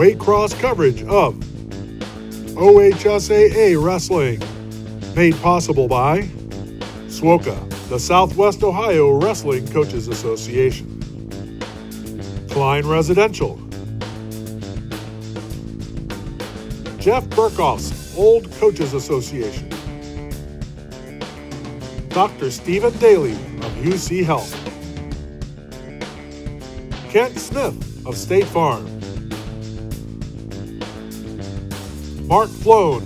weight cross coverage of OHSAA Wrestling. Made possible by SWOCA, the Southwest Ohio Wrestling Coaches Association. Klein Residential. Jeff Burkhoff's Old Coaches Association. Dr. Stephen Daly of UC Health. Kent Smith of State Farm. Mark Floan,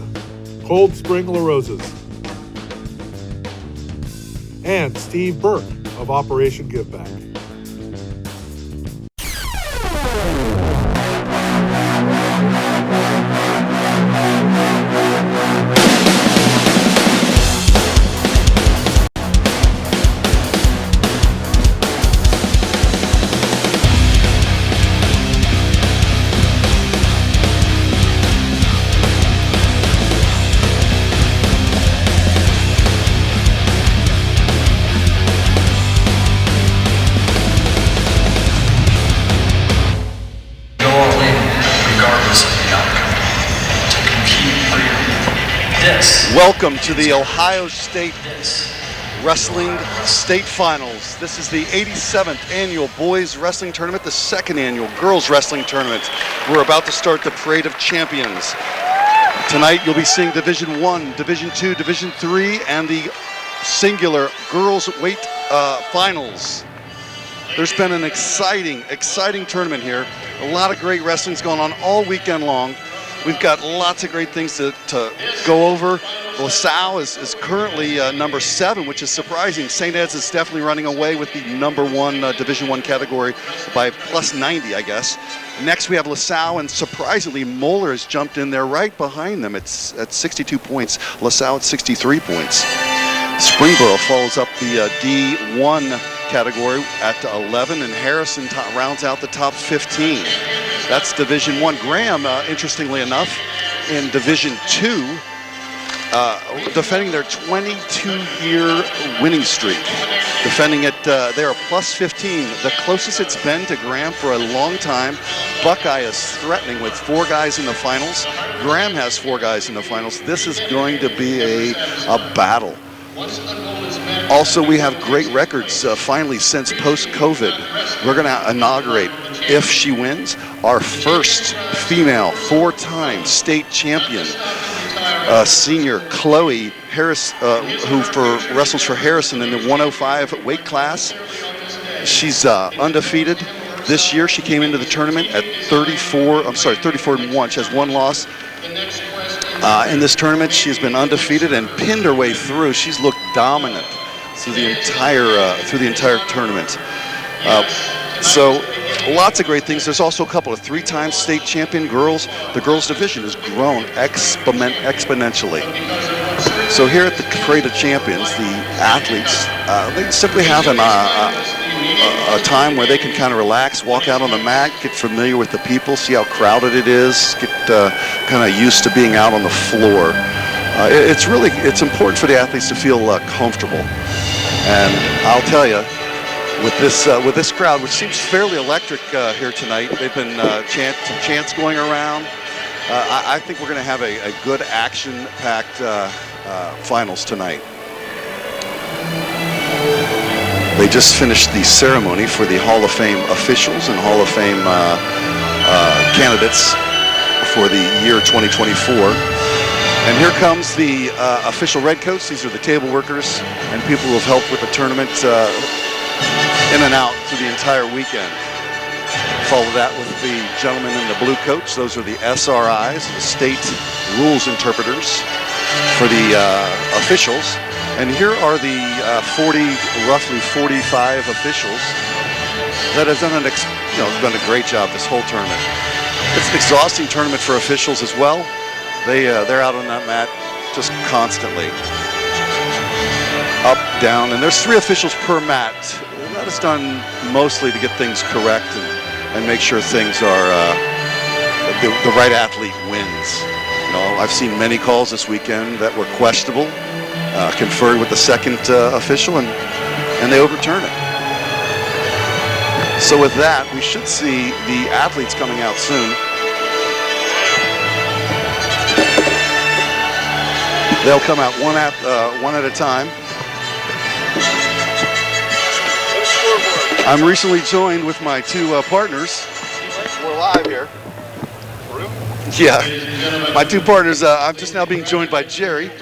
Cold Spring La Roses. And Steve Burke of Operation Giveback. Welcome to the Ohio State Wrestling State Finals. This is the 87th annual Boys Wrestling Tournament, the second annual Girls Wrestling Tournament. We're about to start the Parade of Champions. Tonight you'll be seeing Division 1, Division 2, Division 3, and the singular Girls Weight Finals. There's been an exciting tournament here. A lot of great wrestling's going on all weekend long. We've got lots of great things to go over. LaSalle is currently number 7, which is surprising. St. Ed's is definitely running away with the number 1 Division 1 category by plus 90, I guess. Next we have LaSalle, and surprisingly Moeller has jumped in there right behind them. It's at 62 points. LaSalle at 63 points. Springboro follows up the D1 category at 11, and Harrison rounds out the top 15. That's Division 1. Graham, interestingly enough, in Division 2, defending their 22-year winning streak. Defending it, they are plus 15, the closest it's been to Graham for a long time. Buckeye is threatening with 4 guys in the finals. Graham has 4 guys in the finals. This is going to be a battle. Also, we have great records finally since post-COVID. We're going to inaugurate, if she wins, our first female 4-time state champion, senior Chloe Harris, who wrestles for Harrison in the 105 weight class. She's undefeated. This year she came into the tournament at 34-1. She has 1 loss. In this tournament, she's been undefeated and pinned her way through. She's looked dominant through the entire tournament. So lots of great things. There's also a couple of 3-time state champion girls. The girls division has grown exponentially. So here at the Parade of Champions, the athletes, they simply have a time where they can kind of relax, walk out on the mat, get familiar with the people, see how crowded it is, get kind of used to being out on the floor. It's important for the athletes to feel comfortable. And I'll tell you, with this crowd, which seems fairly electric here tonight, they've been chants going around. I think we're going to have a good action-packed finals tonight. They just finished the ceremony for the Hall of Fame officials and Hall of Fame candidates for the year 2024. And here comes the official redcoats. These are the table workers and people who have helped with the tournament in and out through the entire weekend. Follow that with the gentlemen in the blue coats. Those are the SRIs, the state rules interpreters for the officials. And here are the roughly 45 officials that have done done a great job this whole tournament. It's an exhausting tournament for officials as well. They're out on that mat just constantly, up, down, and there's 3 officials per mat. That is done mostly to get things correct and make sure things are the right athlete wins. I've seen many calls this weekend that were questionable. Conferred with the second official, and they overturn it. So with that, we should see the athletes coming out soon. They'll come out one at a time. I'm recently joined with my two partners. We're live here. Yeah, my two partners. I'm just now being joined by Jerry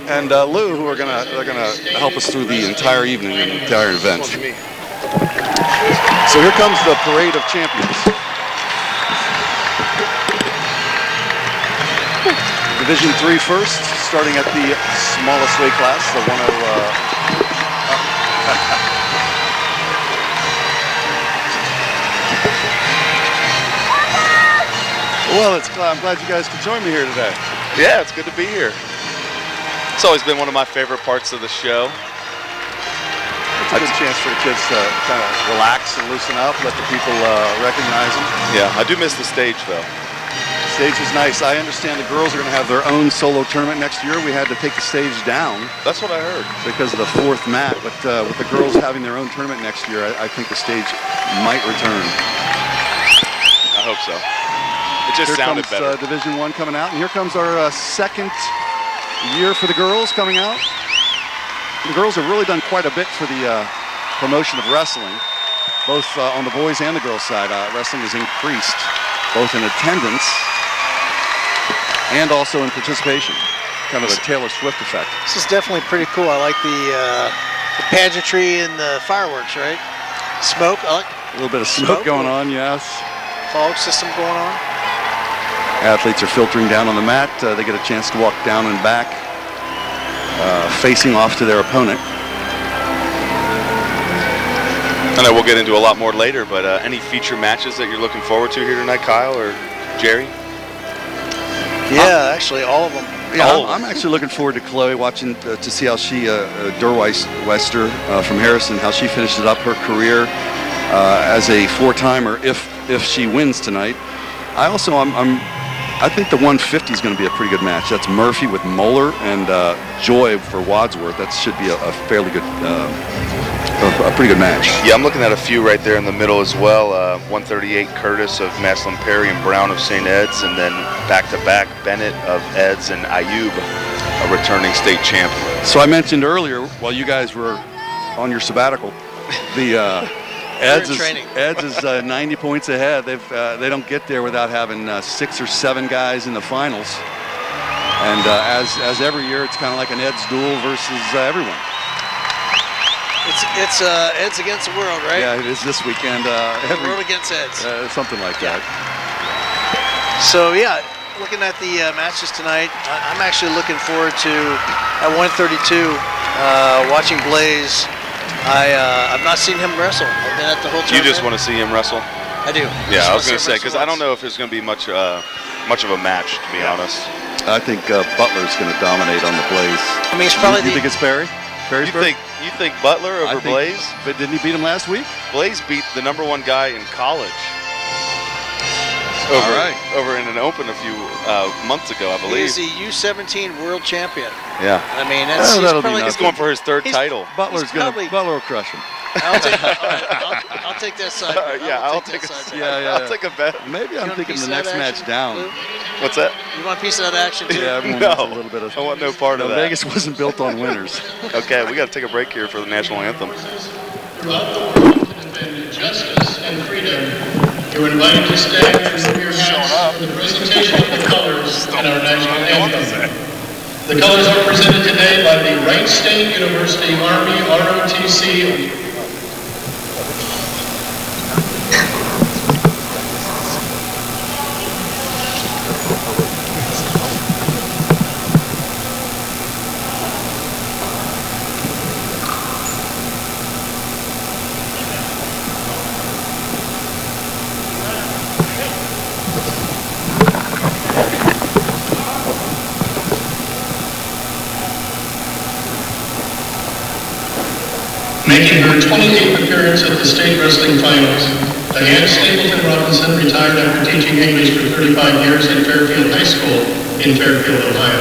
and Lou, who are gonna help us through the entire evening and the entire event. So here comes the parade of champions. Division 3 first, starting at the smallest weight class, the 10. Well, I'm glad you guys could join me here today. Yeah, it's good to be here. It's always been one of my favorite parts of the show. It's a good chance for the kids to kind of relax and loosen up, let the people recognize them. Yeah, I do miss the stage, though. The stage is nice. I understand the girls are going to have their own solo tournament next year. We had to take the stage down. That's what I heard. Because of the 4th mat, but with the girls having their own tournament next year, I think the stage might return. I hope so. It just sounded better. Here comes Division 1 coming out, and here comes our second year for the girls coming out. The girls have really done quite a bit for the promotion of wrestling, both on the boys and the girls side. Wrestling has increased, both in attendance and also in participation. Kind of a Taylor Swift effect. This is definitely pretty cool. I like the pageantry and the fireworks, right? Smoke. I like a little bit of smoke going on, yes. Fog system going on. Athletes are filtering down on the mat. They get a chance to walk down and back, facing off to their opponent. I know we'll get into a lot more later, but any feature matches that you're looking forward to here tonight, Kyle or Jerry? Yeah, actually, all of them. Yeah, I'm actually looking forward to Chloe, watching to see how she, Dearwester from Harrison, how she finishes up her career as a 4-timer if she wins tonight. I think the 150 is going to be a pretty good match. That's Murphy with Moeller and Joy for Wadsworth. That should be a fairly good, a pretty good match. Yeah, I'm looking at a few right there in the middle as well. 138 Curtis of Maslin Perry and Brown of St. Ed's, and then back-to-back Bennett of Ed's and Ayub, a returning state champ. So I mentioned earlier, while you guys were on your sabbatical, the Ed's is 90 points ahead. They don't get there without having 6 or 7 guys in the finals. And as every year, it's kind of like an Ed's duel versus everyone. It's Ed's against the world, right? Yeah, it is this weekend. The world against Ed's. Something like that. So yeah, looking at the matches tonight, I'm actually looking forward to at 132 watching Blaze. I've not seen him wrestle. I've been at the whole tournament. You just want to see him wrestle? I do. Yeah, I was going to say, because I don't know if there's going to be much of a match, to be honest. I think Butler's going to dominate on the Blaze. I mean, it's probably you think it's Perry? Perrysburg? You think Butler over Blaze? But didn't he beat him last week? Blaze beat the #1 guy in college. Over in an open a few months ago, I believe. He's the U17 world champion. Yeah. I mean, he's going for his 3rd title. Butler will crush him. I'll take that side. I'll take that side. I'll take a bet. Maybe I'm thinking the next match down. Lou? What's that? You want a piece of that action too? Yeah, everyone wants a little bit of. I want no part of that. Vegas wasn't built on winners. Okay, we got to take a break here for the national anthem. Throughout the world has been justice and freedom. You're invited to stand and remove your hats for the presentation of the colors in our national anthem. The colors are presented today by the Wright State University Army ROTC. Making her 28th appearance at the state wrestling finals, Diane Stapleton Robinson retired after teaching English for 35 years at Fairfield High School in Fairfield, Ohio.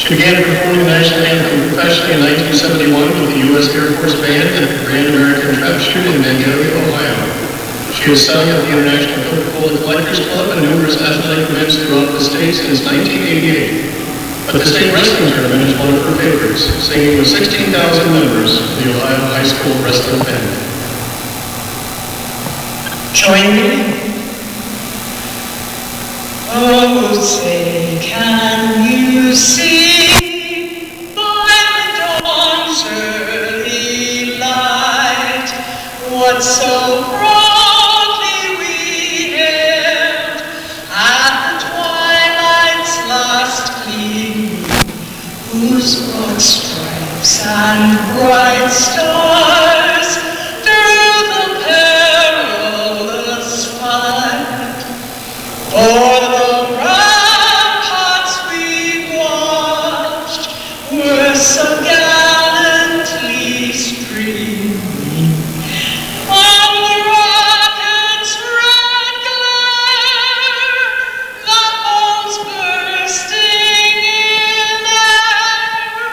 She began performing the national anthem professionally in 1971 with the U.S. Air Force Band at the Grand American Trap Shoot in Vandalia, Ohio. She has sung at the International Coca-Cola Collectors Club and numerous athletic events throughout the state since 1988. but the state wrestling tournament is one of her favorites, singing with 16,000 members of the Ohio High School Wrestling Band. Join me. Oh, say, can you see by the dawn's early light what so broadly we hailed at the twilight's last gleam, whose broad stripes and bright stars through the perilous fight, for the ramparts we watched were so gallantly streaming on the rocket's red glare, the bombs bursting in air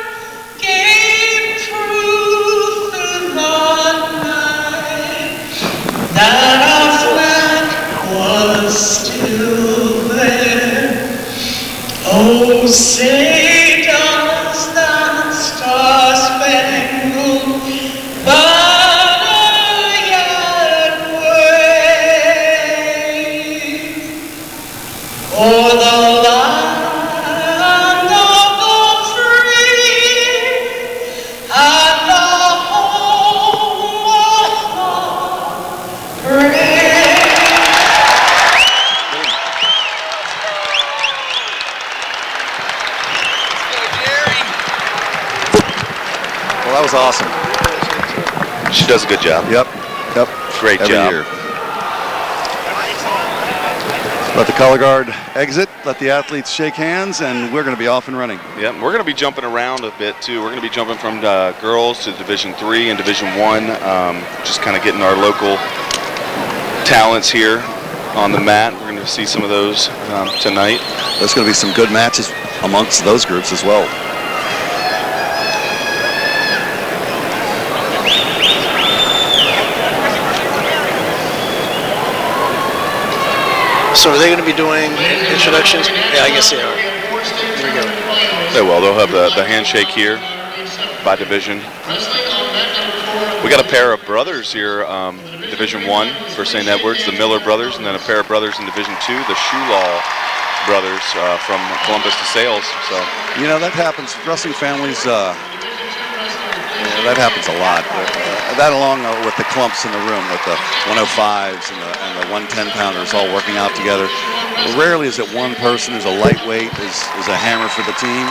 gave proof through the night that our flag was still there. Oh, say does that star-spangled banner yet wave o'er the land of the free and the home of the brave? Well, that was awesome. She does a good job. Yep. Great Every job. year. Let the color guard exit, let the athletes shake hands, and we're going to be off and running. Yeah, we're going to be jumping around a bit too. We're going to be jumping from girls to Division 3 and Division 1, just kind of getting our local talents here on the mat. We're going to see some of those tonight. There's going to be some good matches amongst those groups as well. So are they going to be doing introductions? Yeah, I guess they are. Here we go. They will. They'll have the handshake here by division. We got a pair of brothers here, Division 1 for St. Edwards, the Miller brothers, and then a pair of brothers in Division 2, the Shulaw brothers from Columbus to Sales. So You know, that happens. Wrestling families, that happens a lot. That along with the clumps in the room, with the 105s and the 110-pounders all working out together. Rarely is it one person who's a lightweight is a hammer for the team,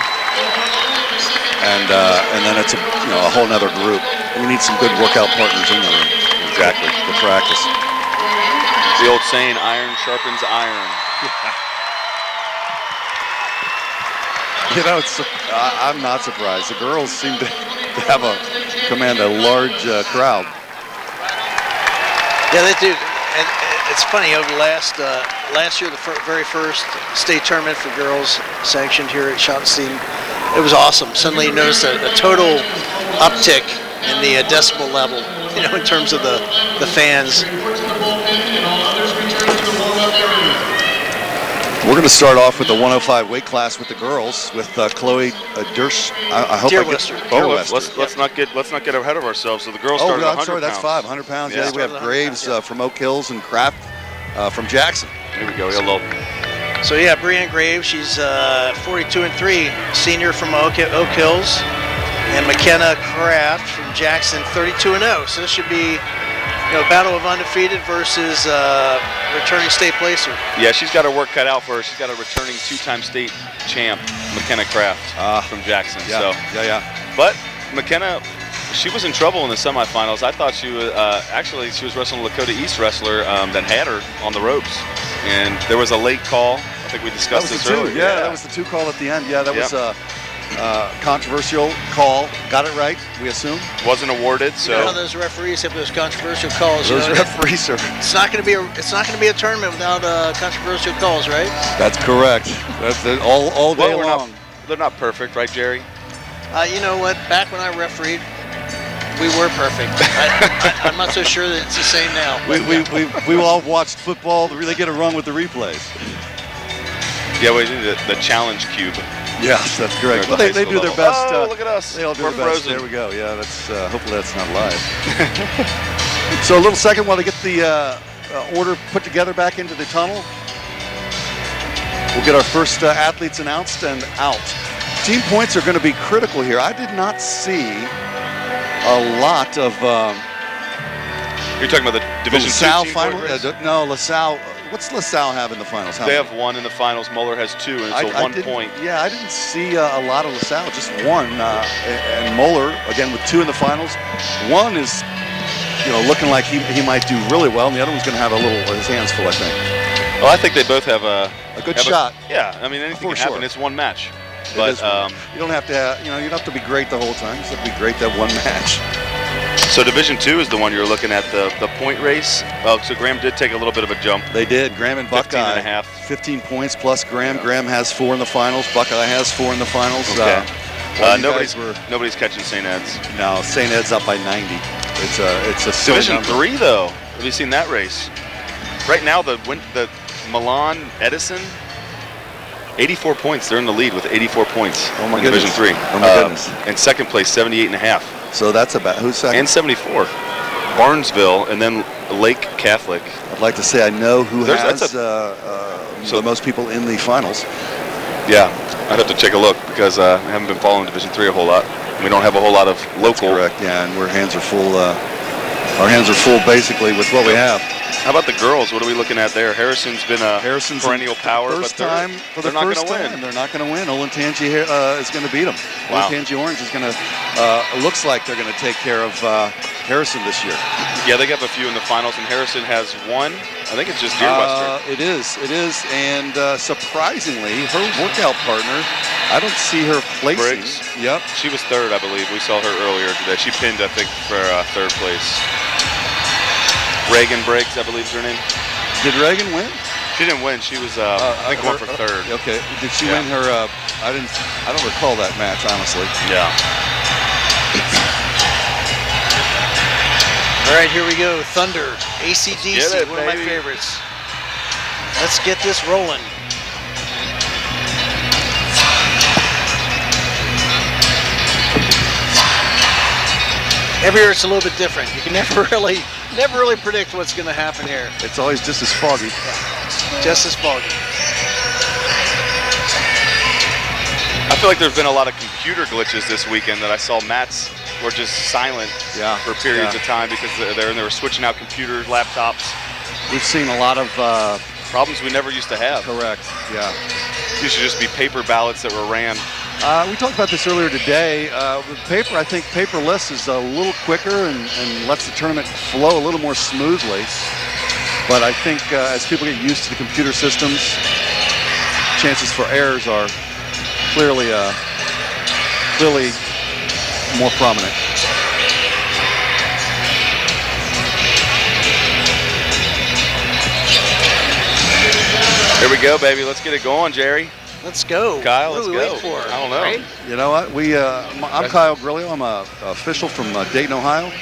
and then it's a whole other group. We need some good workout partners in the room. exactly. To practice. The old saying, iron sharpens iron. You know, I'm not surprised. The girls seem to command a large crowd. Yeah, they do. And it's funny, over last year, the very first state tournament for girls sanctioned here at Schottenstein, it was awesome. Suddenly you noticed a total uptick in the decibel level, in terms of the fans. We're going to start off with the 105 weight class with the girls with Chloe Dersh. I hope Dearwester. Let's not get ahead of ourselves. So the girls started 100 I'm sorry, that's pounds. 500 pounds. Yeah. Yeah, we have Graves from Oak Hills and Kraft from Jackson. Here we go. Hello. So yeah, Brianne Graves, she's 42-3, senior from Oak Hills, and Makenna Kraft from Jackson, 32-0. So this should be, battle of undefeated versus returning state placer. Yeah, she's got her work cut out for her. She's got a returning two-time state champ, Makenna Kraft from Jackson. Yeah, So, yeah. But Makenna, she was in trouble in the semifinals. I thought she was she was wrestling a Lakota East wrestler that had her on the ropes, and there was a late call. I think we discussed this earlier. Yeah, that was the 2 call at the end. Yeah, that was a controversial call. Got it right, we assume. Wasn't awarded. So You know how those referees have those controversial calls. Those referees are. It's not going to be a tournament without controversial calls, right? That's correct. That's it, all day long. They're not perfect, right, Jerry? You know what? Back when I refereed, we were perfect. I'm not so sure that it's the same now. We all watched football to really get a run with the replays. Yeah, we did the challenge cube. Yes, that's correct. Well, Well, they do their best. look at us. They all do We're their best. frozen. There we go. Yeah, that's hopefully that's not live. So a little second while they get the order put together back into the tunnel. We'll get our first athletes announced and out. Team points are going to be critical here. I did not see a lot of. You're talking about the Division LaSalle 2 team final? point race? No, LaSalle. What's LaSalle have in the finals? How They many? have 1 in the finals. Muller has 2, and it's a 1 point. Yeah, I didn't see a lot of LaSalle, just 1. And Muller, again, with 2 in the finals. 1 is, looking like he might do really well, and the other one's going to have his hands full, I think. Well, I think they both have a good shot. Yeah, I mean, anything For can happen. sure. It's one match. It But is you don't have to have, you don't have to be great the whole time. You just have to be great that one match. so Division 2 is the one you're looking at, the point race. Oh, so Graham did take a little bit of a jump. They did. Graham and 15 Buckeye. and a half. 15 points plus Graham. Graham has 4 in the finals. Buckeye has 4 in the finals. Okay. Nobody's Nobody's catching St. Ed's. No, St. Ed's up by 90. It's a silly Division number. 3 though. Have you seen that race? Right now the Milan Edison, 84 points. They're in the lead with 84 points Oh my in goodness. Division 3. Oh my goodness. In second place, 78 and a half. So that's about who's second? And 74. Barnesville and then Lake Catholic. I'd like to say I know who That's has the most people in the finals. Yeah, I'd have to take a look because I haven't been following Division 3 a whole lot. We don't have a whole lot of local. Correct. Yeah, and our hands are full. Our hands are full basically with what we have. How about the girls? What are we looking at there? Harrison's been a perennial power, First but time for the they're not first going to time. win. They're not going to win. Olentangy is going to beat them. Wow. Olentangy Orange is going to. Looks like they're going to take care of Harrison this year. Yeah, they got a few in the finals, and Harrison has 1. I think it's just Dearwester. It is, and surprisingly, her workout partner, I don't see her placing. Briggs? Yep. She was 3rd, I believe. We saw her earlier today. She pinned, I think, for 3rd place. Reagan Briggs, I believe is her name. Did Reagan win? She didn't win. She was, I think, going for 3rd. Okay. Did she win her? I don't recall that match, honestly. Yeah. All right, here we go. Thunder, AC/DC, Get it, one of my baby. favorites. Let's get this rolling. Every year it's a little bit different. You can never really predict what's going to happen here. It's always just as foggy. Just as foggy. I feel like there's been a lot of computer glitches this weekend that I saw mats were just silent for periods of time because they were switching out computers, laptops. We've seen a lot of problems we never used to have. Correct. Yeah. Used to just be paper ballots that were ran. We talked about this earlier today. With paper, I think paperless is a little quicker and lets the tournament flow a little more smoothly. But I think as people get used to the computer systems, chances for errors are clearly more prominent. Here we go, baby. Let's get it going, Jerry. Let's go. Kyle, what let's are we go. waiting for? I don't know. Right? You know what? I'm Kyle Grillo. I'm a official from Dayton, Ohio.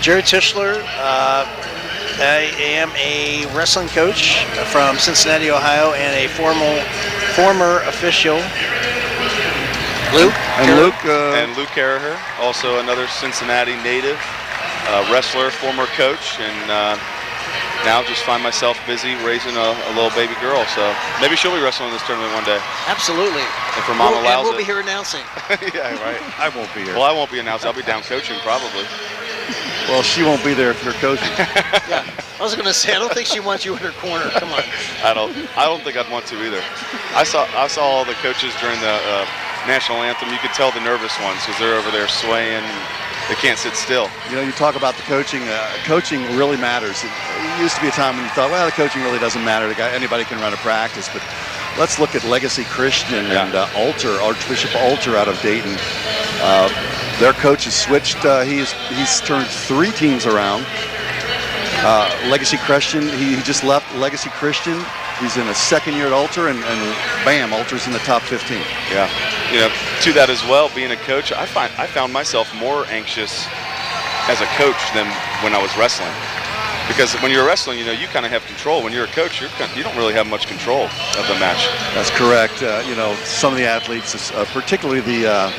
Jerry Tischler. I am a wrestling coach from Cincinnati, Ohio, and a former official. Luke. And Luke Carraher, also another Cincinnati native, wrestler, former coach, and now just find myself busy raising a little baby girl. So maybe she'll be wrestling in this tournament one day. Absolutely. If her mom allows we'll it. be here announcing. Yeah, right. I won't be here. Well, I won't be announcing. I'll be down coaching probably. Well, she won't be there if you're coaching. Yeah, I was going to say, I don't think she wants you in her corner. Come on. I don't think I'd want to either. I saw all the coaches during the national anthem. You could tell the nervous ones because they're over there swaying. They can't sit still. You know, you talk about the coaching. Coaching really matters. It used to be a time when you thought, well, the coaching really doesn't matter. Anybody can run a practice. But let's look at Legacy Christian and Archbishop Alter out of Dayton. Their coach has switched. He's turned 3 teams around. Legacy Christian, he just left Legacy Christian. He's in a 2nd year at Alter, and bam, Alter's in the top 15. Yeah, you know, to that as well, being a coach, I found myself more anxious as a coach than when I was wrestling. Because when you're wrestling, you kind of have control. When you're a coach, you don't really have much control of the match. That's correct. Some of the athletes, particularly the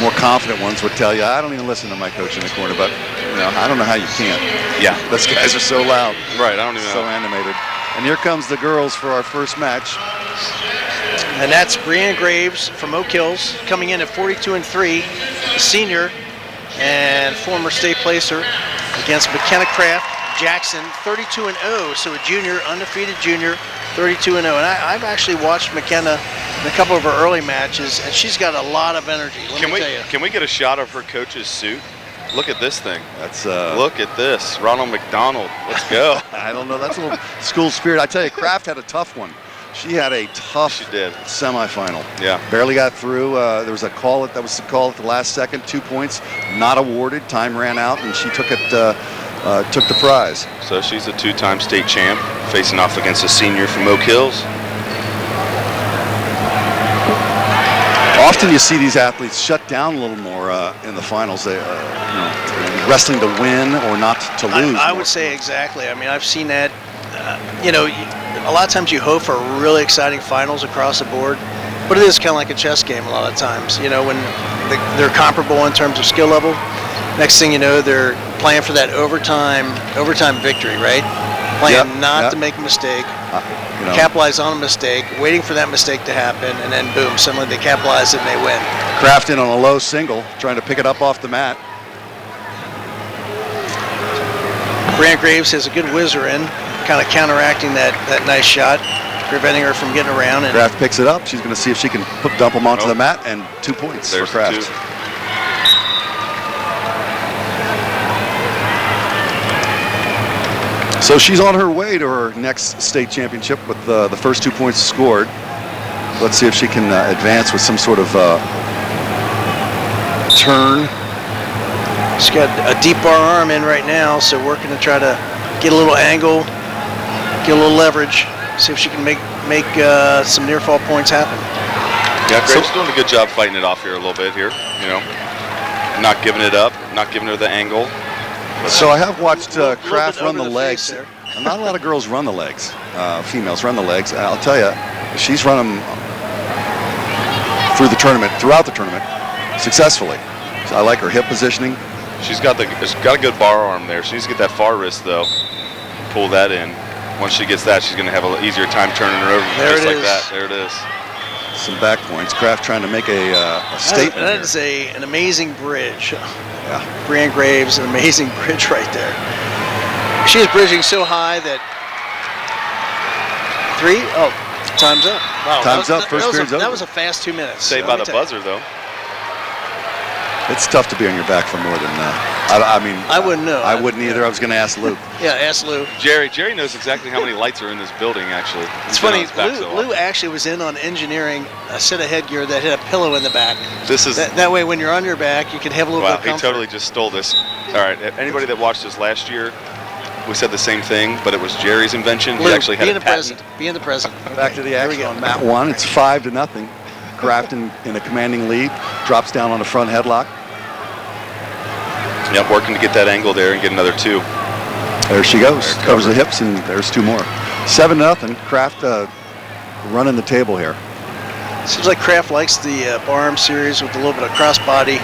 more confident ones, would tell you, I don't even listen to my coach in the corner, but I don't know how you can't. Yeah. Those guys are so loud. Right, I don't even so know. animated. And here comes the girls for our first match. And that's Brianne Graves from Oak Hills coming in at 42-3, a senior and former state placer, against Makenna Craft Jackson, 32-0. So a junior, undefeated junior, 32-0. And I've actually watched Makenna in a couple of her early matches, and she's got a lot of energy. Can we get a shot of her coach's suit? Look at this thing. That's look at this. Ronald McDonald. Let's go. I don't know. That's a little school spirit. I tell you, Kraft had a tough one. She had a tough semifinal. Yeah. Barely got through. There was a call that was the call at the last second. 2 points not awarded. Time ran out, and she took the prize. So she's a 2-time state champ, facing off against a senior from Oak Hills. Often you see these athletes shut down a little more in the finals. They, wrestling to win or not to lose. I would say exactly. I mean, I've seen that. A lot of times you hope for really exciting finals across the board, but it is kind of like a chess game a lot of times. When they're comparable in terms of skill level, next thing you know, they're playing for that overtime victory, right? Playing not to make a mistake, capitalize on a mistake, waiting for that mistake to happen, and then boom, suddenly they capitalize it and they win. Kraft in on a low single, trying to pick it up off the mat. Brianne Graves has a good whizzer in, kind of counteracting that nice shot, preventing her from getting around. And Kraft picks it up. She's going to see if she can dump them onto the mat, and 2 points for Kraft. So she's on her way to her next state championship with the first 2 points scored. Let's see if she can advance with some sort of turn. She's got a deep bar arm in right now, so working to try to get a little angle, get a little leverage, see if she can make some near fall points happen. Yeah, Graves doing a good job fighting it off here a little bit here. Not giving it up, not giving her the angle. So I have watched Kraft run the legs. Not a lot of girls run the legs. Females run the legs. And I'll tell you, she's run them throughout the tournament, successfully. So I like her hip positioning. She's got a good bar arm there. She needs to get that far wrist though. Pull that in. Once she gets that, she's going to have an easier time turning her over. Just like that. There it is. Some back points. Kraft trying to make a statement. That is an amazing bridge. Yeah. Brianne Graves, an amazing bridge right there. She is bridging so high that time's up. Wow, time's up. First period's over. That was a fast 2 minutes. Saved by the buzzer though. It's tough to be on your back for more than I wouldn't know. I wouldn't either. I was going to ask Lou. Yeah, ask Lou. Jerry knows exactly how many lights are in this building, actually. It's funny, Lou actually was in on engineering a set of headgear that had a pillow in the back. That way when you're on your back, you can have a little bit of comfort. He totally just stole this. All right, anybody that watched us last year, we said the same thing, but it was Jerry's invention. Lou, he actually had a patent. Be in the present. Back to the action on mat 1. It's 5-0. Kraft in a commanding lead. Drops down on the front headlock. Yep, working to get that angle there and get another 2. There she goes. Covers the hips, and there's 2 more. 7-0. Kraft running the table here. Seems like Kraft likes the bar arm series with a little bit of cross body,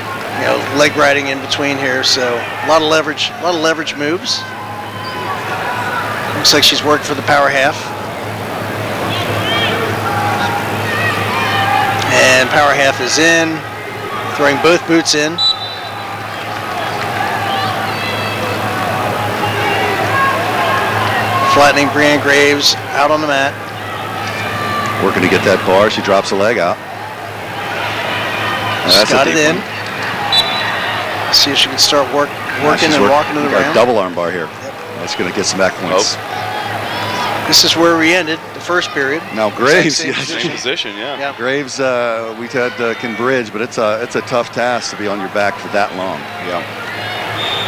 leg riding in between here. So a lot of leverage moves. Looks like she's worked for the power half. And power half is in, throwing both boots in. Flattening Brianne Graves out on the mat. Working to get that bar. She drops a leg out. She's got it in. See if she can start working and walking to the round. Double arm bar here. Yep. That's going to get some back points. This is where we ended the first period. Now Graves, same position, yeah. Graves, we can bridge, but it's a tough task to be on your back for that long. Yeah.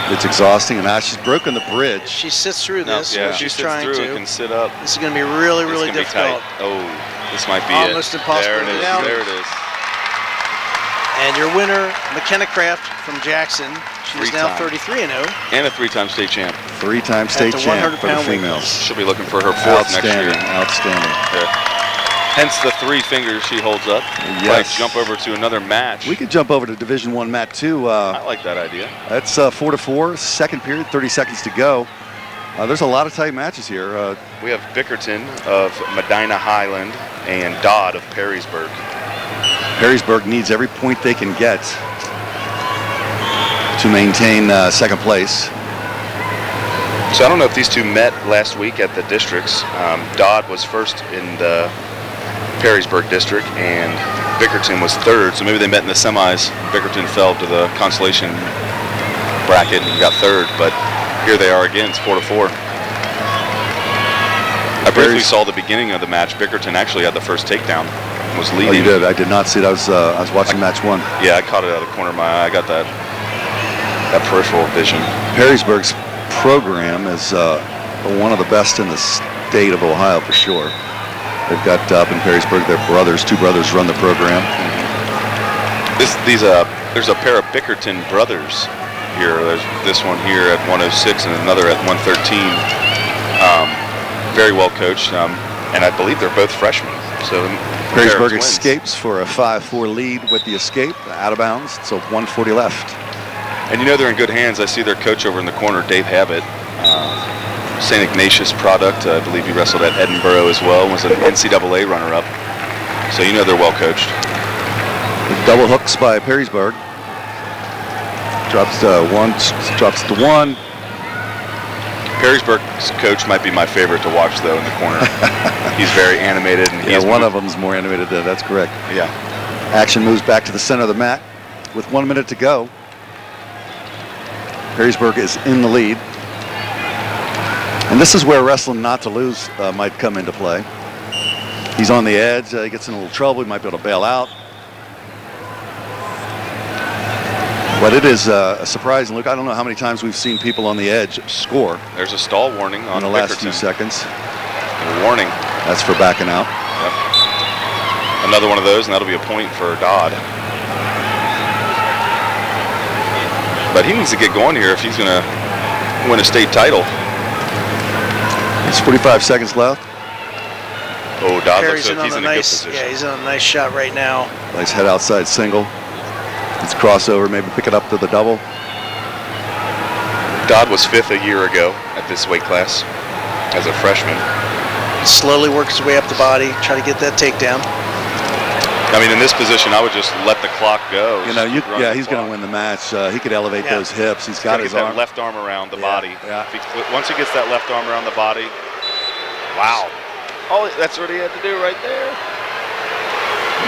It's exhausting, and now she's broken the bridge. She sits through this. Yeah, she sits through and can sit up. This is going to be really, really difficult. Oh, this might be almost impossible. There it is. There it is. And your winner, Makenna Craft from Jackson. She's now 33-0. And a 3-time state champ. 3-time state champ for the females. She'll be looking for her 4th next year. Outstanding. There. Hence the 3 fingers she holds up. Yes. Might jump over to another match. We could jump over to Division I Mat 2. I like that idea. That's 4-4, second period, 30 seconds to go. There's a lot of tight matches here. We have Bickerton of Medina Highland and Dodd of Perrysburg. Perrysburg needs every point they can get to maintain second place. So I don't know if these two met last week at the districts. Dodd was first in the Perrysburg district and Bickerton was 3rd, so maybe they met in the semis. Bickerton fell to the consolation bracket and got 3rd, but here they are again. It's 4-4. I briefly saw the beginning of the match. Bickerton actually had the first takedown, was leading. Oh, you did? I did not see it. I was watching match 1. Yeah, I caught it out of the corner of my eye. I got that peripheral vision. Perrysburg's program is one of the best in the state of Ohio for sure. They've got up in Perrysburg, their brothers, 2 brothers run the program. There's a pair of Bickerton brothers here. There's this one here at 106 and another at 113. Very well coached, and I believe they're both freshmen. So Perrysburg escapes for a 5-4 lead with the escape, out of bounds, so 1:40 left. And you know they're in good hands. I see their coach over in the corner, Dave Habit, St. Ignatius product. I believe he wrestled at Edinburgh as well, was an NCAA runner-up. So you know they're well coached. Double hooks by Perrysburg. Drops to 1, drops to 1. Perrysburg's coach might be my favorite to watch, though, in the corner. He's very animated. And one of them's more animated. That's correct. Yeah. Action moves back to the center of the mat with 1 minute to go. Perrysburg is in the lead. And this is where wrestling not to lose might come into play. He's on the edge. He gets in a little trouble. He might be able to bail out. But it is a surprising look. I don't know how many times we've seen people on the edge score. There's a stall warning on in the last few seconds. A warning. That's for backing out. Yep. Another one of those, and that'll be a point for Dodd. But he needs to get going here if he's going to win a state title. It's 45 seconds left. Oh, Dodd looks like he's in a good position. Yeah, he's on a nice shot right now. Nice head outside single. It's crossover, maybe pick it up to the double. Dodd was 5th a year ago at this weight class as a freshman. Slowly works his way up the body, try to get that takedown. I mean, in this position, I would just let the clock go. You know, he's going to win the match. He could elevate those hips. He's got his that left arm around the body. Yeah. Once he gets that left arm around the body, wow. Oh, that's what he had to do right there.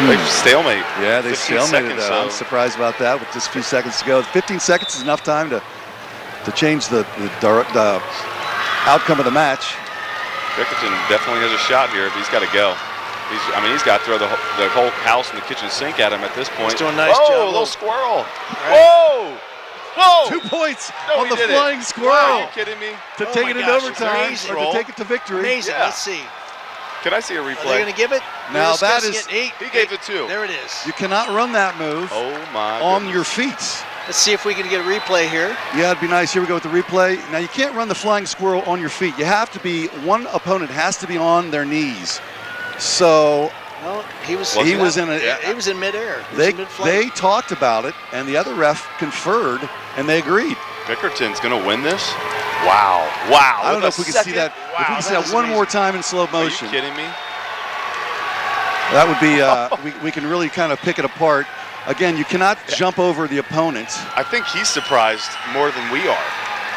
They stalemate. Yeah, they stalemated. I'm surprised about that with just a few seconds to go. 15 seconds is enough time to change the outcome of the match. Bickerton definitely has a shot here if he's got to go. He's got to throw the whole house and the kitchen sink at him at this point. He's doing a nice job. Oh, a little squirrel. Right. Whoa! 2 points on the flying squirrel. Wow, are you kidding me? To take it in overtime or to take it to victory. Amazing. Yeah. Let's see. Can I see a replay? Are they going to give it? Now that is. He gave it 2. There it is. You cannot run that move. Oh my! On your feet. Let's see if we can get a replay here. Yeah, it'd be nice. Here we go with the replay. Now you can't run the flying squirrel on your feet. You have to be. One opponent has to be on their knees. So. No, he was in midair. They talked about it, and the other ref conferred, and they agreed. Bickerton's going to win this. Wow! I don't know if we can see that. Wow, if we can see that one more time in slow motion. Are you kidding me? That would be. We can really kind of pick it apart. Again, you cannot jump over the opponent. I think he's surprised more than we are.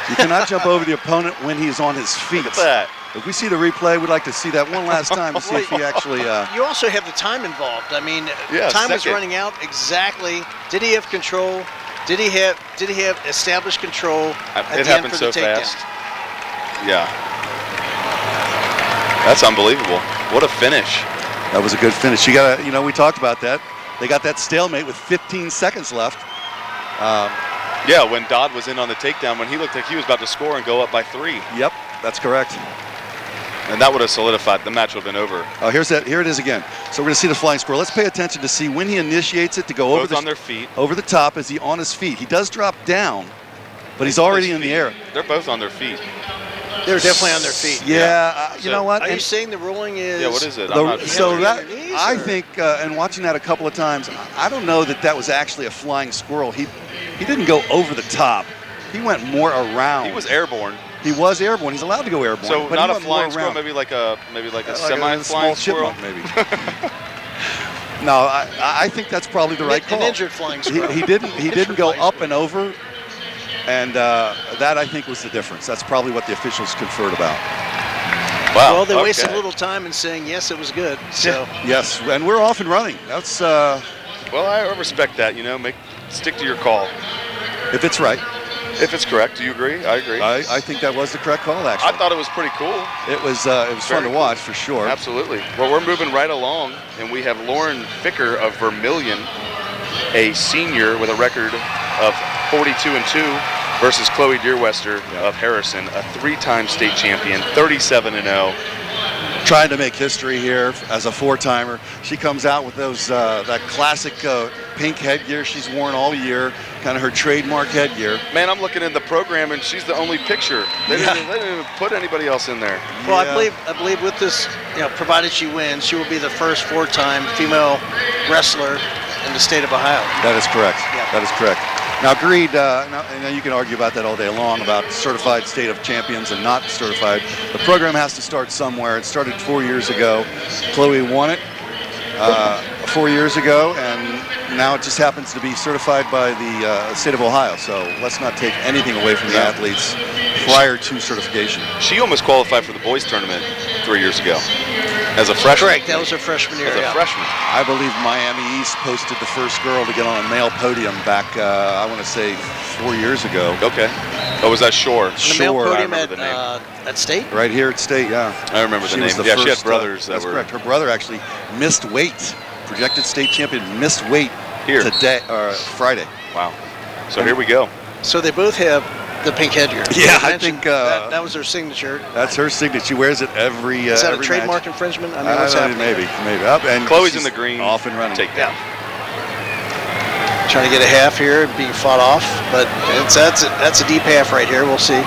You cannot jump over the opponent when he's on his feet. Look at that. If we see the replay, we'd like to see that one last time to see if he actually. You also have the time involved. I mean, time was running out exactly. Did he have control? Did he have established control? It happened so fast. Yeah. That's unbelievable. What a finish. That was a good finish. You got to, we talked about that. They got that stalemate with 15 seconds left. Yeah, when Dodd was in on the takedown, when he looked like he was about to score and go up by 3. Yep, that's correct. And that would have solidified. The match would have been over. Oh, here it is again. So we're going to see the flying squirrel. Let's pay attention to see when he initiates it to go on their feet. Over the top. Is he on his feet? He does drop down, but he's already in the air. They're both on their feet. They're definitely on their feet. Yeah, you know what? Are you saying the ruling is? Yeah, what is it? I'm not sure. So that knees, I or? think, and watching that a couple of times, I don't know that was actually a flying squirrel. He didn't go over the top. He went more around. He was airborne. He was airborne. He's allowed to go airborne. So but not he a went more flying squirrel, around. maybe like a Like semi-flying small squirrel. chipmunk, maybe. No, I think that's probably the right call. An injured flying squirrel. He didn't go up and over, and that I think was the difference. That's probably what the officials conferred about. Wow. Well, they wasted okay. a little time in saying yes, it was good. So Yes, and we're off and running. That's Well, I respect that. Stick to your call. if it's right. If it's correct, do you agree? I agree. I think that was the correct call. Actually, I thought it was pretty cool. it was fun Very to cool. watch for sure. Absolutely. Well, we're moving right along, and we have Lauren Ficker of Vermilion, a senior with a record of 42-2, versus Chloe Dearwester of Harrison, a 3-time state champion, 37-0. Trying to make history here as a 4-timer. She comes out with those that classic pink headgear she's worn all year, kind of her trademark headgear. Man, I'm looking in the program, and she's the only picture. They didn't even put anybody else in there. well, Yeah. I believe with this, provided she wins, she will be the first 4-time female wrestler in the state of Ohio. That is correct. Yeah. That is correct. Now, agreed. Now you can argue about that all day long about certified state of champions and not certified. The program has to start somewhere. It started 4 years ago. Chloe won it 4 years ago, and now it just happens to be certified by the state of Ohio. So let's not take anything away from the athletes prior to certification. She almost qualified for the boys tournament 3 years ago as a freshman. Correct. That was her freshman year. As a yeah. freshman. I believe Miami East posted the first girl to get on a male podium back, I want to say, 4 years ago. Okay. Oh, was that Shore? The male Sure, I podium remember the name. at state. Right here at State, yeah. I remember the name. was the Yeah, she had first, brothers that that's were correct. Her brother actually missed weight. Projected state champion missed weight here. today, Friday. Wow. So here we go. So they both have the pink headgear. Yeah, You I mentioned think, that was her signature. That's her signature. She wears it every. Is that a every trademark match. infringement? I mean, what's happening? Maybe. Up and Chloe's she's in the green. off and running. Take down. Trying to get a half here, being fought off, but that's a deep half right here. We'll see.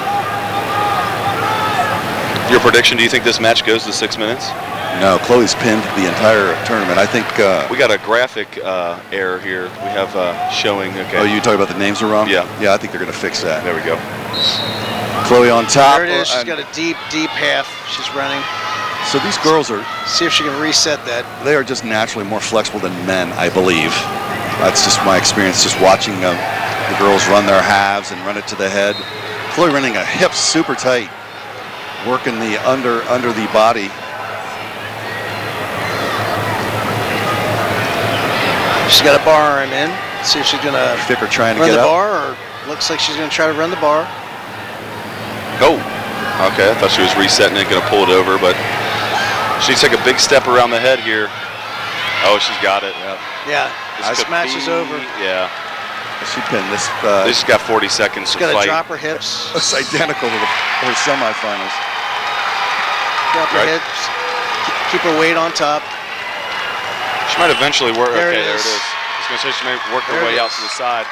Your prediction, do you think this match goes to 6 minutes? No, Chloe's pinned the entire tournament. I think. We got a graphic error here. We have showing, okay. Oh, you talking about the names are wrong? Yeah. Yeah, I think they're going to fix that. There we go. Chloe on top. There it is. She's and got a deep half. She's running. so these girls are. See if she can reset that. They are just naturally more flexible than men, I believe. That's just my experience, just watching the girls run their halves and run it to the head. Chloe running a hip super tight, working the under the body. She's got a bar arm in. See if she's gonna Ficker trying to run get the up. bar, or looks like she's gonna try to run the bar. Oh, okay. I thought she was resetting it, going to pull it over, but she needs to take a big step around the head here. Oh, she's got it. Yep. Yeah, this could match is be- over. Yeah. She pinned this. This has got 40 seconds She's to got to fight. drop her hips, It's identical to her semifinals. drop her Right. hips, keep her weight on top. She might eventually work. There Okay, it there it is. is. I was going to say she may work her There it way out is. to the side.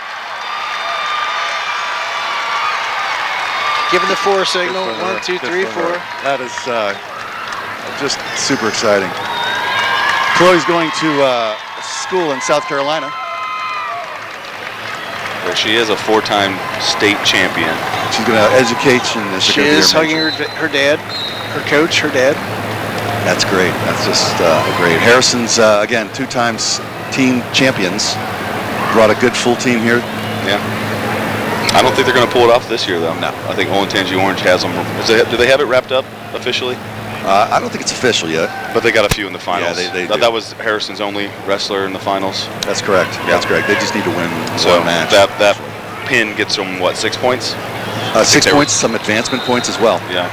Giving the 4 signal. Good for her. 1, 2, Good 3, for 4. her. That is just super exciting. Chloe's going to school in South Carolina. Where she is a 4-time state champion. She's going to education. She is hugging her dad, her coach, her dad. That's great. That's just great. Harrison's, again, 2 times team champions. Brought a good full team here. Yeah. I don't think they're going to pull it off this year, though. No. I think Olentangy Orange has them. Do they have it wrapped up officially? I don't think it's official yet. But they got a few in the finals. Yeah, they That- do. That was Harrison's only wrestler in the finals. That's correct. Yeah. That's correct. They just need to win So one match. that pin gets them, what, 6 points? 6 they were- points, some advancement points as well. Yeah.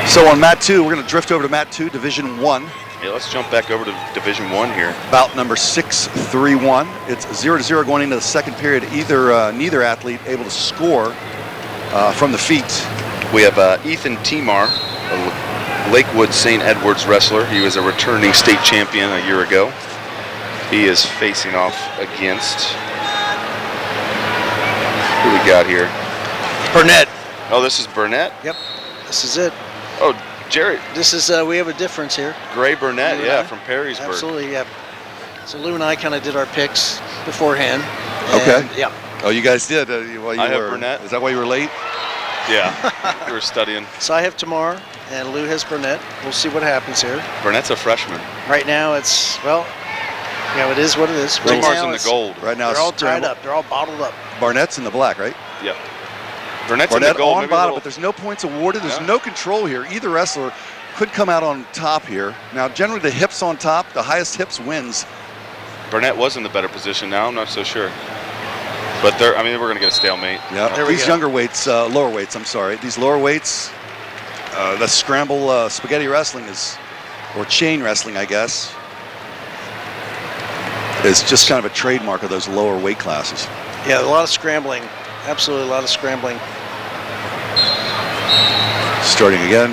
So on mat 2, we're going to drift over to mat 2, Division 1. Yeah, let's jump back over to Division 1 here. Bout number 6-3-1. It's 0-0 going into the second period. Neither athlete able to score from the feet. We have Ethan Timar, a Lakewood St. Edwards wrestler. He was a returning state champion a year ago. He is facing off against, who do we got here? Burnett. Oh, this is Burnett? Yep. This is it. Oh, Jerry. This is, we have a difference here. Gray Burnett, Lou yeah, from Perrysburg. Absolutely, yeah. So Lou and I kind of did our picks beforehand. Okay. Yeah. Oh, you guys did. While you I have were, Burnett. Is that why you were late? Yeah, we were studying. So I have Timar, and Lou has Burnett. We'll see what happens here. Burnett's a freshman. Right now, it's, well, it is what it is. Right Timar's now in the it's- gold. Right now, They're all it's tied up. They're all bottled up. Barnett's in the black, right? Yep. Burnett's Burnett in the gold. on maybe a bottom, little- but there's no points awarded. There's Yeah. no control here. Either wrestler could come out on top here. Now, generally, the hips on top, the highest hips wins. Burnett was in the better position now. I'm not so sure. But we're going to get a stalemate. Yeah, There we these go. younger weights, lower weights, I'm sorry. These lower weights, the scramble spaghetti wrestling is, or chain wrestling, I guess, is just kind of a trademark of those lower weight classes. Yeah, a lot of scrambling. Absolutely, a lot of scrambling. Starting again.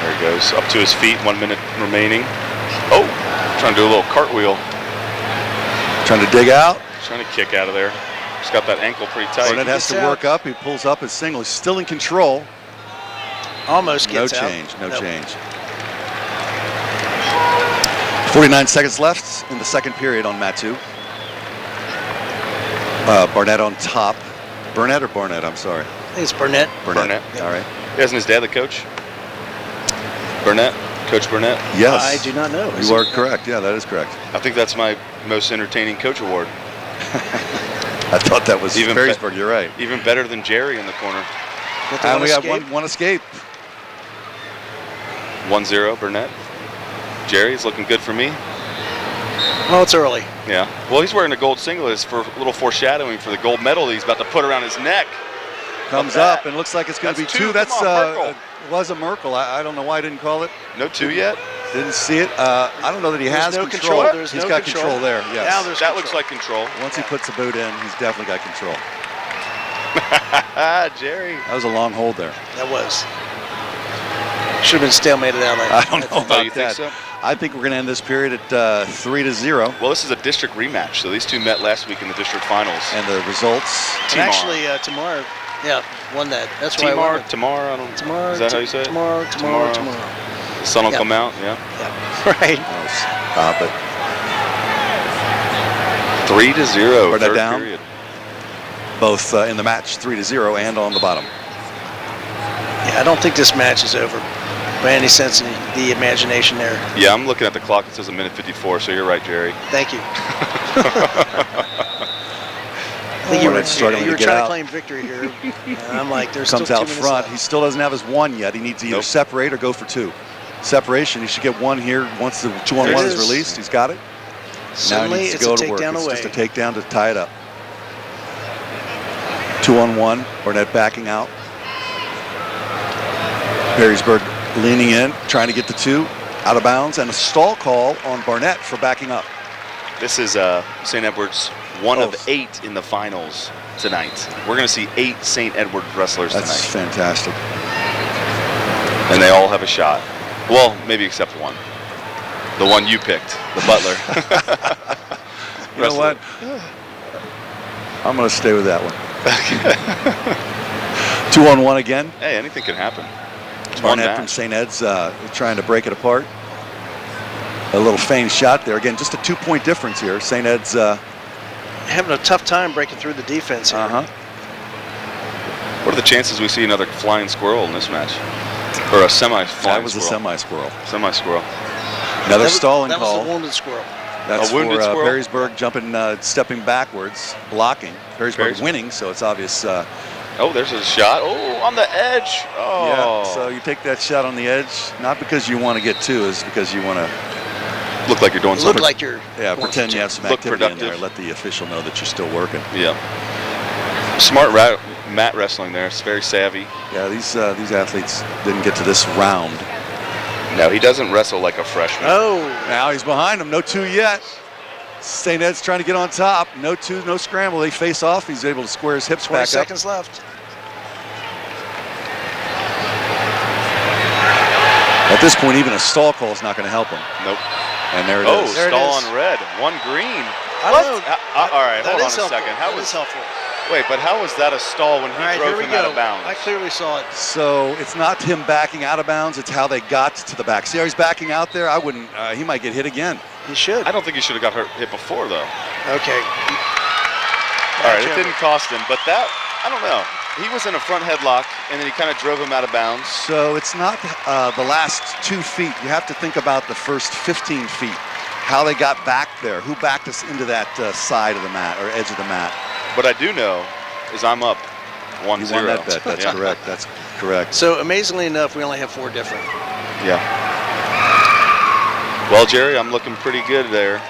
There he goes. Up to his feet. 1 minute remaining. Oh, trying to do a little cartwheel. Trying to dig out. Trying to kick out of there. He's got that ankle pretty tight. Burnett has to Gets work out. up. He pulls up his single. He's still in control. Almost No gets out. change, no Nope. change. 49 seconds left in the second period on mat 2. Barnett on top. Burnett or Barnett? I'm sorry. I think it's Burnett. Burnett. All right. Isn't his dad the coach? Burnett? Coach Burnett? Yes. I do not know. Is You he- are correct. Yeah, that is correct. I think that's my most entertaining coach award. I thought that was Even Perrysburg. You're right. Even better than Jerry in the corner. Get the And one we have escape. one escape. 1-0 Burnett. Jerry's looking good for me. Well, it's early. Yeah. Well, he's wearing a gold singlet. It's for a little foreshadowing for the gold medal that he's about to put around his neck. Comes that? up and looks like it's going to be That's 2. two. That's Come on, Merkel. was a Merkel. I don't know why I didn't call it. No 2 yet? Didn't see it. I don't know that he There's has no control. control. There's He's no got control. there. Yes. Now there's That control. looks like control. Once he puts the boot in, he's definitely got control. Jerry. That was a long hold there. That was. Should have been stalemated out. I don't know about Oh, you think that. so? I think we're going to end this period at 3-0. Well, this is a district rematch, so these two met last week in the district finals. And the results. And Timar. actually, Timar, won that. That's why I Timar, won it. Tamar, I don't. Timar. Is that how you say it? Timar. Tomorrow. The sun will Yeah. come out. Yeah. Yeah. Right. Stop it. 3-0. Burnett Third down. period. Both in the match, 3-0, and on the bottom. Yeah, I don't think this match is over by any sense of the imagination there. Yeah, I'm looking at the clock. It says 1:54, so you're right, Jerry. Thank you. I think Burnett's struggling you were to get trying out. to claim victory here. And I'm like, there's Comes still 2 out minutes front. left. He still doesn't have his 1 yet. He needs to either Nope. separate or go for 2. Separation. He should get 1 here once the 2-on-1 There it is is. released. He's got it. Suddenly, now he needs it's to go a to work. takedown It's away. just a takedown to tie it up. 2-on-1. Burnett backing out. Perrysburg leaning in, trying to get the 2 out of bounds, and a stall call on Burnett for backing up. This is St. Edward's one Oh. of 8 in the finals tonight. We're going to see 8 St. Edward wrestlers That's tonight, fantastic. and they all have a shot. Well, maybe except one. The one you picked, the Butler. You know what? I'm going to stay with that one. 2-on-1 again. Hey, anything can happen. It's one Barnett from match. St. Ed's trying to break it apart. A little feigned shot there. Again, just a 2-point difference here. St. Ed's. Having a tough time breaking through the defense here. What are the chances we see another flying squirrel in this match? Or a semi-flying That was a squirrel? semi-squirrel. Semi-squirrel. Another stalling That call. was the wounded squirrel. That's A wounded for squirrel? Perrysburg jumping, stepping backwards, blocking. Perrysburg winning, so it's obvious. Oh, there's a shot. Oh, on the edge. Oh. Yeah, so you take that shot on the edge, not because you want to get 2, it's because you want to Look like you're doing Look something. like you're. Yeah, going pretend for you two. have some Look activity in there. productive. Let the official know that you're still working. Yeah. Smart mat wrestling there. It's very savvy. Yeah, these athletes didn't get to this round. No, he doesn't wrestle like a freshman. Oh, Now he's behind him. No 2 yet. St. Ed's trying to get on top. No 2, no scramble. They face off. He's able to square his hips 20 back seconds left. up. At this point, even a stall call is not going to help him. Nope. And there it Oh, is. There it stall is. on red. 1 green. I don't know. All right, That hold on a is helpful. second. That is helpful. Wait, but how was that a stall when he All right, drove here we him go. out of bounds? I clearly saw it. So it's not him backing out of bounds, it's how they got to the back. See how he's backing out there? I wouldn't, he might get hit again. He should. I don't think he should have got hit before, though. Okay. All right, it didn't cost him, but that, I don't know. He was in a front headlock, and then he kind of drove him out of bounds. So it's not the last 2 feet. You have to think about the first 15 feet, how they got back there, who backed us into that side of the mat or edge of the mat. What I do know is I'm up 1-0. You won that bet. That's correct. That's correct. So amazingly enough, we only have 4 different. Yeah. Well, Jerry, I'm looking pretty good there.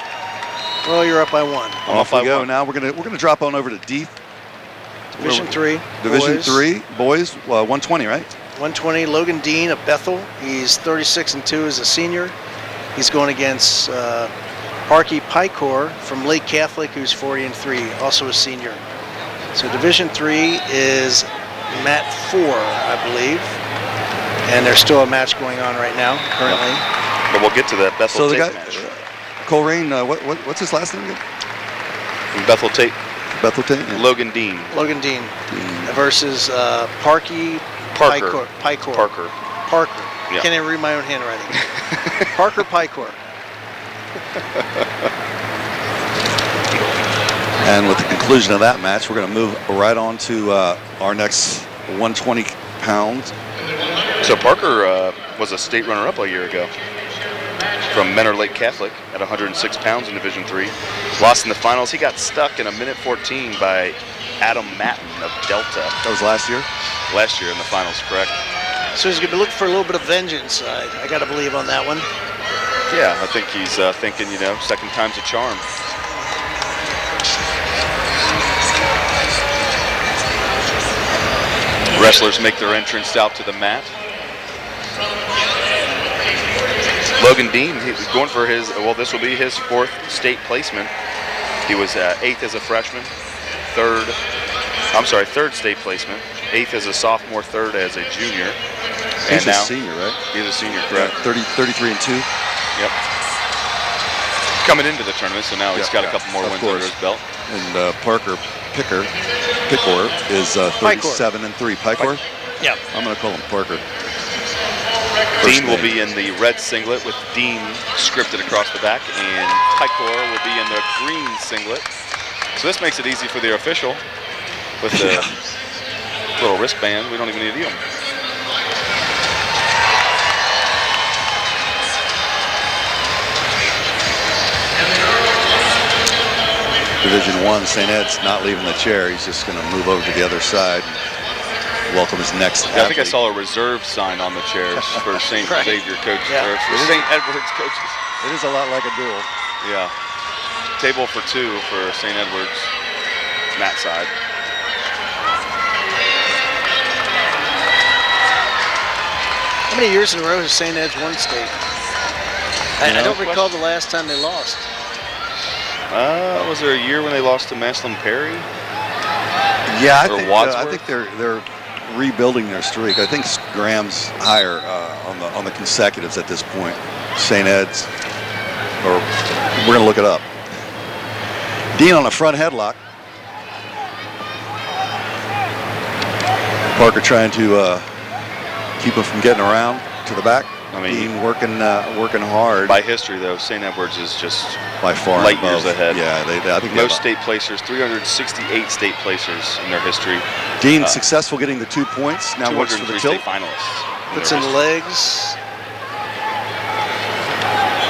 Well, you're up by 1. Off we go. Now we're gonna drop on over to D. Division 3. Division boys. 3 boys. 120, right? 120. Logan Dean of Bethel. He's 36-2 as a senior. He's going against Pikor from Lake Catholic, who's 40-3, also a senior. So Division 3 is mat 4, I believe, and there's still a match going on right now, currently. But we'll get to that Bethel-Tate So the guy, match. Coleraine, what's his last name again? Bethel-Tate. Bethel-Tate? Yeah. Logan Dean. Logan Dean versus Pikor. Parker. Yeah. Can't even read my own handwriting. Parker Pikor. And with the conclusion of that match, we're going to move right on to our next 120 pounds. So Parker was a state runner-up a year ago from Menor Lake Catholic at 106 pounds in Division 3. Lost in the finals. He got stuck in a minute 14 by Adam Matten of Delta. That was last year? Last year in the finals, correct. So he's going to be looking for a little bit of vengeance, I got to believe, on that one. Yeah, I think he's thinking, second time's a charm. Wrestlers make their entrance out to the mat. Logan Dean, he's going for this will be his 4th state placement. He was 8th as a freshman, 3rd state placement, 8th as a sophomore, 3rd as a junior. He's a senior, right? He's a senior, correct. 33-2. Yep. Coming into the tournament, so now he's got a couple more wins under his belt. And Pikor is 37-3. Pikor? Yeah. I'm going to call him Parker. Dean will be in the red singlet with Dean scripted across the back, and Pikor will be in the green singlet. So this makes it easy for the official with the little wristband. We don't even need them. Division 1, St. Ed's not leaving the chair. He's just going to move over to the other side and welcome his next I think I saw a reserve sign on the chairs for St. Xavier coaches, or for St. Edward's coaches. It is a lot like a duel. Yeah. Table for 2 for St. Edward's, mat side. How many years in a row has St. Ed's won state? I don't recall the last time they lost. Was there a year when they lost to Maslin Perry? Yeah, I think they're rebuilding their streak. I think Graham's higher on the consecutives at this point. St. Ed's, or we're gonna look it up. Dean on a front headlock. Parker trying to keep him from getting around to the back. I mean, Dean working hard. By history, though, St. Edward's is just by far light years ahead. Yeah, I think most state placers, 368 state placers in their history. Dean successful getting the 2 points. Now works for the tilt. State finalists. Puts in the legs.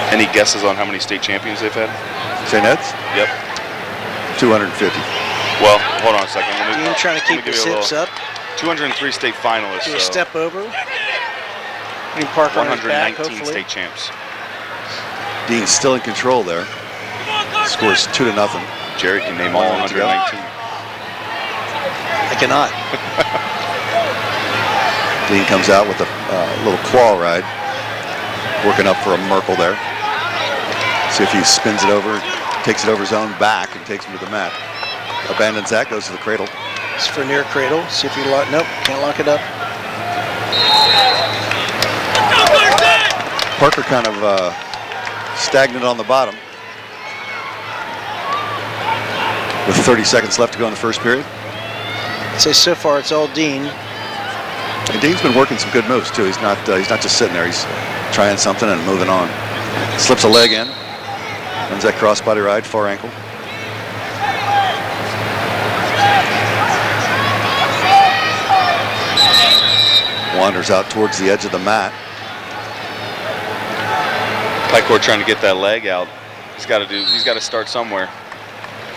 Any guesses on how many state champions they've had? St. Ed's? Yep. 250. Well, hold on a second. Dean trying to keep his hips up. 203 state finalists. Do a step over. Parker 119 state champs. Dean's still in control there. Scores 2-0. Jerry can name all 119. I cannot. Dean comes out with a little claw ride. Working up for a Merkle there. See if he spins it over, takes it over his own back and takes him to the mat. Abandons that, goes to the cradle. It's for near cradle. See if you lock. Nope, can't lock it up. Parker kind of stagnant on the bottom. With 30 seconds left to go in the first period. say so far it's all Dean. And Dean's been working some good moves too. He's not just sitting there. He's trying something and moving on. Slips a leg in. Runs that crossbody ride, far ankle. Wanders out towards the edge of the mat. Pikor trying to get that leg out. He's got to start somewhere.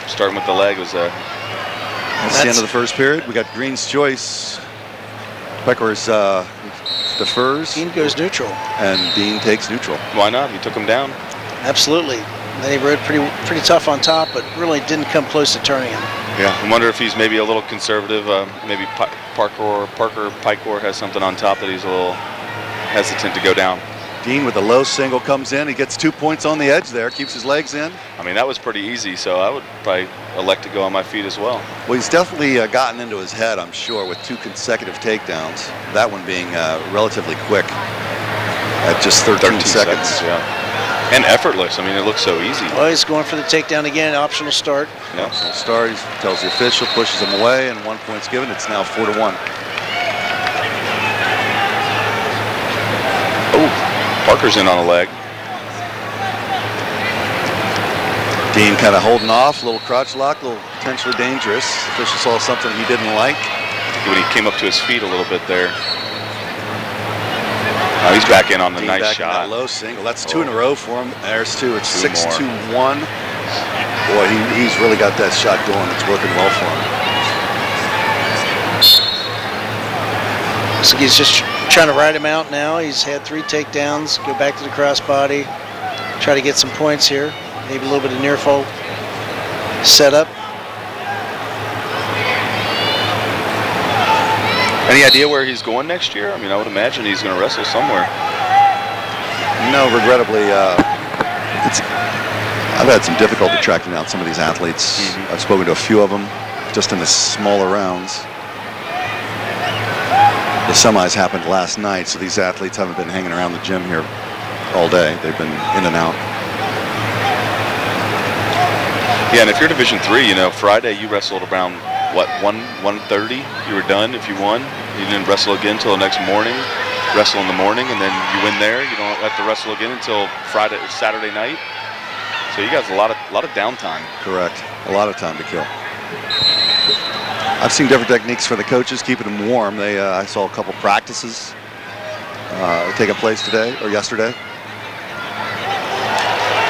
Starting with the leg was That's the end of the first period. We got Green's choice. Pikor's defers. Dean goes neutral. And Dean takes neutral. Why not? He took him down. Absolutely. Then he rode pretty tough on top, but really didn't come close to turning him. Yeah, I wonder if he's maybe a little conservative. Maybe Pikor has something on top that he's a little hesitant to go down. Dean with a low single comes in. He gets 2 points on the edge there. Keeps his legs in. I mean, that was pretty easy, so I would probably elect to go on my feet as well. Well, he's definitely gotten into his head, I'm sure, with 2 consecutive takedowns. That one being relatively quick at just 13 seconds. Yeah. And effortless. I mean, it looks so easy. Well, he's going for the takedown again. Optional start. Yeah. Optional start. He tells the official, pushes him away, and 1 point's given. It's now 4-1. Oh, Parker's in on a leg. Dean kind of holding off, a little crotch lock, a little potentially dangerous. The official saw something he didn't like. When he came up to his feet a little bit there. Oh, he's back in on the Dean nice back shot. In that low single. That's 2 in a row for him. There's 2. It's 6-2-1. Boy, he's really got that shot going. It's working well for him. So he's just trying to ride him out now. He's had 3 takedowns. Go back to the crossbody. Try to get some points here. Maybe a little bit of near fall setup. Any idea where he's going next year? I mean, I would imagine he's going to wrestle somewhere. No, regrettably, I've had some difficulty tracking down some of these athletes. Mm-hmm. I've spoken to a few of them just in the smaller rounds. The semis happened last night, so these athletes haven't been hanging around the gym here all day. They've been in and out. Yeah, and if you're Division III, you know, Friday you wrestled around, what, 1:30? You were done if you won. You didn't wrestle again until the next morning. Wrestle in the morning, and then you win there. You don't have to wrestle again until Saturday night. So you guys a lot of downtime. Correct. A lot of time to kill. I've seen different techniques for the coaches keeping them warm. I saw a couple practices taking place today or yesterday.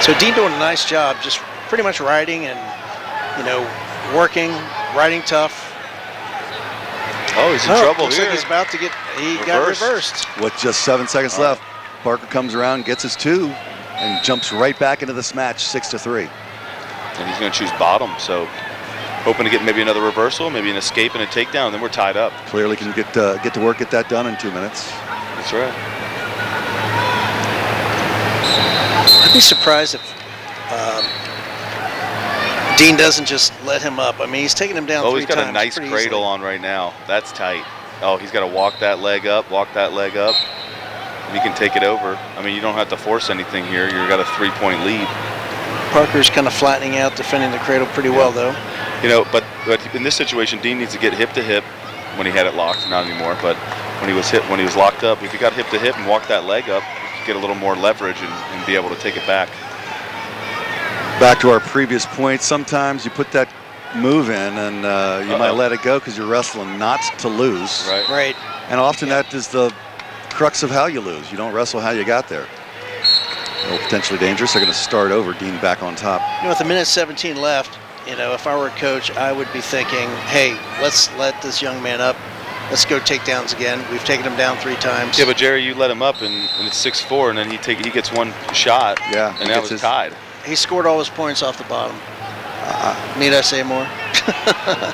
So Dean doing a nice job, just pretty much riding and, you know, working, riding tough. Oh, he's in trouble looks here. like he's about to got reversed. With just 7 seconds left, Parker comes around, gets his 2, and jumps right back into this match, 6-3. And he's going to choose bottom, so hoping to get maybe another reversal, maybe an escape and a takedown, and then we're tied up. Clearly can get to work, get that done in 2 minutes. That's right. I'd be surprised if Dean doesn't just let him up. I mean, he's taking him down 3 times. Oh, he's got a nice cradle on right now. That's tight. Oh, he's got to walk that leg up, and he can take it over. I mean, you don't have to force anything here. You've got a 3-point lead. Parker's kind of flattening out, defending the cradle pretty well, though. You know, but in this situation, Dean needs to get hip to hip when he had it locked. Not anymore, but when he was locked up, if he got hip to hip and walked that leg up, he could get a little more leverage and be able to take it back. Back to our previous point, sometimes you put that move in and you might let it go because you're wrestling not to lose. Right. And often that is the crux of how you lose. You don't wrestle how you got there. A little potentially dangerous. They're going to start over. Dean back on top. You know, with 1:17 left, you know, if I were a coach, I would be thinking, hey, let's let this young man up. Let's go takedowns again. We've taken him down 3 times. Yeah, but Jerry, you let him up and it's 6-4, and then he gets 1 shot. Yeah, and now it's tied. He scored all his points off the bottom. Need I say more?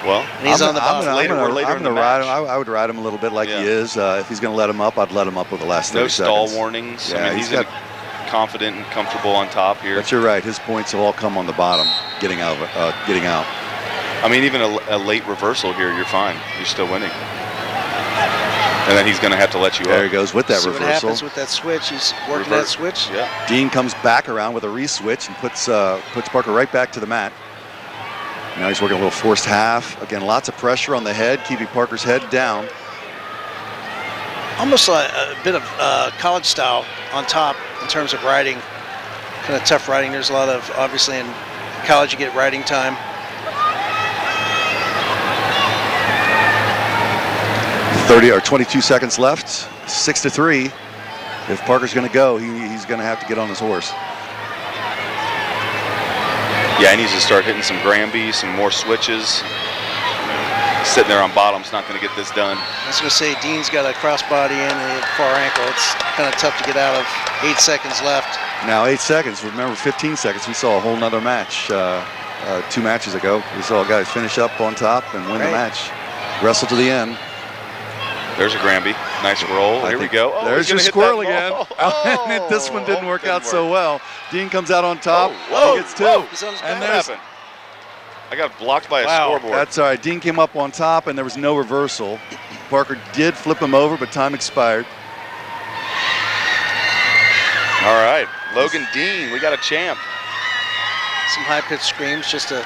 Well, and he's on the bottom. Later in the match. I would ride him a little bit like he is. If he's going to let him up, I'd let him up with the last 30 seconds. No stall warnings. Yeah, I mean, he's confident and comfortable on top here. But you're right. His points have all come on the bottom, getting out. I mean, even a late reversal here, you're fine. You're still winning. And then he's going to have to let you up. There he goes with that reversal. What happens with that switch? He's working that switch. Yeah. Dean comes back around with a re-switch and puts Parker right back to the mat. Now he's working a little forced half. Again, lots of pressure on the head, keeping Parker's head down. Almost like a bit of college style on top in terms of riding. Kind of tough riding. There's a lot of, obviously in college you get riding time. 30 or 22 seconds left, 6-3. If Parker's going to go, he's going to have to get on his horse. Yeah, he needs to start hitting some Granby, some more switches. Sitting there on bottom's not going to get this done. I was going to say, Dean's got a crossbody in the far ankle. It's kind of tough to get out of. 8 seconds left. Now 8 seconds. Remember, 15 seconds. We saw a whole nother match 2 matches ago. We saw guys finish up on top and win the match. Wrestle to the end. There's a Granby. Nice roll. Here we go. Oh, there's your squirrel again. And this one didn't work out so well. Dean comes out on top. Whoa, He gets 2. He's on his And back. there's, happened? I got blocked by a scoreboard. that's all right. Dean came up on top, and there was no reversal. Parker did flip him over, but time expired. All right. Logan Dean, we got a champ. Some high-pitched screams just to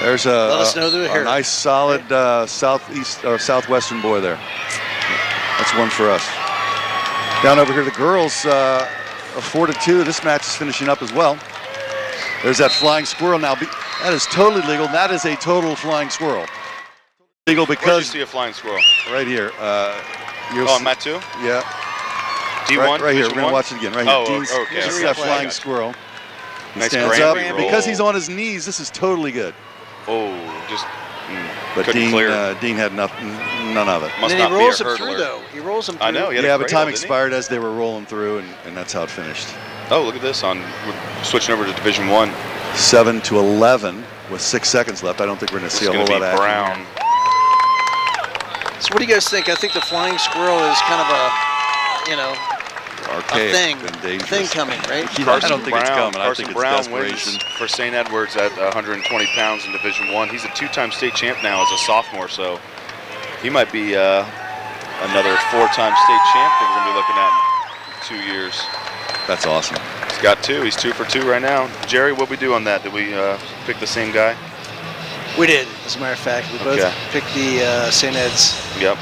There's let us know they're here. a nice, solid southeast or southwestern boy there. That's one for us. Down over here, the girls, a 4-2. This match is finishing up as well. There's that flying squirrel now. That is totally legal. That is a total flying squirrel. Legal Where'd you because see a flying squirrel? right here. Oh, on mat 2? Yeah. D1? Right here. Division We're going to one? watch it again. Right here. Oh, Dean's, okay. this is Real that flag. flying squirrel. He Nice stands up. Granby roll. Because he's on his knees, this is totally good. Oh, just But couldn't Dean, clear. Dean had none of it. And Must then not he be a rolls him through, hurdler. though. He rolls him through. I know. He had a Yeah, but cradle, time didn't he? expired as they were rolling through, and that's how it finished. Oh, look at this. We're switching over to Division 1. 7-11 with 6 seconds left. I don't think we're going to see It's a going whole to lot be of action. Brown. So what do you guys think? I think the flying squirrel is kind of Archaic a thing and dangerous. coming, right? I don't think it's coming. I Carson think it's Brown desperation. wins for St. Edwards at 120 pounds in Division 1. He's a 2-time state champ now as a sophomore, so he might be another 4-time state champ that we're going to be looking at in 2 years. That's awesome. He's got 2. He's 2 for 2 right now. Jerry, what'd we do on that? Did we pick the same guy? We did, as a matter of fact. We both Okay. picked the St. Ed's. Yep.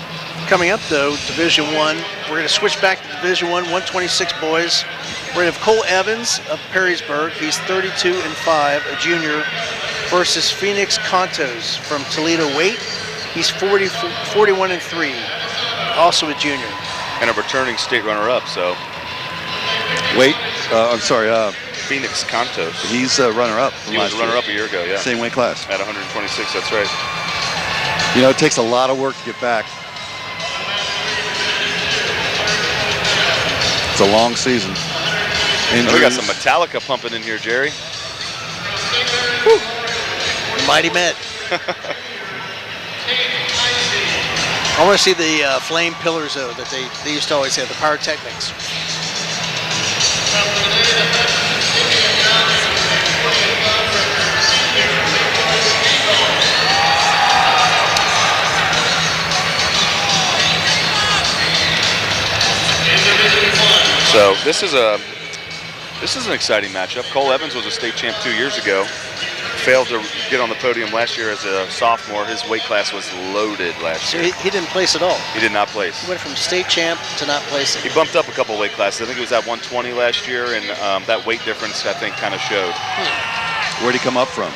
Coming up, though, Division 1. We're going to switch back to Division 1, 126 boys. We're going to have Cole Evans of Perrysburg. He's 32-5, a junior, versus Phoenix Contos from Toledo Waite. He's 41-3, also a junior. And a returning state runner-up, so Wait, I'm sorry. Phoenix Contos. He's runner-up. from He was last runner-up year. a year ago, yeah. Same weight class. At 126, that's right. You know, it takes a lot of work to get back. It's a long season. And we got some Injuries. Metallica pumping in here, Jerry. The Mighty Met. I want to see the flame pillars, though, that they used to always have, the pyrotechnics. So this is an exciting matchup. Cole Evans was a state champ 2 years ago. Failed to get on the podium last year as a sophomore. His weight class was loaded last So year. he didn't place at all. He did not place. He went from state champ to not placing. He bumped up a couple weight classes. I think he was at 120 last year, and that weight difference, I think, kind of showed. Where'd he come up from?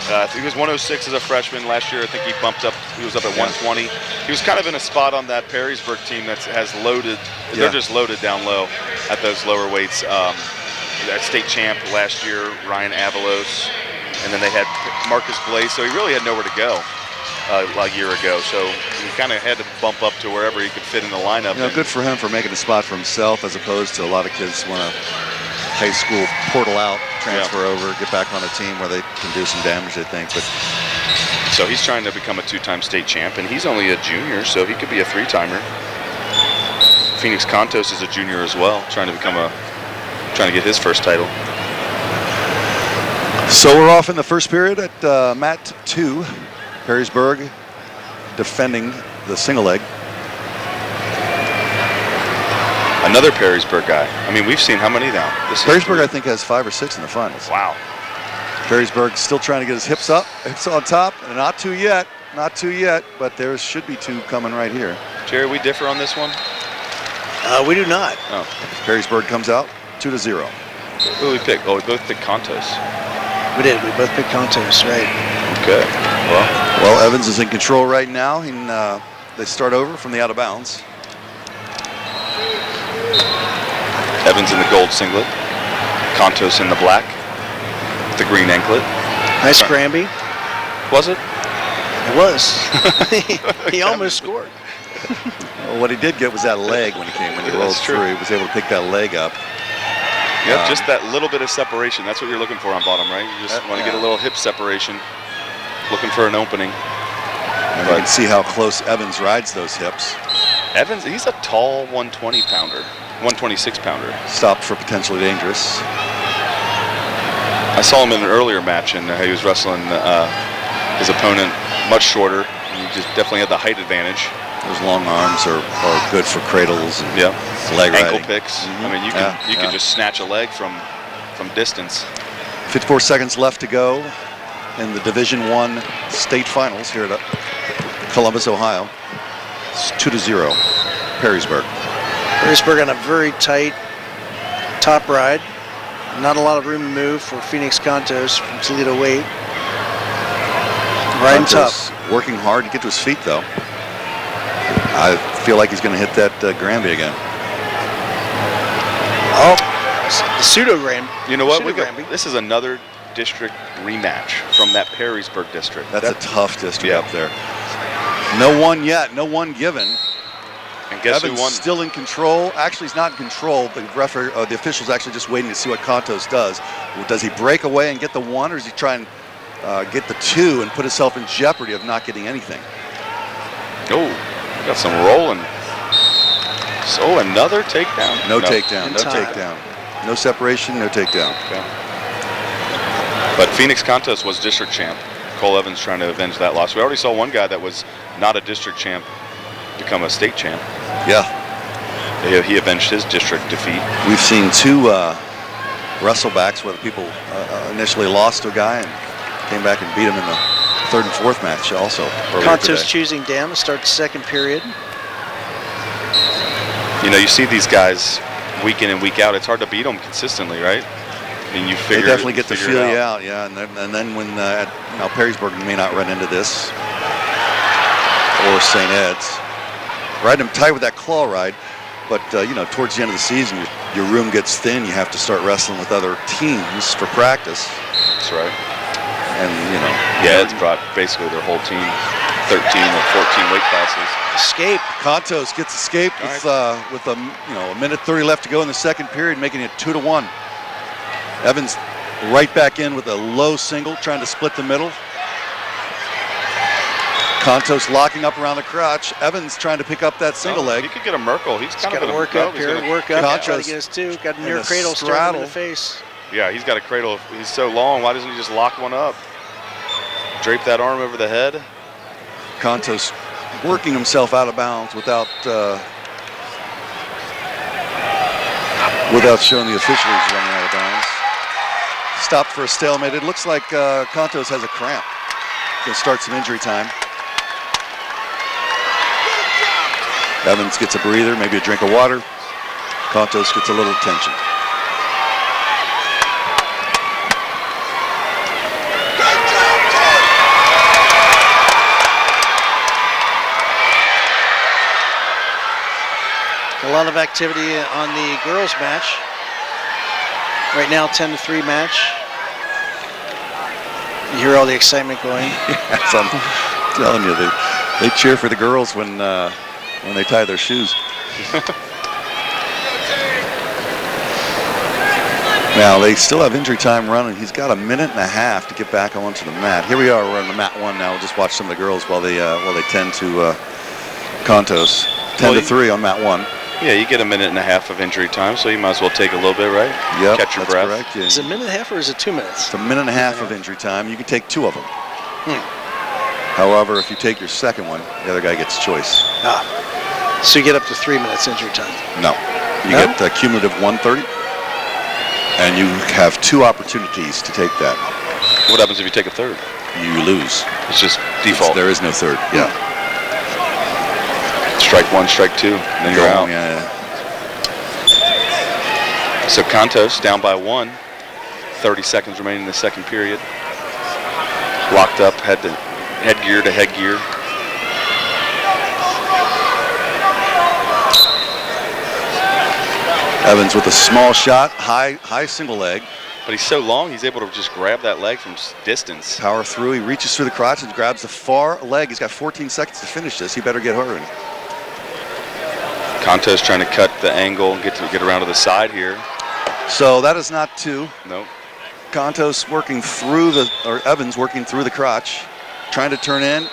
I think he was 106 as a freshman last year. I think he bumped up. He was up at 120. He was kind of in a spot on that Perrysburg team that has loaded. Yeah. They're just loaded down low at those lower weights. That state champ last year, Ryan Avalos, and then they had Marcus Blaze. So he really had nowhere to go a year ago. So he kind of had to bump up to wherever he could fit in the lineup. You know, good for him for making a spot for himself, as opposed to a lot of kids want to high school portal out, transfer over, get back on a team where they can do some damage, I think. But so he's trying to become a 2-time state champ, and he's only a junior, so he could be a 3-timer. Phoenix Contos is a junior as well, trying to get his first title. so we're off in the first period at mat 2. Perrysburg defending the single leg. Another Perrysburg guy. I mean, we've seen how many now? This is Perrysburg, 3. I think, has 5 or 6 in the finals. Wow. Perrysburg still trying to get his hips up, hips on top, and not two yet, but there should be two coming right here. Jerry, we differ on this one? We do not. Oh. Perrysburg comes out 2-0. Who we picked? Oh, we both picked Contos. We did. We both picked Contos, right? Okay. Well, Evans is in control right now, and they start over from the out of bounds. Evans in the gold singlet. Contos in the black. The green anklet. Nice Granby. Was it? It was. He almost scored. Well, what he did get was that leg when he rolled through. He was able to pick that leg up. Yep, just that little bit of separation. That's what you're looking for on bottom, right? You just want to get a little hip separation. Looking for an opening. And you can see how close Evans rides those hips. Evans, he's a tall 120-pounder, 126-pounder. Stopped for potentially dangerous. I saw him in an earlier match, and he was wrestling his opponent much shorter. He just definitely had the height advantage. Those long arms are good for cradles and leg ankle riding. picks. I mean, you can just snatch a leg from distance. 54 seconds left to go in the Division I state finals here at Columbus, Ohio. It's 2-0, Perrysburg. Perrysburg on a very tight top ride. Not a lot of room to move for Phoenix Contos from Toledo Waite. Riding tough. Working hard to get to his feet, though. I feel like he's going to hit that Granby again. Oh, the pseudo-Granby. You know what? This is another district rematch from that Perrysburg district. That's a tough district up there. No one yet, no one given. And guess Evans who won? Still in control. Actually, he's not in control. The referee, the official's actually just waiting to see what Contos does. Does he break away and get the one, or does he try and get the two and put himself in jeopardy of not getting anything? Oh, got some rolling. So another takedown? No takedown, no takedown. No separation, no takedown. Okay. But Phoenix Contos was district champ. Cole Evans trying to avenge that loss. We already saw one guy that was not a district champ become a state champ. Yeah. He avenged his district defeat. We've seen two wrestlebacks where the people initially lost to a guy and came back and beat him in the third and fourth match also. Contos choosing down to start the second period. You know, you see these guys week in and week out. It's hard to beat them consistently, right? I mean, they definitely get to feel you out, yeah. And then when Perrysburg may not run into this, or St. Ed's, riding them tight with that claw ride. But towards the end of the season, your room gets thin. You have to start wrestling with other teams for practice. That's right. And Ed's brought basically their whole team, 13 or 14 weight classes. Escape. Contos gets escaped with a minute 30 left to go in the second period, making it 2-1. Evans right back in with a low single, trying to split the middle. Contos locking up around the crotch. Evans trying to pick up that single leg. He could get a Merkel. He's kind got of to work up here. Work up. Contos Try to get his two. Got a near cradle straddle in the face. Yeah, he's got a cradle. He's so long. Why doesn't he just lock one up? Drape that arm over the head. Contos working himself out of bounds without showing the official he's running out of bounds. Stopped for a stalemate. It looks like Contos has a cramp. Going to start some injury time. Evans gets a breather, maybe a drink of water. Contos gets a little attention. A lot of activity on the girls' match. Right now, 10-3 match. You hear all the excitement going. Yes, I'm telling you, they cheer for the girls when they tie their shoes. Now they still have injury time running. He's got a minute and a half to get back onto the mat. Here we are. We're on the mat one now. We'll just watch some of the girls while they tend to Contos. 10-3 on mat one. Yeah, you get a minute and a half of injury time, so you might as well take a little bit, right? Yep, catch your breath. Correct. Yeah. Is it a minute and a half or is it 2 minutes? It's a minute and a half of injury time. You can take two of them. However, if you take your second one, the other guy gets choice. So you get up to 3 minutes injury time? No. You get cumulative 130, and you have two opportunities to take that. What happens if you take a third? You lose. It's just default. There is no third. Yeah. Strike one, strike two, then you're out. Yeah. So Contos down by 1. 30 seconds remaining in the second period. Locked up, headgear to headgear. Evans with a small shot, high single leg. But he's so long, he's able to just grab that leg from distance. Power through, he reaches through the crotch and grabs the far leg. He's got 14 seconds to finish this. He better get hurrying. Contos trying to cut the angle and get around to the side here. So that is not two. Nope. Contos working through Evans working through the crotch, trying to turn in.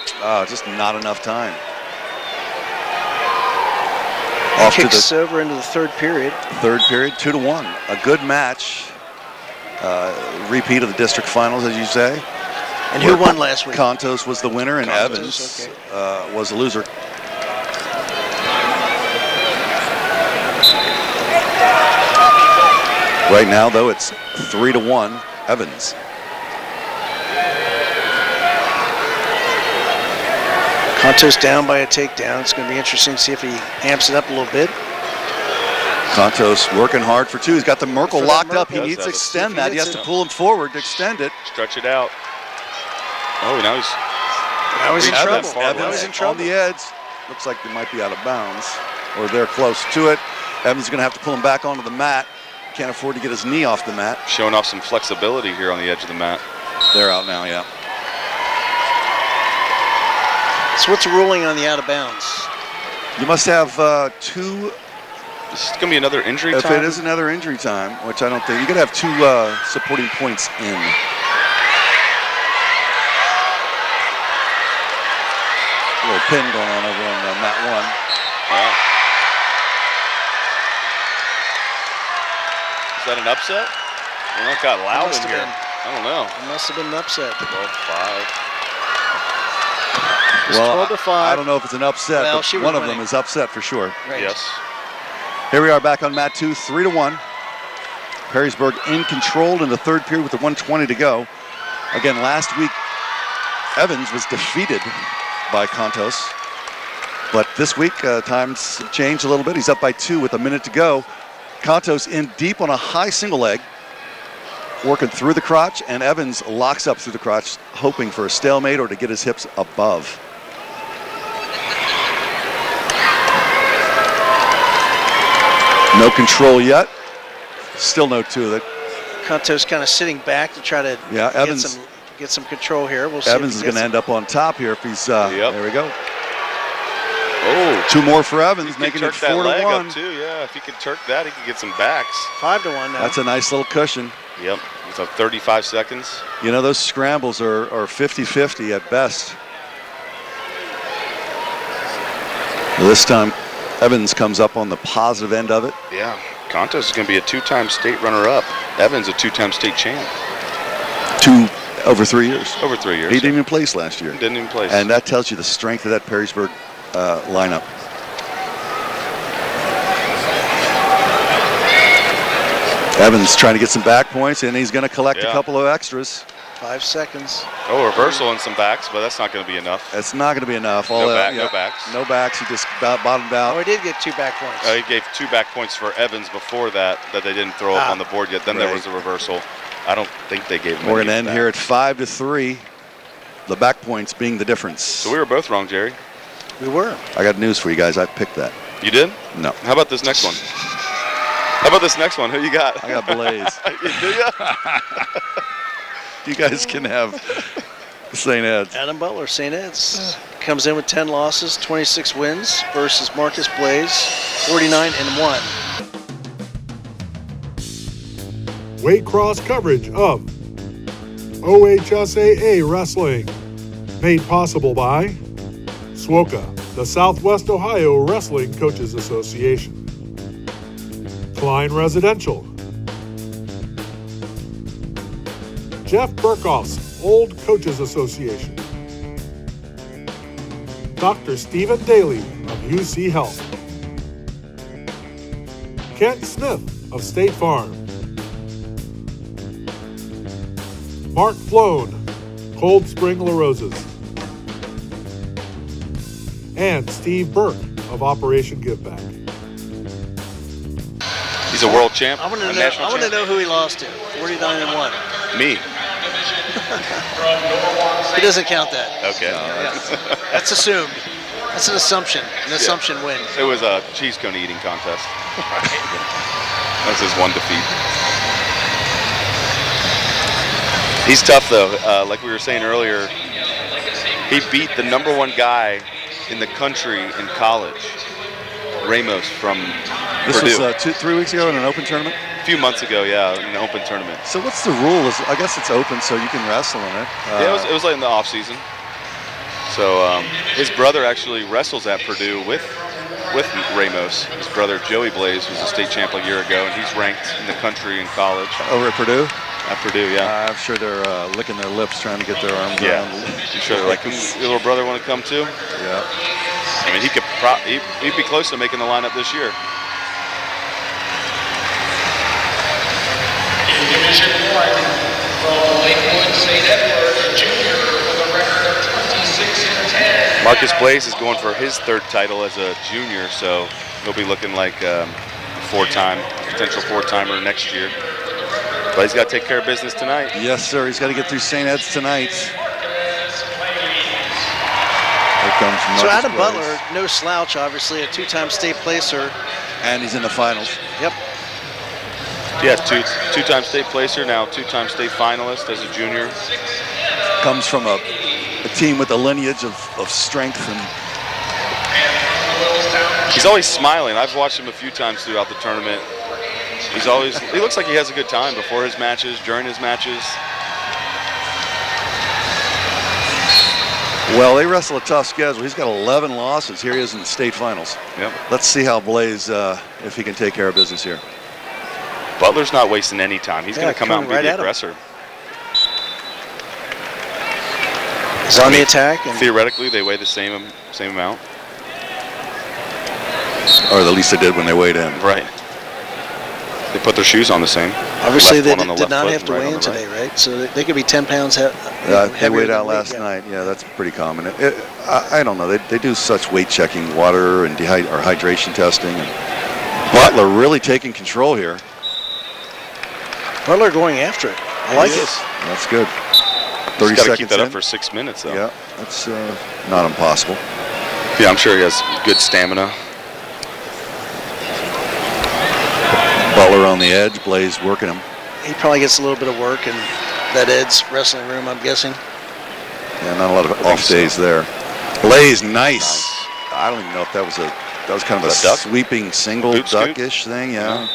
Just not enough time. Off Kicks to the over into the third period. Third period, 2-1. A good match. Repeat of the district finals, as you say. And who won last week? Contos was the winner, and Contos, Evans was the loser. Right now, though, it's 3-1, Evans. Contos down by a takedown. It's going to be interesting to see if he amps it up a little bit. Contos working hard for two. He's got the Merkel locked up. He Yes, needs to that's extend that. He has to pull him forward to extend it. Stretch it out. Oh, now he's in trouble. Evans Now he's in trouble. on the edge. Looks like they might be out of bounds, or they're close to it. Evans is going to have to pull him back onto the mat. Can't afford to get his knee off the mat. showing off some flexibility here on the edge of the mat. They're out now, yeah. So what's the ruling on the out of bounds? You must have two. This is going to be another injury If time? it is another injury time, which I don't think, you got to have two supporting points in. A little pin going on over on mat one. Wow. Is that an upset? Well, it got loud must in have here. been. I don't know. It must have been an upset. 12-5. It's 12-5. I don't know if it's an upset, Well, but she was one of winning. them is upset for sure. Right. Yes. Here we are back on mat 2, 3-1. Perrysburg in control in the third period with the 1:20 to go. Again, last week, Evans was defeated by Contos. But this week, times changed a little bit. He's up by 2 with a minute to go. Contos in deep on a high single leg, working through the crotch, and Evans locks up through the crotch, hoping for a stalemate or to get his hips above. No control yet. Still no 2 of it. Contos kind of sitting back to try to get some control here. We'll see. Evans is going to end up on top here if he's. There we go. Oh, 2 more for Evans, he making could it turk that leg 4-1. up too. Yeah, if he could turk that, he could get some backs. 5-1 now. That's a nice little cushion. Yep, it's 35 seconds. You know, those scrambles are 50-50 at best. This time, Evans comes up on the positive end of it. Yeah, Contos is going to be a 2-time state runner-up. Evans a 2-time state champ. 2 over 3 years. Over 3 years. He didn't even place last year. Didn't even place. And that tells you the strength of that Perrysburg lineup. Evans trying to get some back points, and he's going to collect a couple of extras. 5 seconds. Oh, reversal and some backs, but that's not going to be enough. It's not going to be enough. No backs. No backs. He just bottomed out. Oh, he did get 2 back points. He gave 2 back points for Evans before that they didn't throw up on the board yet. Then there was a reversal. I don't think they gave him. We're going to end here at 5-3. The back points being the difference. So we were both wrong, Jerry. We were. I got news for you guys. I picked that. You did? No. How about this next one? How about this next one? Who you got? I got Blaze. Do you? You guys can have St. Ed's. Adam Butler, St. Ed's, comes in with 10 losses, 26 wins versus Marcus Blaze, 49-1. Weight cross coverage of OHSAA Wrestling. Made possible by SWOCA, the Southwest Ohio Wrestling Coaches Association. Klein Residential. Jeff Burkhoff's Old Coaches Association. Dr. Stephen Daly of UC Health. Kent Smith of State Farm. Mark Floan, Cold Spring La Roses. And Steve Burke of Operation Giveback. He's a world champ. I want to know who he lost to. 49-1. Me. He doesn't count that. Okay. That's assumed. That's an assumption. An assumption win. It was a cheese cone eating contest. That's his one defeat. He's tough though. Like we were saying earlier, he beat the #1 guy in the country in college, Ramos from This Purdue. was 3 weeks ago in an open tournament? A few months ago, yeah, in an open tournament. So what's the rule? I guess it's open, so you can wrestle in it. Yeah, it was like in the off season. So his brother actually wrestles at Purdue with Ramos. His brother Joey Blaze was a state champ a year ago, and he's ranked in the country in college. Over at Purdue? At Purdue, yeah. I'm sure they're licking their lips trying to get their arms Yeah, around. I'm sure they're like, your little brother want to come too? Yeah. I mean, he'd be close to making the lineup this year. In Division 1, from Lakewood St. Edward, a junior with a record of 26-10. Marcus Blaze is going for his 3rd title as a junior, so he'll be looking like a potential four-timer next year. But he's got to take care of business tonight. Yes, sir. He's got to get through St. Ed's tonight. Here comes So Marcus Adam Blaze. Butler, no slouch, obviously, a 2-time state placer. And he's in the finals. Yep. Yeah, two-time state placer, now 2-time state finalist as a junior. Comes from a team with a lineage of strength. And He's always smiling. I've watched him a few times throughout the tournament. He looks like he has a good time before his matches, during his matches. well, they wrestle a tough schedule. He's got 11 losses. Here he is in the state finals. Yep. Let's see how Blaze, if he can take care of business here. Butler's not wasting any time. He's going to come out and be the aggressor. He's on the attack. And Theoretically, they weigh the same amount. Or at least they did when they weighed in. Right. They put their shoes on the same. obviously they Left one on the did not left have foot to and weigh right in on the today, right? So they could be 10 pounds heavier. They weighed out last night. Yeah, that's pretty common. I don't know. They do such weight checking, water and hydration testing. And Butler really taking control here. Butler going after it. I like it. That's good. 30 seconds got to keep that in. up for 6 minutes, though. Yeah, that's not impossible. Yeah, I'm sure he has good stamina. Butler on the edge, Blaze working him. He probably gets a little bit of work in that Ed's wrestling room, I'm guessing. Yeah, not a lot of off days there. Blaze, nice. I don't even know if that was kind of a duck? sweeping single Boot scoop? duckish thing. Yeah.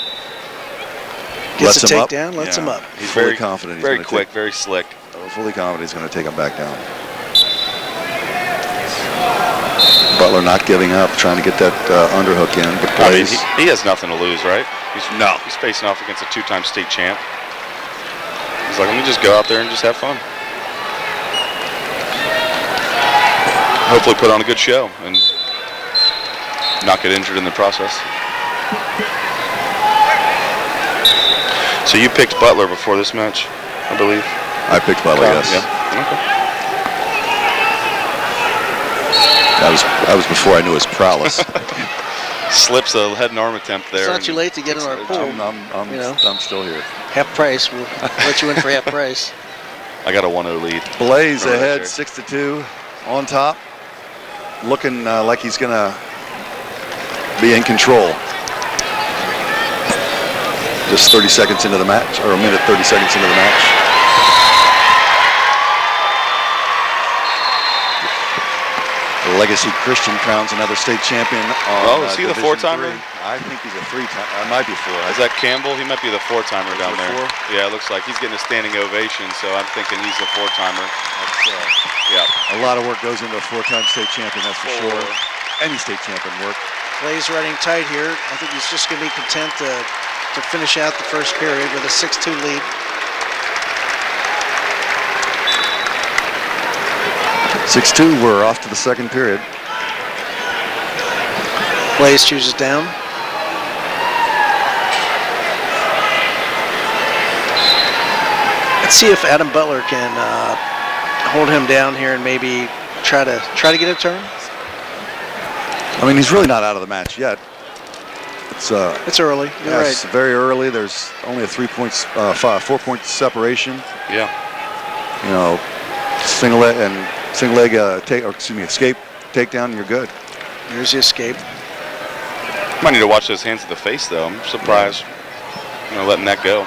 Gets a Lets him up. takedown, lets him up. He's Very fully confident. Very quick, very slick. Fully confident he's going to take him back down. Butler not giving up, trying to get that underhook in. But I mean, Blaze, he has nothing to lose, right? No. He's facing off against a two-time state champ. He's like, let me just go out there and just have fun. Hopefully put on a good show and not get injured in the process. So you picked Butler before this match, I believe? I picked Butler, yes. Yeah. Okay. That was before I knew his prowess. Slips a head and arm attempt there. It's not too late to get in our pool. I'm still here. Half price. We'll let you in for half price. I got a 1-0 lead. Blaze Right ahead, there. 6-2 on top. Looking like he's going to be in control. Just 30 seconds into the match, or a minute 30 seconds into the match. Legacy Christian crowns another state champion. Is he the Division four-timer? III. I think he's a three-timer. I might be four. Is that Campbell? He might be the four-timer Is down it there. four? Yeah, it looks like he's getting a standing ovation, so I'm thinking he's the four-timer. Yeah. A lot of work goes into a four-time state champion, that's for sure. Any state champion work. Blaze running tight here. I think he's just going to be content to finish out the first period with a 6-2 lead. We're off to the second period. Blaze chooses down. It's see if Adam Butler can hold him down here and maybe try to get a turn. I mean, he's really not out of the match yet. It's early. You're right. It's very early. There's only a 4-point separation. Yeah. You know, single leg escape, takedown, and you're good. Here's the escape. Might need to watch those hands to the face, though. I'm surprised, letting that go.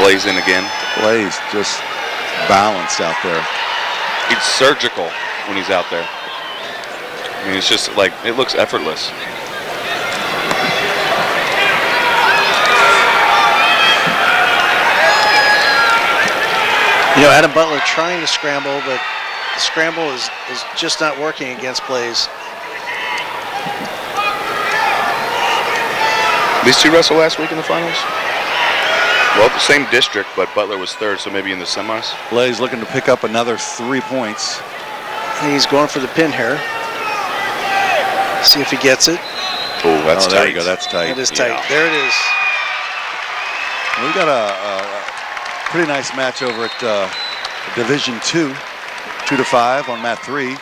Blaze in again. Blaze just balanced out there. He's surgical when he's out there. I mean, it's just like, it looks effortless. Adam Butler trying to scramble, but the scramble is just not working against Blaze. These two wrestled last week in the finals? Well, the same district, but Butler was third, so maybe in the semis. Blaze looking to pick up another 3 points. He's going for the pin here. See if he gets it. Oh, that's tight. There you go. That's tight. It is tight. Yeah. There it is. We got a pretty nice match over at Division 2, 2-5 on mat 3.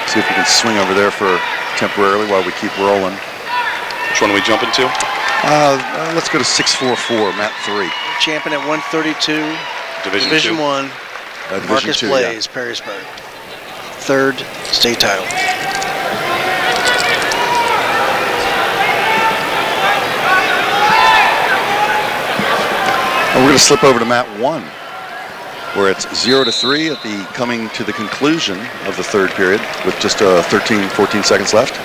See if we can swing over there for temporarily while we keep rolling. Which one are we jumping to? Let's go to 644, mat 3. Champion at 132. Division 1. Marcus Blaze, yeah. Perrysburg. 3rd state title. And we're going to slip over to mat 1, where it's 0-3 at the coming to the conclusion of the 3rd period with just 13-14 seconds left.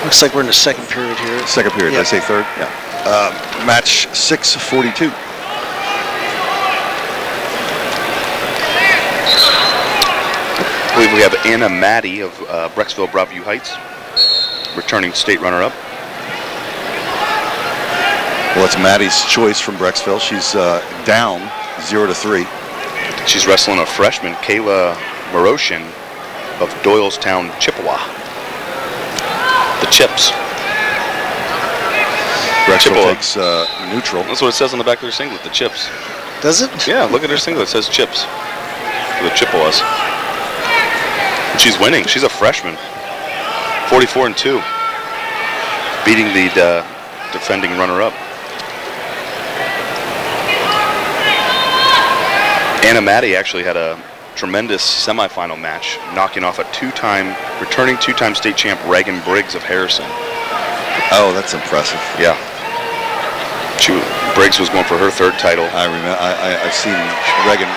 Looks like we're in the 2nd period here. 2nd period. Did I say 3rd? Yeah. Match 6:42. I believe we have Anna Madi of Brecksville, Broadview Heights, returning state runner-up. Well, it's Maddie's choice from Brecksville. She's down 0-3. She's wrestling a freshman, Kayla Moroschan of Doylestown, Chippewa. The Chips. Brecksville takes neutral. That's what it says on the back of their singlet, the Chips. Does it? Yeah, look at her singlet. It says Chips for the Chippewas. And she's winning. She's a freshman. 44-2. Beating the defending runner-up. Anna Madi actually had a tremendous semifinal match, knocking off a returning two-time state champ Reagan Briggs of Harrison. Oh, that's impressive. Yeah. Briggs was going for her 3rd title. I remember. I've seen Reagan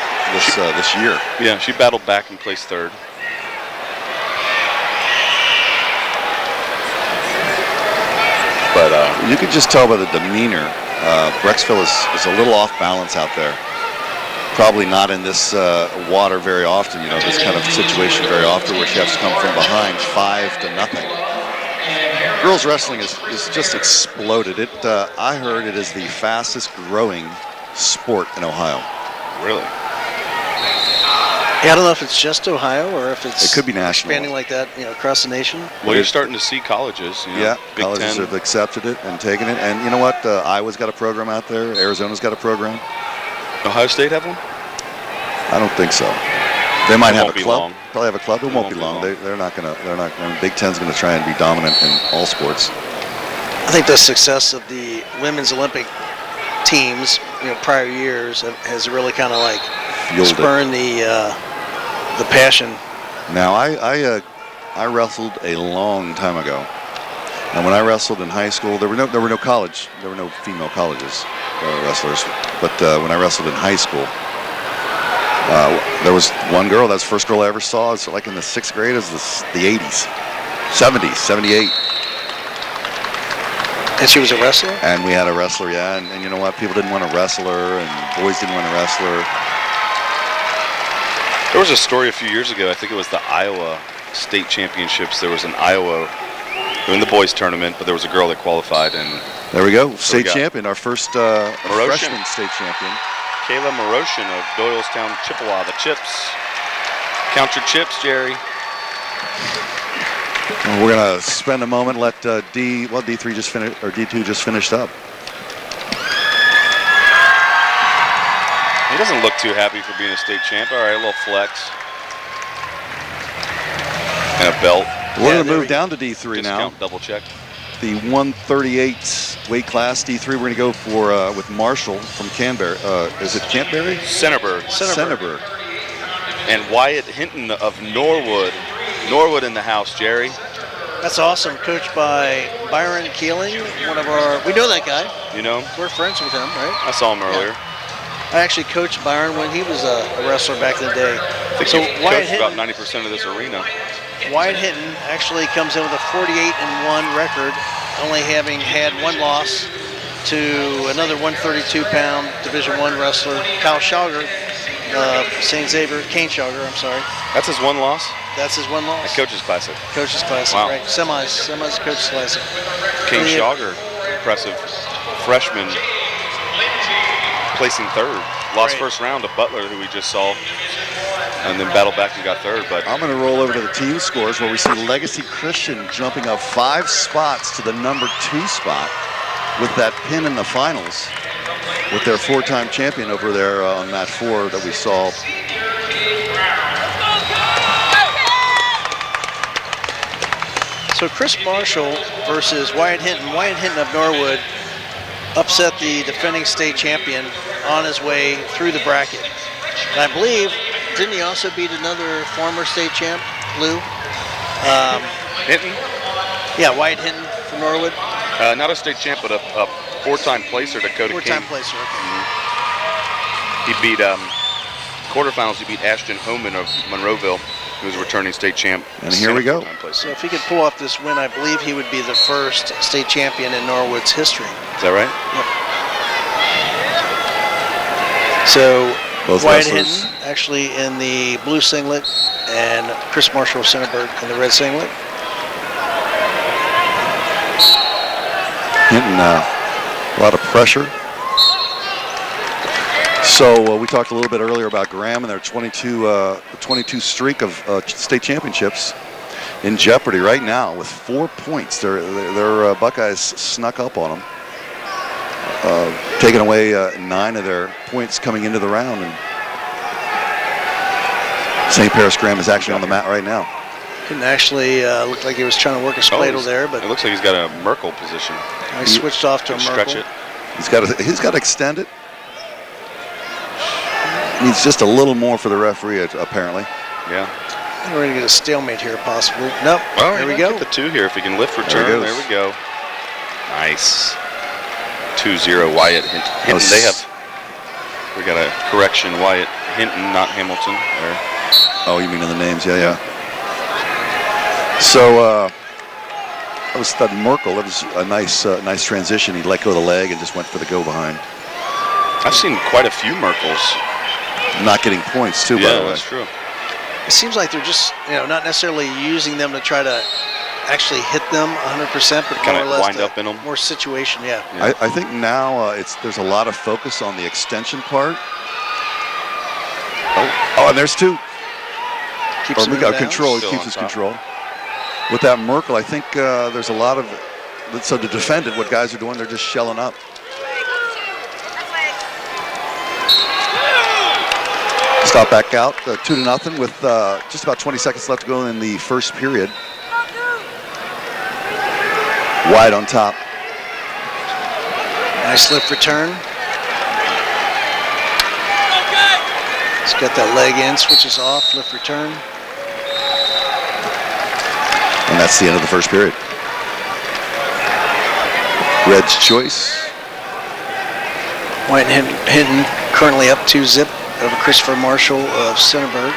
this year. Yeah, she battled back and placed 3rd. But you could just tell by the demeanor. Brecksville is a little off balance out there. Probably not in this water very often, this kind of situation very often where she has to come from behind 5-0. Girls wrestling is just exploded. I heard it is the fastest growing sport in Ohio. Really? Yeah, I don't know if it's just Ohio or if it's it could be national. Expanding like that, across the nation. Well, you're starting to see colleges. Yeah, Big colleges 10. have accepted it and taken it. And you know what? Iowa's got a program out there. Arizona's got a program. Ohio State have one? I don't think so. They might have a club. Long. Probably have a club. It won't be long. They're not going to. Big Ten's going to try and be dominant in all sports. I think the success of the women's Olympic teams, prior years, has really kind of like spurned the passion. Now I wrestled a long time ago, and when I wrestled in high school, there were no female colleges wrestlers. But when I wrestled in high school, there was one girl. That's the first girl I ever saw. It's like in the 6th grade. It was the 80s, 70s, 78. And she was a wrestler? And we had a wrestler, yeah. And you know what? People didn't want to wrestle her, and boys didn't want to wrestle her. There was a story a few years ago. I think it was the Iowa State Championships. There was an Iowa in the boys tournament, but there was a girl that qualified. And there we go. State champion, our first freshman state champion. Kayla Moroschan of Doylestown, Chippewa, the Chips. Count your chips, Jerry. Well, we're gonna spend a moment. Let D3 just finish, or D2 just finished up. He doesn't look too happy for being a state champ. All right, a little flex. And a belt. We're going to move down to D3 Discount, now. double check. The 138 weight class, D3, we're going to go for with Marshall from Canberra. Is it Canterbury? Centerburg. Centerburg. And Wyatt Hinton of Norwood. Norwood in the house, Jerry. That's awesome. Coached by Byron Keeling, one of our, we know that guy. You know? We're friends with him, right? I saw him earlier. Yeah. I actually coached Byron when he was a wrestler back in the day. I think so you've Wyatt coached about Hinton, 90% of this arena. Wyatt Hinton actually comes in with a 48-1 record, only having had one loss to another 132-pound Division I wrestler, Kyle Schauger, St. Xavier, Kane Schauger, I'm sorry. That's his one loss? That's his one loss. At Coach's Classic. Coach's Classic, wow. right. Semis Coach's Classic. Kane Schauger, impressive freshman, placing third. Lost first round to Butler, who we just saw, and then battled back and got third. But I'm going to roll over to the team scores where we see Legacy Christian jumping up 5 spots to the number 2 spot with that pin in the finals with their 4-time champion over there on mat 4 that we saw. So Chris Marshall versus Wyatt Hinton. Wyatt Hinton of Norwood upset the defending state champion on his way through the bracket. And I believe, didn't he also beat another former state champ, Lou? Hinton? Yeah, Wyatt Hinton from Norwood. Not a state champ, but a 4-time placer, Dakota King. 4-time placer, okay. He beat, quarterfinals, he beat Ashton Homan of Monroeville, who was a returning state champ. And here we go. So if he could pull off this win, I believe he would be the first state champion in Norwood's history. Is that right? Yep. So both Wyatt wrestlers. Hinton actually in the blue singlet and Chris Marshall of Centerburg in the red singlet. Hinton, a lot of pressure. So we talked a little bit earlier about Graham and their 22 streak of state championships in jeopardy right now with 4 points. Their Buckeyes snuck up on them, taking away 9 of their points coming into the round. And St. Paris Graham is actually on the mat right now. Didn't actually look like he was trying to work a spladle there, but it looks like he's got a Merkel position. He switched off to a Merkel. Stretch it. He's got to extend it. Needs just a little more for the referee, apparently. Yeah. We're going to get a stalemate here, possibly. Nope. Well, there we go. Get the 2 here if he can lift return. There we go. Nice. 2-0 Wyatt Hinton. We got a correction. Wyatt Hinton, not Hamilton. There. Oh, you mean in the names? Yeah. So that was that Merkel. That was a nice transition. He let go of the leg and just went for the go behind. I've seen quite a few Merkels. Not getting points too, by the way. Yeah, that's true. It seems like they're just, not necessarily using them to try to actually hit them 100%, but kind more or of less wind up in them. More situation, yeah. I think now there's a lot of focus on the extension part. Oh, and there's 2. Keeps we got down. control. He Still keeps on his top. control. With that Merkel, I think there's a lot of. So to defend it, what guys are doing, they're just shelling up. Stop back out, 2-0 with just about 20 seconds left to go in the first period. Wide on top. Nice lift return. He's got that leg in, switches off, lift return. And that's the end of the first period. Red's choice. Wyatt Hinton currently up 2-0 over Christopher Marshall of Centerburg.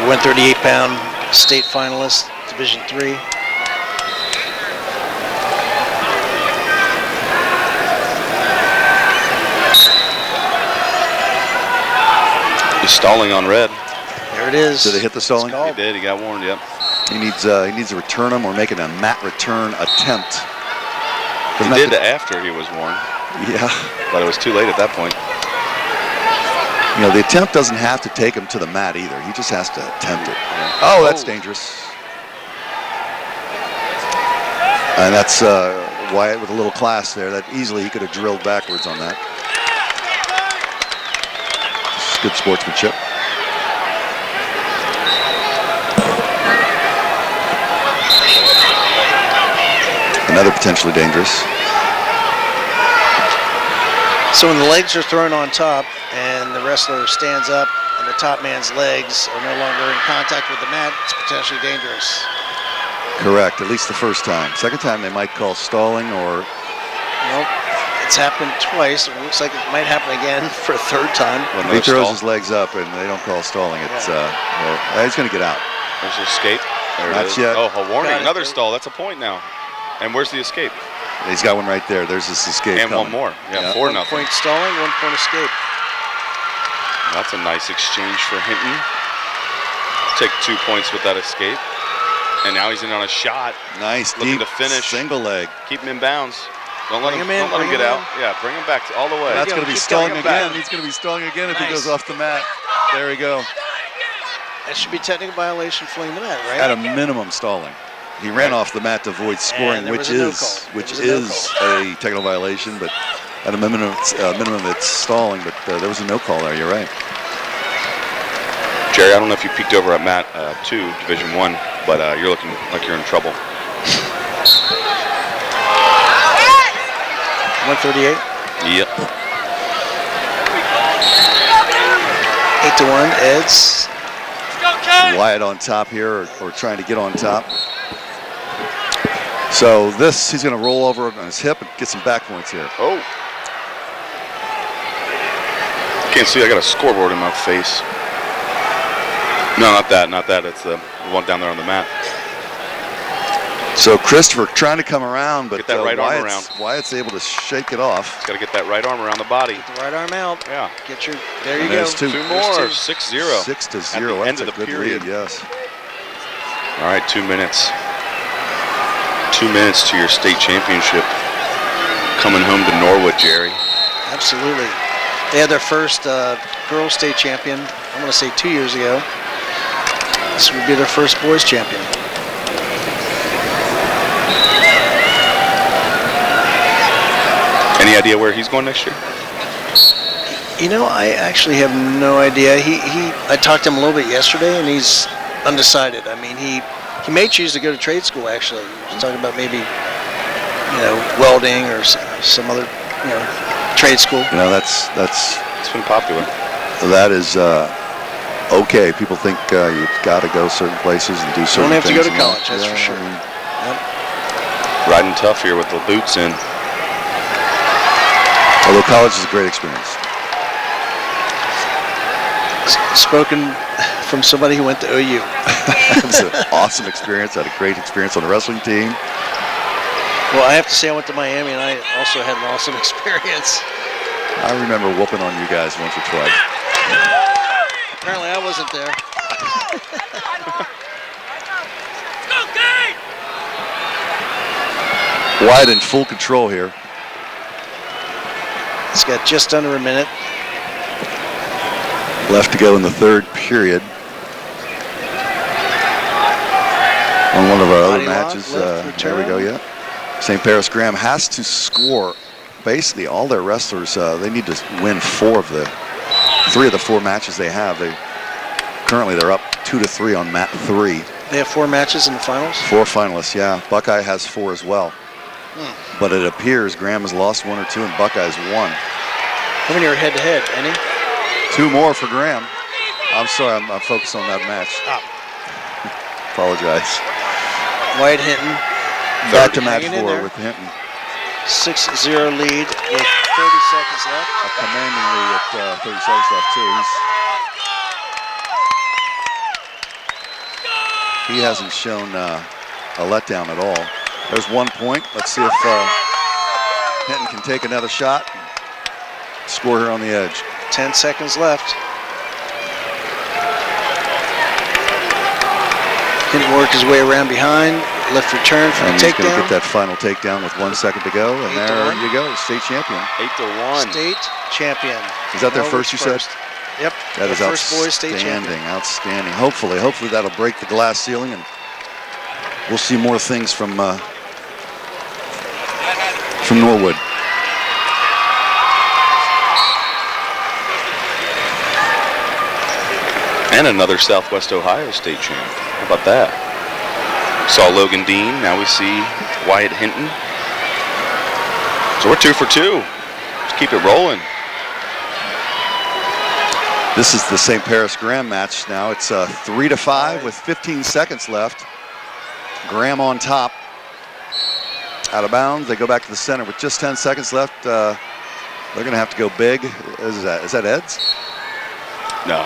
138-pound state finalist, Division III. He's stalling on red. There it is. Did it hit the stalling? He did. He got warned. Yep. He needs to return him or make it a mat return attempt. He did after he was warned. Yeah. But it was too late at that point. The attempt doesn't have to take him to the mat either. He just has to attempt it. Oh, that's dangerous. And that's Wyatt with a little class there. That easily he could have drilled backwards on that. It's good sportsmanship. Another potentially dangerous. So when the legs are thrown on top and the wrestler stands up and the top man's legs are no longer in contact with the mat, it's potentially dangerous. Correct, at least the first time. Second time they might call stalling or... Nope, it's happened twice. It looks like it might happen again for a third time. When he throws his legs up and they don't call stalling, it's well, he's going to get out. There's an escape. There Not it is. yet. Oh, a warning. Another stall. That's a point now. And where's the escape? He's got one right there. There's his escape. And coming. one more. Yeah, 4-0. 1 point stalling, 1 point escape. That's a nice exchange for Hinton. Take 2 points with that escape. And now he's in on a shot. Nice, looking deep to finish. Single leg. Keep him in bounds. Don't let him get out. Yeah, bring him back all the way. That's going to be stalling again. Back. He's going to be stalling again if he goes off the mat. There we go. That should be technical violation fleeing the mat, right? At a minimum, stalling. He ran off the mat to avoid scoring, which is a technical violation, but at a minimum it's stalling. But there was a no call there. You're right. Jerry, I don't know if you peeked over at mat 2, Division 1, but you're looking like you're in trouble. 138. Yep. 8-1, Eds. Wyatt on top here, or trying to get on top. So this, he's going to roll over on his hip and get some back points here. Oh. Can't see, I got a scoreboard in my face. No, not that. It's the one down there on the mat. So Christopher trying to come around, but get that right arm around. Wyatt's able to shake it off. He's got to get that right arm around the body. Get the right arm out. Yeah. Get your, there you go. There's two more. 6-0. 6-0. At the That's end of a the good period. lead, yes. All right, 2 minutes. 2 minutes to your state championship. Coming home to Norwood, Jerry. Absolutely. They had their first girls state champion, I'm going to say 2 years ago. This would be their first boys champion. Any idea where he's going next year? You know, I actually have no idea. I talked to him a little bit yesterday, and he's undecided. I mean, he may choose to go to trade school, actually. He was talking about maybe, welding or some other, trade school. That's it's been popular. That is okay. People think you've got to go certain places and do certain things. Don't have to go to college, that's for sure. Riding tough here with the boots in. Although college is a great experience. Spoken from somebody who went to OU. It was an awesome experience. I had a great experience on the wrestling team. Well, I have to say I went to Miami, and I also had an awesome experience. I remember whooping on you guys once or twice. Apparently I wasn't there. Wyatt in full control here. It's got just under a minute. Left to go in the third period. On one of our other matches. There we go, yeah. St. Paris Graham has to score basically all their wrestlers. They need to win 3 of the 4 matches they have. Currently they're up 2-3 on mat 3. They have 4 matches in the finals? 4 finalists, yeah. Buckeye has 4 as well. But it appears Graham has lost 1 or 2 and Buckeye's 1. How many are head-to-head? Any? 2 more for Graham. I'm sorry, I'm focused on that match. Apologize. Wyatt Hinton. Back to match 4 with Hinton. 6-0 lead with 30 seconds left. A commanding lead at 30 seconds left too. He hasn't shown a letdown at all. There's 1 point. Let's see if Hinton can take another shot and score here on the edge. 10 seconds left. Hinton work his way around behind. Left return for the takedown. He's going to get that final takedown with 1 second to go. And there you go, state champion. 8-1. State champion. Is that their first, you said? Yep. That is first boys state champion. Outstanding. Hopefully that'll break the glass ceiling and we'll see more things from from Norwood. And another Southwest Ohio state champ. How about that? Saw Logan Dean. Now we see Wyatt Hinton. So we're 2 for 2. Let's keep it rolling. This is the St. Paris-Graham match now. It's 3-5 with 15 seconds left. Graham on top. Out of bounds. They go back to the center with just 10 seconds left. They're going to have to go big. Is that Ed's? No,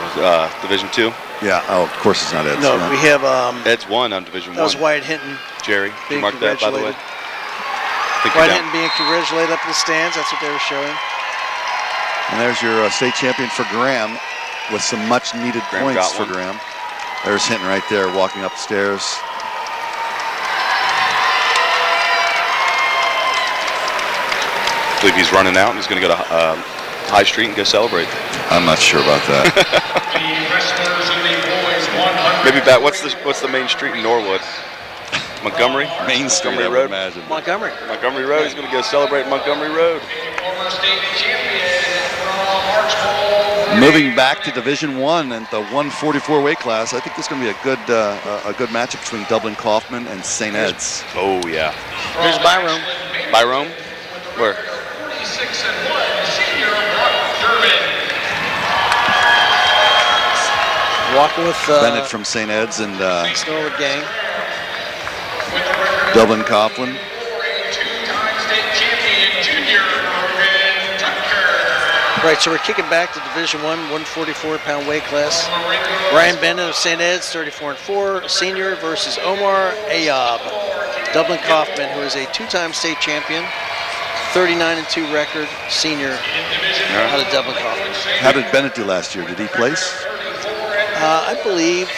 Division 2. Yeah. Oh, of course it's not Ed's. No, we have Ed's 1 on Division 1. That was Wyatt Hinton. Jerry, did you mark that, by the way? Wyatt Hinton being congratulated up in the stands. That's what they were showing. And there's your state champion for Graham with some much-needed points for Graham. There's Hinton right there walking up the stairs. I believe he's running out and he's going to go to High Street and go celebrate. I'm not sure about that. Maybe back. What's the main street in Norwood? Montgomery? Main Street, Montgomery I would Road. imagine. Montgomery. Montgomery Road. He's going to go celebrate Montgomery Road. Moving back to Division 1 and the 144 weight class, I think this is going to be a good matchup between Dublin-Coffman and St. Ed's. Oh yeah. Here's Byron. Byron? Where? Walking with Bennett from St. Ed's and Norwood gang. Dublin-Coffman. Right, so we're kicking back to Division 1, 144-pound weight class. Ryan Bennett of St. Ed's, 34-4, senior versus Omar Ayab. Dublin-Coffman, who is a 2-time state champion, 39-2 record, senior out of Dublin-Coffman. How did Bennett do last year? Did he place? I believe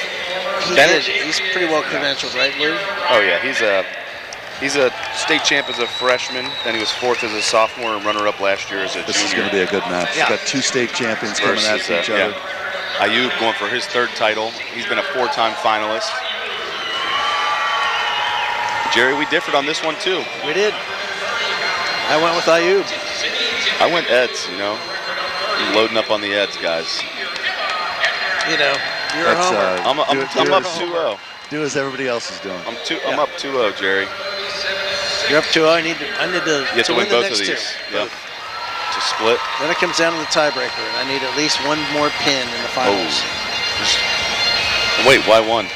he did. He's pretty well credentialed, right, Lou? Oh yeah, he's a state champ as a freshman. Then he was 4th as a sophomore and runner-up last year as a This junior. is going to be a good match. Yeah. You've got 2 state champions coming at each other. Yeah. Ayub going for his 3rd title. He's been a 4-time finalist. Jerry, we differed on this one too. We did. I went with Ayub. I went Eds, you know. I'm loading up on the Eds, guys. You know, you're a homer. I'm up 2-0. Do as everybody else is doing. I'm up 2-0, Jerry. You're up 2-0. I need to You have to win the both next of two. these. Yeah. To split. Then it comes down to the tiebreaker, and I need at least one more pin in the finals. Wait, why 1?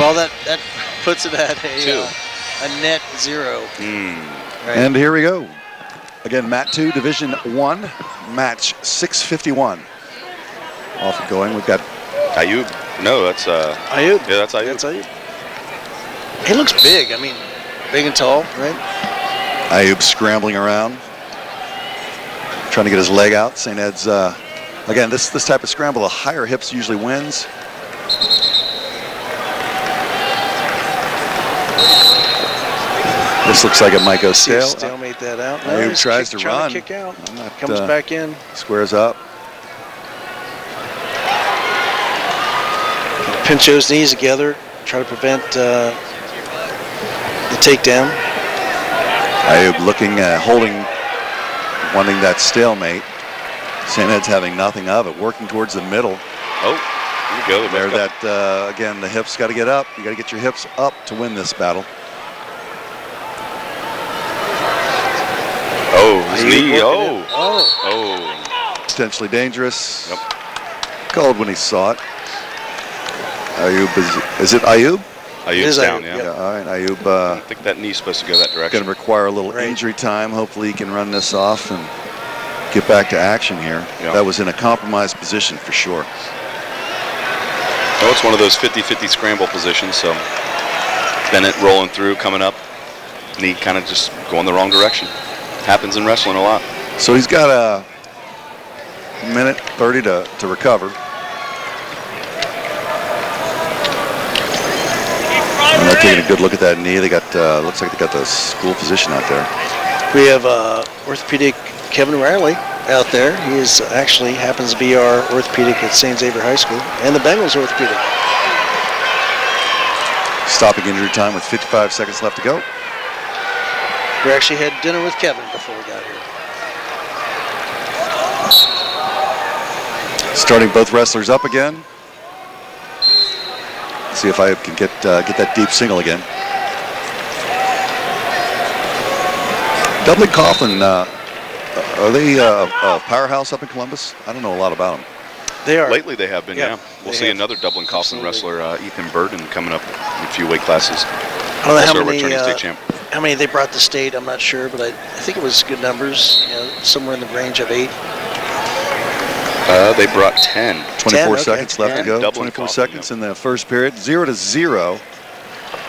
Well, that puts it at a net 0. Right. And here we go. Again, Mat 2, Division 1, match 651. Off and going. We've got Ayub. No, that's Ayub. Yeah, that's Ayub. That's Ayub. He looks big. I mean, big and tall, right? Ayub scrambling around, trying to get his leg out. St. Ed's, again, this type of scramble, the higher hips usually wins. This looks like it might go stale. Stalemate that out. No, Ayub he's tries to trying run. kick out. Not, Comes back in. Squares up. Pinch those knees together. Try to prevent the takedown. Ayub looking, holding, wanting that stalemate. St. Ed's having nothing of it, working towards the middle. Oh, here we go. There, that again, the hips got to get up. You got to get your hips up to win this battle. Oh, his knee. Oh. Potentially dangerous. Yep. Called when he saw it. Ayub, is it Ayub? Ayub's down, Ayub, yeah. All right, Ayub. I think that knee's supposed to go that direction. Going to require a little injury time. Hopefully he can run this off and get back to action here. Yeah. That was in a compromised position for sure. Oh, it's one of those 50-50 scramble positions, so Bennett rolling through, coming up. Knee kind of just going the wrong direction. Happens in wrestling a lot. So he's got a minute 30 to recover. And they're taking a good look at that knee. They got, looks like they got the school physician out there. We have orthopedic Kevin Riley out there. He is actually happens to be our orthopedic at St. Xavier High School and the Bengals orthopedic. Stopping injury time with 55 seconds left to go. We actually had dinner with Kevin before we got here. Starting both wrestlers up again. See if I can get that deep single again. Dublin-Coffman, are they a powerhouse up in Columbus? I don't know a lot about them. They are. Lately they have been, yeah. We'll see another Dublin-Coffman wrestler, Ethan Burden, coming up in a few weight classes. I don't know Also how a many, returning state champ. how many they brought to state. I'm not sure, but I think it was good numbers. You know, somewhere in the range of 8. They brought 10. 24 okay. seconds left to go. 24 seconds in the first period. 0-0.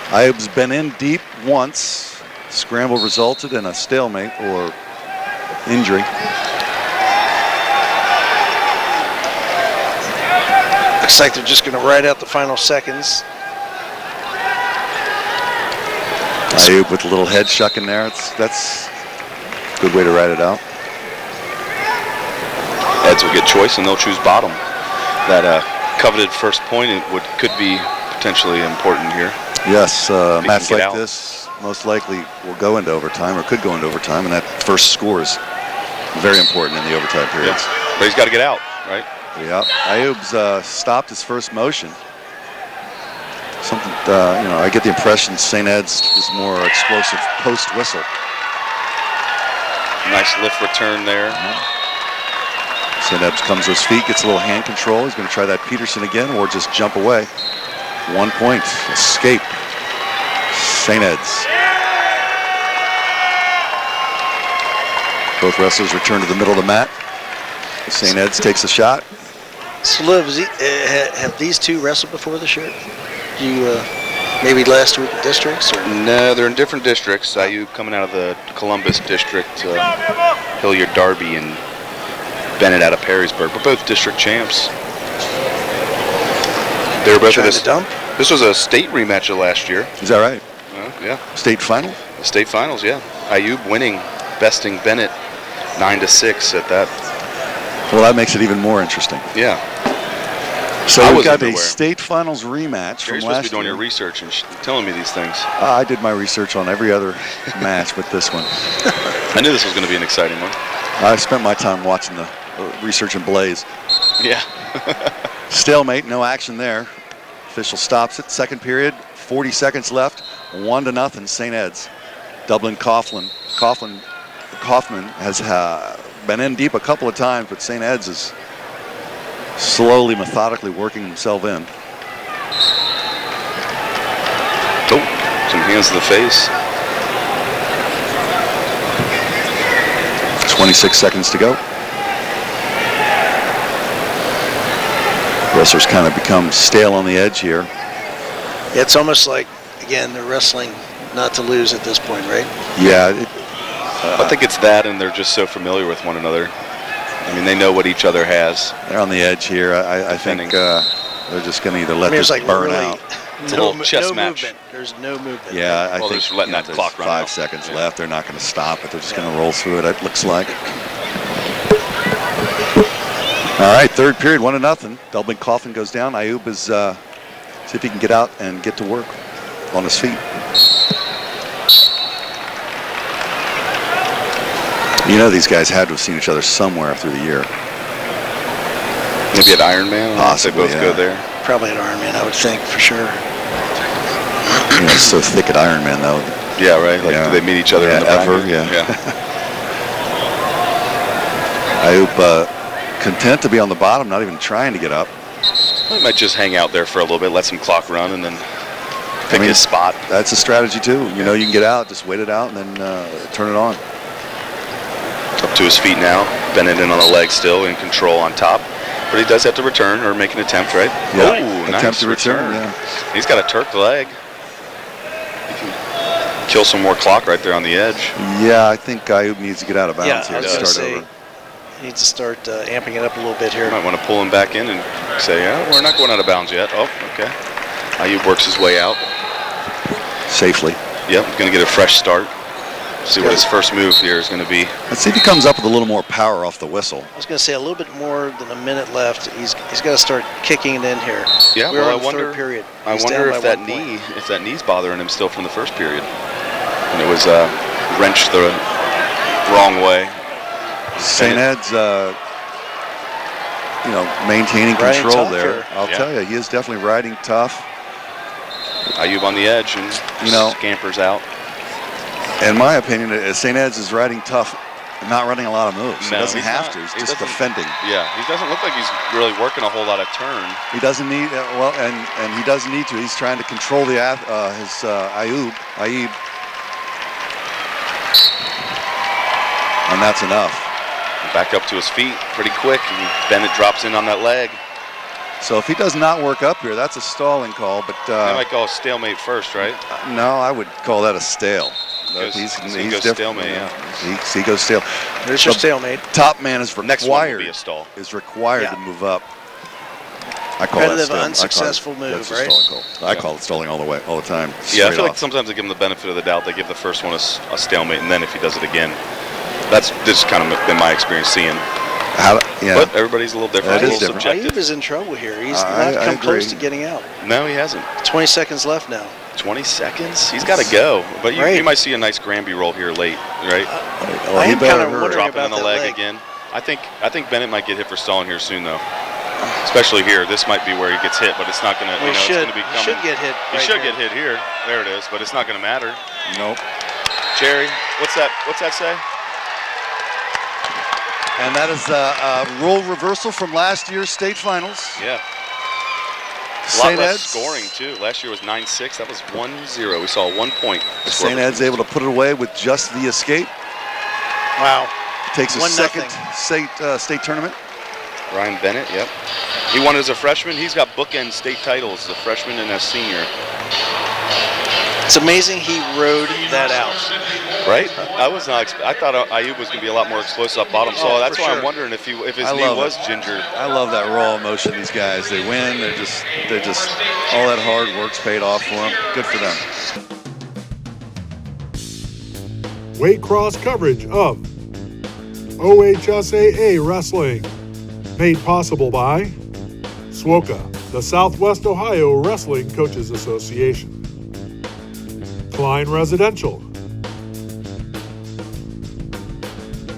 Ayub's been in deep once. Scramble resulted in a stalemate or injury. Looks like they're just going to ride out the final seconds. Ayub with a little head shucking there. That's a good way to ride it out. Heads will get choice, and they'll choose bottom. That coveted first point could be potentially important here. Yes, a match like out. this most likely will go into overtime or could go into overtime, and that first score is very important in the overtime periods. Yeah. But he's got to get out, right? Yeah, Ayub's stopped his first motion. Something, I get the impression St. Ed's is more explosive post whistle. Nice lift return there. St. Ed's comes to his feet, gets a little hand control. He's going to try that Peterson again or just jump away. 1 point, escape. St. Ed's. Both wrestlers return to the middle of the mat. St. Ed's takes a shot. So, Liv, have these two wrestled before this year? You maybe last week in districts? Or? No, they're in different districts. Ayub coming out of the Columbus district, Hilliard Darby, and Bennett out of Perrysburg. But both district champs. They were both Trying at to dump? This was a state rematch of last year. Is that right? Yeah. State final? The state finals, yeah. Ayub winning, besting Bennett 9-6 at that. Well, that makes it even more interesting. Yeah. So I we've wasn't got a aware. state finals rematch You're from supposed to last be doing year. your research and telling me these things. I did my research on every other match but this one. I knew this was going to be an exciting one. I spent my time watching the research in Blaze. Yeah. Stalemate, no action there. Official stops it. Second period, 40 seconds left. 1-0, St. Ed's. Dublin-Coffman has been in deep a couple of times, but St. Ed's is slowly, methodically working himself in. Oh, some hands to the face. 26 seconds to go. Wrestlers kind of become stale on the edge here. It's almost like, again, they're wrestling not to lose at this point, right? Yeah. I think it's that, and they're just so familiar with one another. I mean, they know what each other has. They're on the edge here. I think they're just going to either let this burn out. It's a little chess match. Movement. There's no movement. Yeah, I Well, think they're just letting that there's clock run 5 out. seconds Yeah. left. They're not going to stop it. They're just going to roll through it, it looks like. All right, third period, 1-0. Dublin-Coffman goes down. Ayub is, see if he can get out and get to work on his feet. You know these guys had to have seen each other somewhere through the year. Maybe at Ironman. Possibly, They both go there. Probably at Ironman, I would think, for sure. You know, it's so thick at Ironman, though. Yeah, right. Like, do they meet each other in the ever, bracket? yeah. Ayub content to be on the bottom, not even trying to get up. He might just hang out there for a little bit, let some clock run, and then pick his spot. That's a strategy, too. You know, you can get out, just wait it out, and then turn it on. Up to his feet now. Bennett in on the leg still, in control on top. But he does have to return or make an attempt, right? Yeah, Ooh, attempt nice to return, yeah. He's got a Turk leg. He can kill some more clock right there on the edge. Yeah, I think Ayub needs to get out of bounds Yeah, I here was to going to start say, over. he needs to start amping it up a little bit here. You might want to pull him back in and say, yeah, we're not going out of bounds yet. Oh, okay. Ayub works his way out. Safely. Yep, going to get a fresh start. See what his first move here is going to be. Let's see if he comes up with a little more power off the whistle. I was going to say a little bit more than a minute left. He's got to start kicking it in here. Yeah, We're well, in the third period. I He's wonder down if by that 1 point. knee's bothering him still from the first period. And it was wrenched the wrong way. St. Ed's, maintaining Riding control tough there. here. I'll tell you, he is definitely riding tough. Ayub on the edge and scampers out. In my opinion, St. Ed's is riding tough, not running a lot of moves. No, he doesn't have not. to. He's He just doesn't- defending. Yeah, he doesn't look like he's really working a whole lot of turn. He doesn't need and he doesn't need to. He's trying to control his Ayub, and that's enough. Back up to his feet pretty quick, and Bennett drops in on that leg. So if he does not work up here, that's a stalling call. But They might call a stalemate first, right? no, I would call that a stale. He goes different. stalemate, yeah. He goes stale. There's your The stalemate. Top man is Next one will required. be a stall. Is required Yeah. to move up. I call that Repetitive, stalling. unsuccessful move, That's a right? stalling call. I call it stalling all the time. Yeah, I straight feel like off. sometimes they give him the benefit of the doubt. They give the first one a stalemate, and then if he does it again, that's just kind of been my experience seeing. But everybody's a little different. That a is little different. subjective. Ayub is in trouble here. He's I not come close agree. to getting out. No, he hasn't. 20 seconds left now. 20 seconds? He's got to go. But you, Right. you might see a nice Granby roll here late, right? Well, I he am better kind of hurry. wondering Dropping about in the that leg again. I think Bennett might get hit for stalling here soon, though. Especially here. This might be where he gets hit, but it's not going to. Well, it's going to be he coming. should get hit. He right should here. get hit here. There it is. But it's not going to matter. Nope. Jerry, what's that say? And that is a role reversal from last year's state finals. Yeah. A lot St. less Ed's scoring, too. Last year was 9-6. That was 1-0. We saw 1 point. St. Ed's able to put it away with just the escape. Wow. Takes a 1-0. second state tournament. Ryan Bennett, yep. He won as a freshman. He's got bookend state titles as a freshman and a senior. It's amazing he rode that out. Right? I was not. I thought Ayub was going to be a lot more explosive up bottom. So that's for why sure. I'm wondering if his I knee love was it. gingered. I love that raw emotion. These guys, they win. They're just all that hard work's paid off for them. Good for them. Weight cross coverage of OHSAA Wrestling. Made possible by SWOCA, the Southwest Ohio Wrestling Coaches Association. Klein Residential.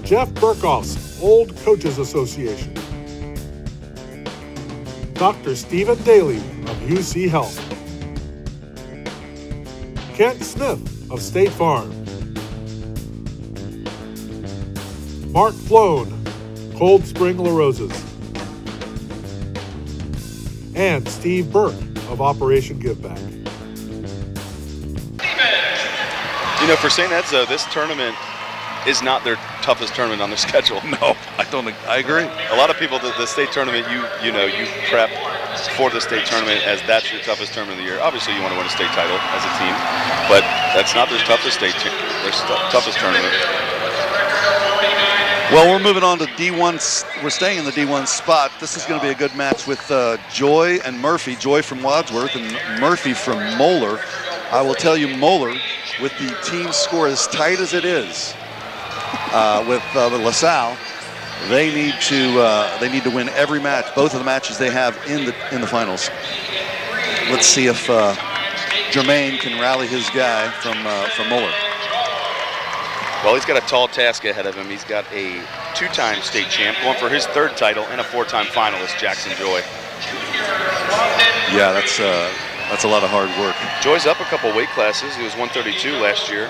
Jeff Burkhoff's Old Coaches Association. Dr. Stephen Daly of UC Health. Kent Smith of State Farm. Mark Floan, Cold Spring La Roses. And Steve Burke of Operation Giveback. You know, for St. Ed's, though, this tournament is not their toughest tournament on their schedule. No, I agree. A lot of people, the state tournament, you prep for the state tournament as that's your toughest tournament of the year. Obviously, you want to win a state title as a team, but that's not their toughest toughest tournament. Well, we're moving on to D1. We're staying in the D1 spot. This is going to be a good match with Joy and Murphy. Joy from Wadsworth and Murphy from Moeller. I will tell you, Moeller, with the team score as tight as it is, with LaSalle, they need to win every match, both of the matches they have in the finals. Let's see if Jermaine can rally his guy from Moeller. Well, he's got a tall task ahead of him. He's got a 2-time state champ going for his 3rd title and a 4-time finalist, Jackson Joy. Yeah, that's a lot of hard work. Joy's up a couple weight classes. He was 132 last year.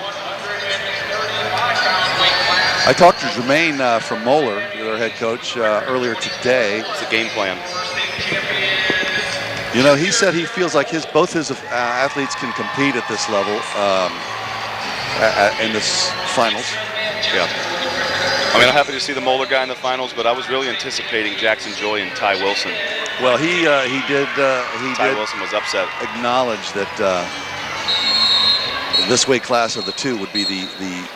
I talked to Jermaine from Moeller, their head coach, earlier today. It's the game plan. You know, he said he feels like both his athletes can compete at this level in this finals. Yeah. I mean, I'm happy to see the Moeller guy in the finals, but I was really anticipating Jackson Joy and Ty Wilson. Well, he did Wilson was upset. Acknowledge that this weight class of the two would be the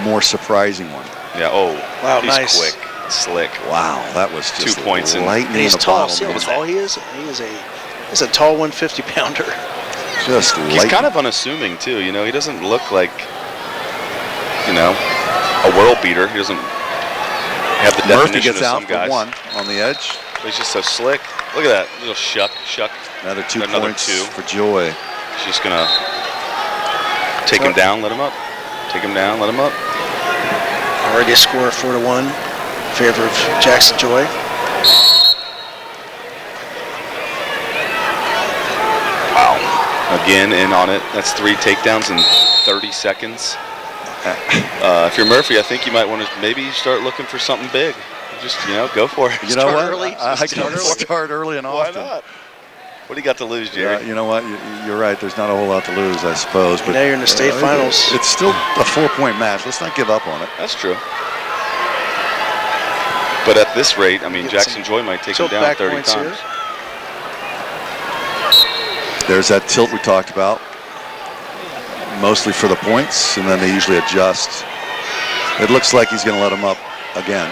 more surprising one. Yeah. Oh. Wow. He's Nice. quick, slick. Wow, that was just 2 points in- lightning And he's in a tall. bottle. See how man. tall he is? He's a tall 150-pounder. Just He's lightning. kind of unassuming too. You know, he doesn't look like, a world beater. He doesn't have the Murphy definition gets of out some for guys. one on the edge. But he's just so slick. Look at that little shuck. Another two Another points 2. for Joy. He's just gonna take him down, let him up. Take him down, let him up. Already a score of 4-1 in favor of Jackson Joy. Wow. Again, in on it. That's 3 takedowns in 30 seconds. If you're Murphy, I think you might want to maybe start looking for something big. Just, go for it. You know what? Early. I can start early and Why often. not? What do you got to lose, Jerry? You know what? You're right. There's not a whole lot to lose, I suppose. But now you're in the state finals. It's still a 4-point match. Let's not give up on it. That's true. But at this rate, I mean, Jackson Joy might take him down 30 times. Here. There's that tilt we talked about. Mostly for the points, and then they usually adjust. It looks like he's going to let him up again.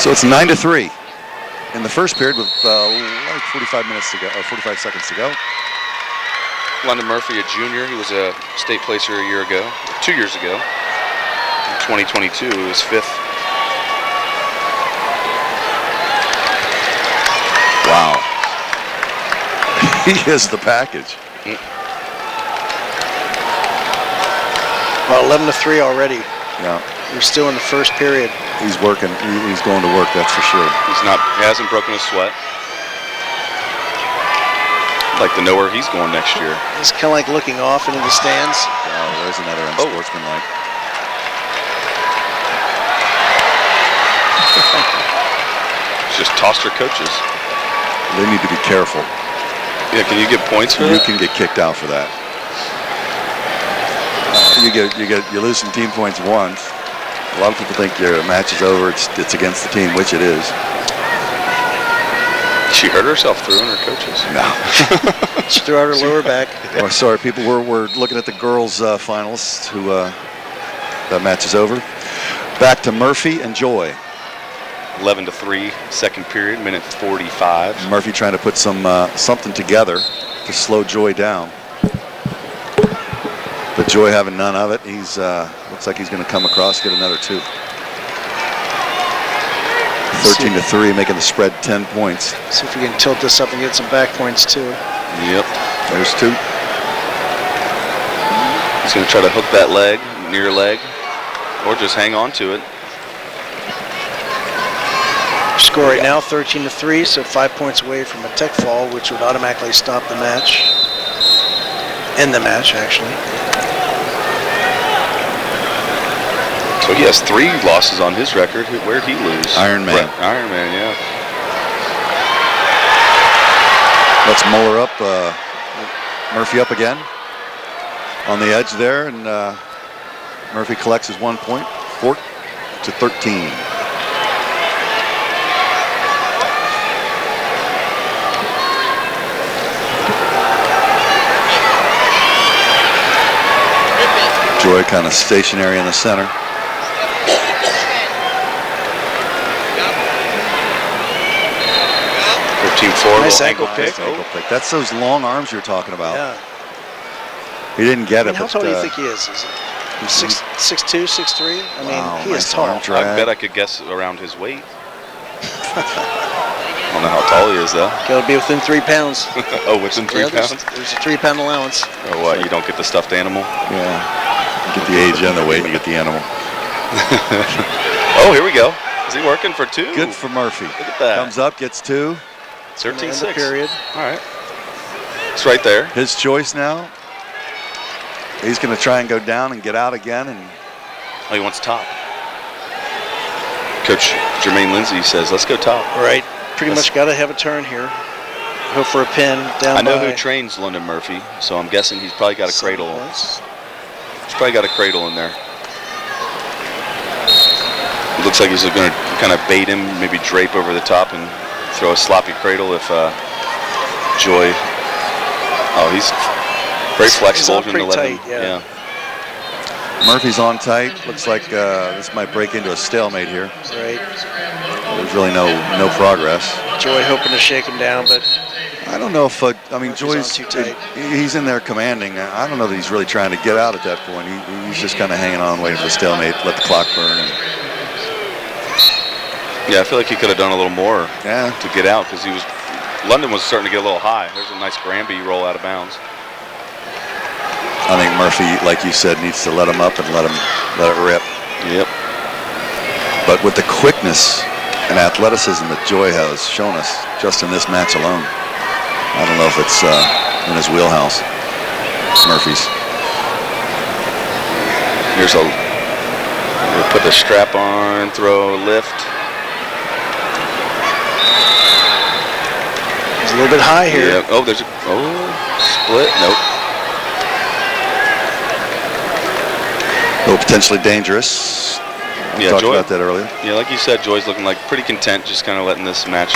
So it's 9-3 in the first period with like 45 minutes to go, or 45 seconds to go. London Murphy, a junior. He was a state placer a year ago, 2 years ago. In 2022, he was 5th. Wow. He is the package. About 11-3 already. Yeah. We're still in the first period. He's working. He's going to work, that's for sure. He hasn't broken a sweat. I'd like to know where he's going next year. He's kind of like looking off into the stands. Oh, there's another unsportsmanlike. Just tossed her coaches. They need to be careful. Yeah, can you get points for You that? can get kicked out for that. You lose some team points once. A lot of people think your match is over. It's against the team, which it is. She hurt herself throwing her coaches. No. She threw out her lower back. Oh, sorry, people. We're looking at the girls' finalists. Who that match is over. Back to Murphy and Joy. 11-3, second period, minute 45. Murphy trying to put something together to slow Joy down. But Joy having none of it. He's looks like he's going to come across, get another 2. 13-3, making the spread 10 points. See if we can tilt this up and get some back points too. Yep. There's 2. He's going to try to hook that leg, near leg, or just hang on to it. Score right now 13-3, so 5 points away from a tech fall, which would automatically stop the match. End the match, actually. So he has 3 losses on his record. Where'd he lose? Ironman. Ironman, yeah. Let's Muller up. Murphy up again. On the edge there, and Murphy collects his 1 point. 4-13. Joy kind of stationary in the center. Nice ankle pick. That's those long arms you're talking about. Yeah. He didn't get it. How tall do you think he is? Is it 6'2", 6'3"? I mean, he is tall. I bet I could guess around his weight. I don't know how tall he is, though. Got to be within 3 pounds. Oh, within 3 pounds? There's a 3-pound allowance. Oh, what? You don't get the stuffed animal? Yeah. You get the age and the weight, and you get the animal. Oh, here we go. Is he working for 2? Good for Murphy. Look at that. Comes up, gets 2. 13-6. Period. All right. It's right there. His choice now. He's going to try and go down and get out again. And oh, he wants top. Coach Jermaine Lindsay says, let's go top. Right. Pretty much got to have a turn here. Go for a pin down. I know who trains London Murphy, so I'm guessing he's probably got a cradle. Points. He's probably got a cradle in there. It looks like he's going to kind of bait him, maybe drape over the top and throw a sloppy cradle if Joy. Oh, he's very flexible. He's on pretty tight, yeah. Murphy's on tight. Looks like this might break into a stalemate here. Right. There's really no progress. Joy hoping to shake him down, but I don't know if Joy's too tight. He's in there commanding. I don't know that he's really trying to get out at that point. He's just kind of hanging on, waiting for the stalemate, let the clock burn. Yeah, I feel like he could have done a little more to get out because London was starting to get a little high. There's a nice Granby roll out of bounds. I think Murphy, like you said, needs to let him up and let it rip. Yep. But with the quickness and athleticism that Joy has shown us just in this match alone, I don't know if it's in his wheelhouse. Murphy's. Here's we'll put the strap on, throw, lift. He's a little bit high here. Yeah. Oh, there's split. Nope. Potentially dangerous. Yeah, talked Joy, about that earlier. Yeah, like you said, Joy's looking like pretty content, just kind of letting this match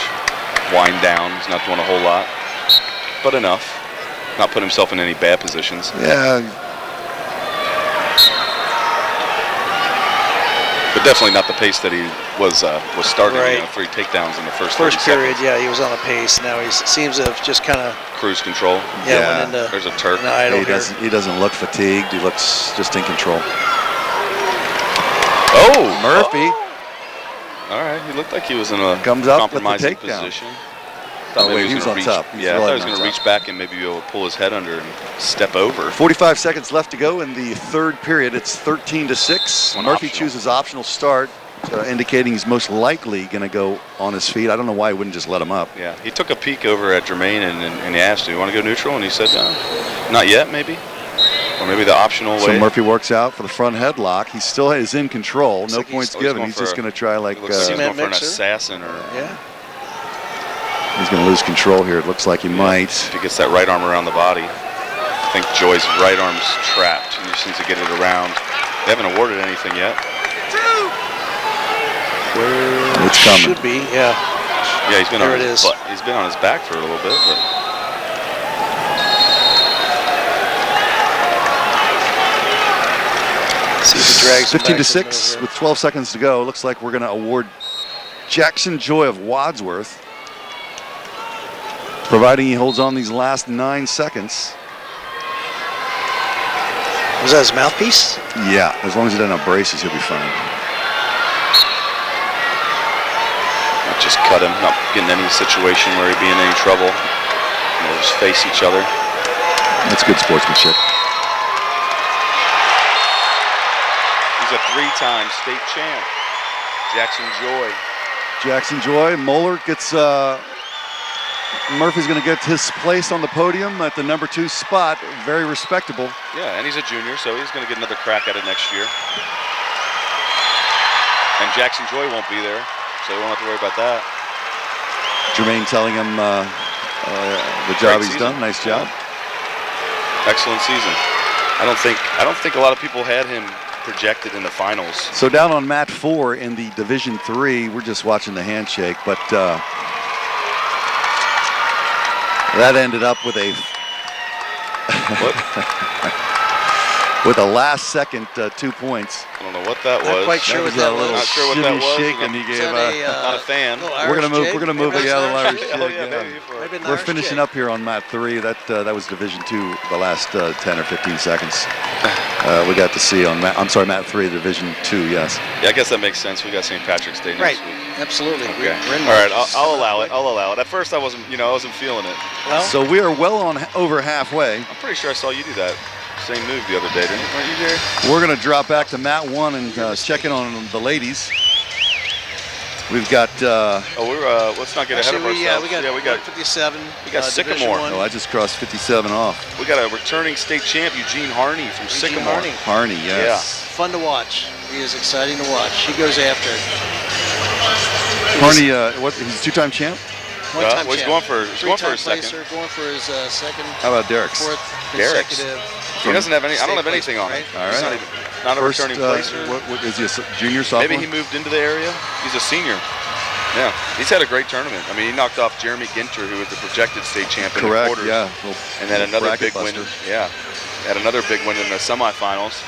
wind down. He's not doing a whole lot, but enough. Not putting himself in any bad positions. Yeah. But definitely not the pace that he was starting. Right. 3 takedowns in the first period. 30 seconds. Yeah, he was on the pace. Now he seems to have just kind of cruise control. went into. There's a Turk. He doesn't look fatigued. He looks just in control. Oh, Murphy. Oh. All right, he looked like he was in a Comes up with the compromising takedown. position. He was on top. I thought he was going to reach back and maybe be able to pull his head under and step over. 45 seconds left to go in the third period. It's 13-6. Murphy chooses optional start, indicating he's most likely going to go on his feet. I don't know why he wouldn't just let him up. Yeah, he took a peek over at Jermaine and he asked, "Do you want to go neutral?" And he said, "Not yet, maybe." Or maybe the optional way. So Murphy works out for the front headlock. He still is in control. No points given. He's just going to try like. Looks like he's going for an assassin or. Yeah. He's going to lose control here. It looks like he might. If he gets that right arm around the body. I think Joy's right arm's trapped. He just needs to get it around. They haven't awarded anything yet. It's coming. Should be, yeah. Yeah, he's been There on it his is. butt. He's been on his back for a little bit, but. See if he drags him back 15-6 with 12 seconds to go. Looks like we're going to award Jackson Joy of Wadsworth, providing he holds on these last 9 seconds. Was that his mouthpiece? Yeah, as long as he doesn't have braces, he'll be fine. Just cut him, not get in any situation where he'd be in any trouble. They'll just face each other. That's good sportsmanship. He's a 3-time state champ. Jackson Joy. Jackson Joy. Moeller gets, Murphy's going to get his place on the podium at the number 2 spot. Very respectable. Yeah, and he's a junior, so he's going to get another crack at it next year. And Jackson Joy won't be there, so we won't have to worry about that. Jermaine telling him the job he's done. Nice job. Excellent season. I don't think a lot of people had him projected in the finals. So down on mat 4 in the Division 3, we're just watching the handshake, but that ended up with a with a last second 2 points. I don't know what that was. Not quite sure what that was. Not sure what that was. Shaking he gave. Not a fan. We're gonna move the other Irish shake. Maybe We're finishing up here on mat 3. That was Division 2. The last 10 or 15 seconds we got to see on mat 3, Division 2. Yes. Yeah, I guess that makes sense. We got St. Patrick's Day next week. Absolutely. Okay. All right, I'll allow it. At first, I wasn't feeling it. Well, so we are well on over halfway. I'm pretty sure I saw you do that same move the other day, didn't you? Weren't you, Jerry? We're going to drop back to mat 1 and check in on the ladies. We've got. Let's not get ahead of ourselves. We got 57. We got Sycamore. Oh, I just crossed 57 off. We got a returning state champ, Eugene Harney from Sycamore. Harney, yes. Yeah. Fun to watch. He is exciting to watch. He goes after it. Harney, he's a 2-time champ? One-time he's champ. going for his second. Going for his second. How about Derek's? 4th Derek's. consecutive. He doesn't have any. I don't have anything on right? him. All right. Not a returning placer. What is he, a junior, sophomore? Maybe he moved into the area. He's a senior. Yeah, he's had a great tournament. I mean, he knocked off Jeremy Ginter, who was the projected state champion in the quarters. Yeah. And then another big win. Yeah, had another big win in the semifinals,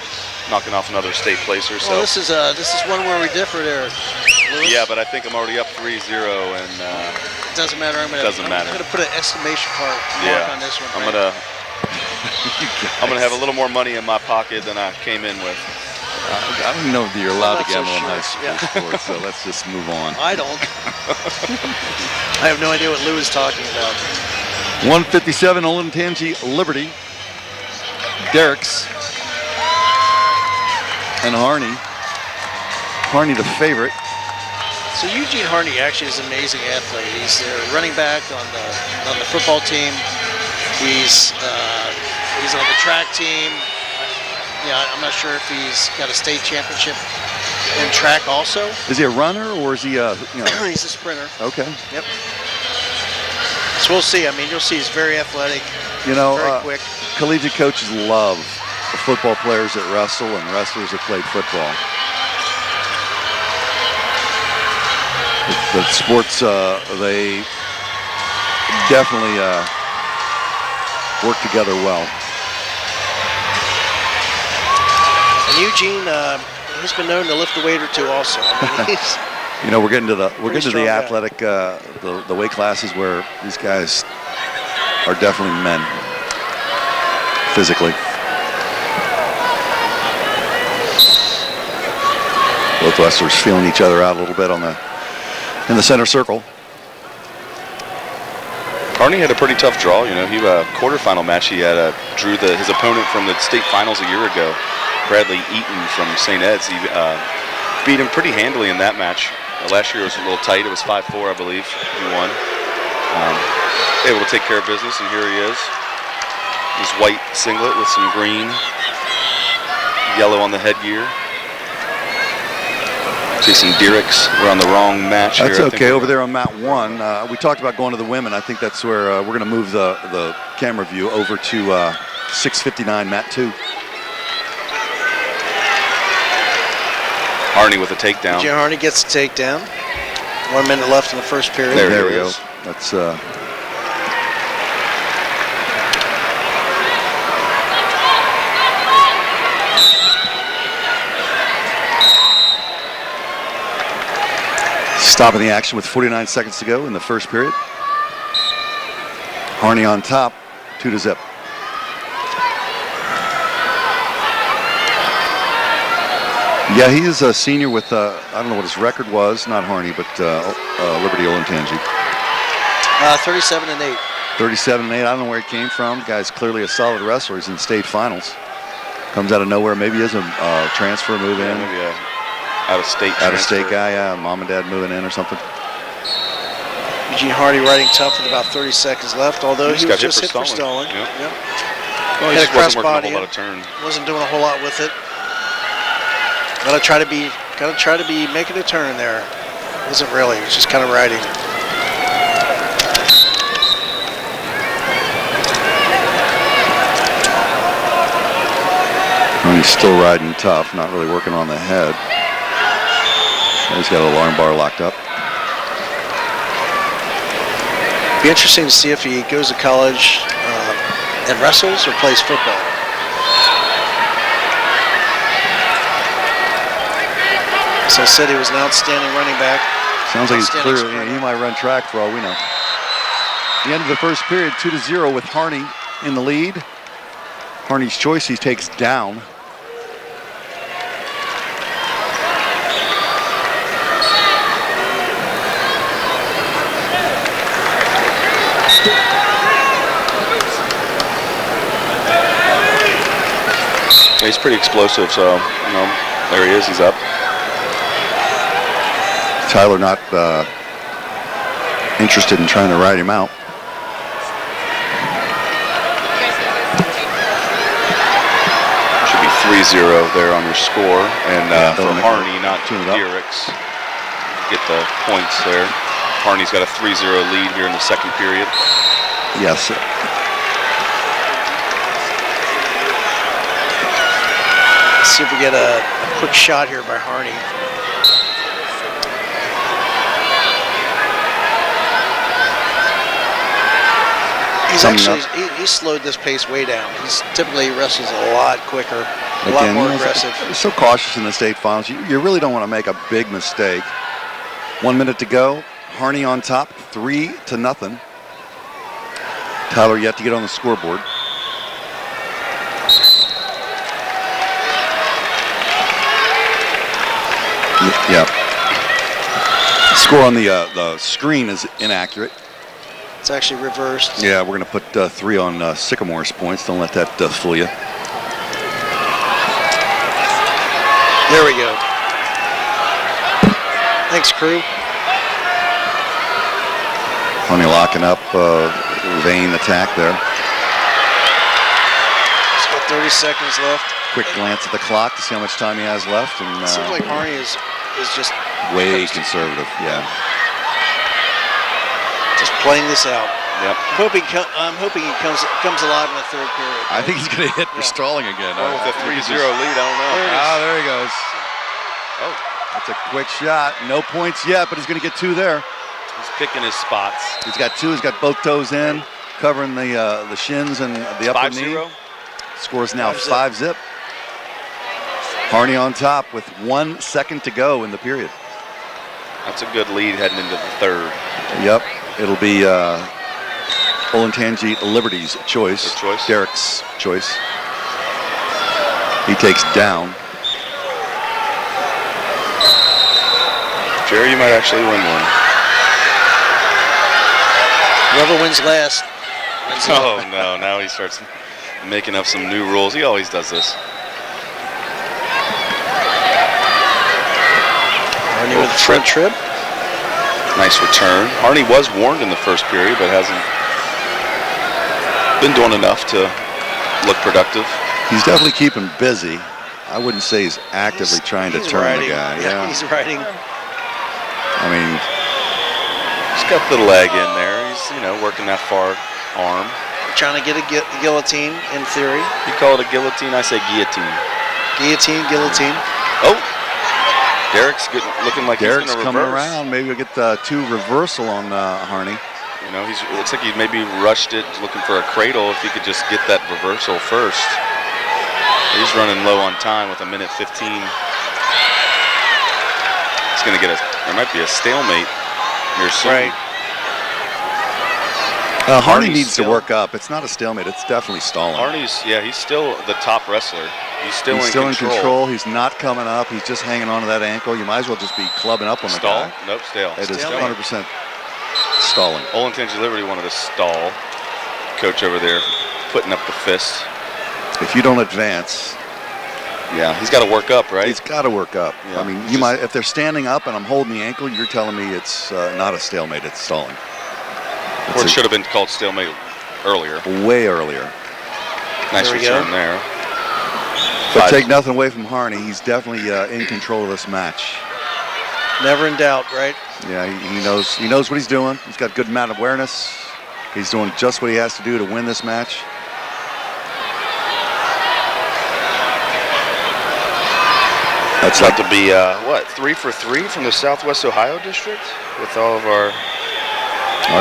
knocking off another state placer. So this is one where we differ there, Lewis. Yeah, but I think I'm already up 3-0, and it doesn't matter. I'm gonna put an exclamation mark on this one. I'm gonna have a little more money in my pocket than I came in with. I don't know if you're allowed to gamble on high school Yeah. sports, so let's just move on. I don't. I have no idea what Lou is talking about. 157, Olentangy Liberty. Derricks and Harney. Harney the favorite. So Eugene Harney actually is an amazing athlete. He's a running back on the football team. He's on the track team. Yeah, I'm not sure if he's got a state championship in track also. Is he a runner or is he a, He's a sprinter. Okay. Yep. So we'll see. I mean, you'll see he's very athletic, very quick. Collegiate coaches love the football players that wrestle and wrestlers that played football. The sports, they definitely work together well. And Eugene, he's been known to lift a weight or two also. I mean, he's we're getting to the guy. athletic, the weight classes where these guys are definitely men physically. Both wrestlers feeling each other out a little bit in the center circle. Harney had a pretty tough draw. He quarterfinal match. He had drew his opponent from the state finals a year ago, Bradley Eaton from St. Ed's. He beat him pretty handily in that match. Last year it was a little tight. It was 5-4, I believe. He won. Able to take care of business, and here he is. His white singlet with some green, yellow on the headgear. Jason Derricks, we're on the wrong match That's here. okay. Over there on mat 1, we talked about going to the women. I think that's where we're going to move the camera view over to 6:59 mat 2. Harney with a takedown. Eugene Harney gets a takedown. 1 minute left in the first period. There we go. That's stopping the action with 49 seconds to go in the first period. Harney on top, 2-0. Yeah, he is a senior with, I don't know what his record was, not Harney, but Liberty Olentangy. 37-8. 37-8, I don't know where he came from. The guy's clearly a solid wrestler. He's in state finals. Comes out of nowhere. Maybe he is a transfer move in. Maybe a out-of-state guy, mom and dad moving in or something. Eugene Harney riding tough with about 30 seconds left, although he was just hit for stalling. Yep. Well, he just wasn't working a whole lot of turn. Wasn't doing a whole lot with it. Gotta try to be making a turn there. Wasn't really. It was just kind of riding. He's still riding tough, not really working on the head. He's got a alarm bar locked up. Be interesting to see if he goes to college and wrestles or plays football. So I said he was an outstanding running back. Sounds like he's clear. He might run track for all we know. The end of the first period, 2-0 with Harney in the lead. Harney's choice he takes down. He's pretty explosive, so there he is. He's up. Tyler not interested in trying to ride him out. Should be 3-0 there on your score, and for Harney, not Derricks, get the points there. Harney's got a 3-0 lead here in the second period. Yes. Let's see if we get a quick shot here by Harney. He slowed this pace way down. He's typically wrestles a lot quicker, a lot more aggressive. He's so cautious in the state finals. You really don't want to make a big mistake. 1 minute to go. Harney on top, 3-0. Tyler yet to get on the scoreboard. Yeah. The score on the screen is inaccurate. It's actually reversed. Yeah, we're going to put 3 on Sycamore's points. Don't let that fool you. There we go. Thanks, crew. Honey locking up Vane attack there. Just got 30 seconds left. Quick glance at the clock to see how much time he has left. And It seems like Harney is just way conservative, yeah. just playing this out. Yep. I'm hoping he comes alive in the third period. I think he's going to hit for stalling again. Oh, with a 3-0 lead, I don't know. There he goes. Oh, That's a quick shot. No points yet, but he's going to get 2 there. he's picking his spots. He's got 2. He's got both toes in, covering the shins and the upper knee. 5-0. Scores now 5-zip. Harney on top with 1 second to go in the period. That's a good lead heading into the third. Yep. It'll be Olentangy Liberty's choice. Good choice. Derek's choice. He takes down. Jerry, you might actually win one. Whoever wins last. Oh, no. Now he starts making up some new rules. He always does this. Harney with a front trip. Nice return. Harney was warned in the first period, but hasn't been doing enough to look productive. He's definitely keeping busy. I wouldn't say he's actively trying to turn riding. the guy. Yeah, he's riding. I mean, He's got the leg in there. He's, working that far arm. Trying to get a guillotine in theory. You call it a guillotine, I say guillotine. Guillotine. Oh! Derek's looking like Derek's he's going to coming reverse. around. Maybe we'll get 2 reversal on Harney. It looks like he maybe rushed it, looking for a cradle. If he could just get that reversal first. He's running low on time with 1:15. He's going to get there might be a stalemate here soon. Right. Harney Harney's needs to still- work up. It's not a stalemate. It's definitely stalling. Harney's, he's still the top wrestler. He's still He's in still control. in control. He's not coming up. He's just hanging on to that ankle. You might as well just be clubbing up on the Stall? guy. Nope, stale. It is Stalemate. 100% stalling. Olentangy Liberty wanted to stall. Coach over there putting up the fist. If you don't advance, Yeah, he's got to work up, right? he's got to work up. Yeah. I mean, if they're standing up and I'm holding the ankle, you're telling me it's not a stalemate. It's stalling. Or it should have been called stalemate earlier. Way earlier. Nice There we return go. there. But take nothing away from Harney. He's definitely in control of this match. Never in doubt, right? Yeah, he knows what he's doing. He's got good mat awareness. He's doing just what he has to do to win this match. It's like to be 3 for 3 from the Southwest Ohio district with all of our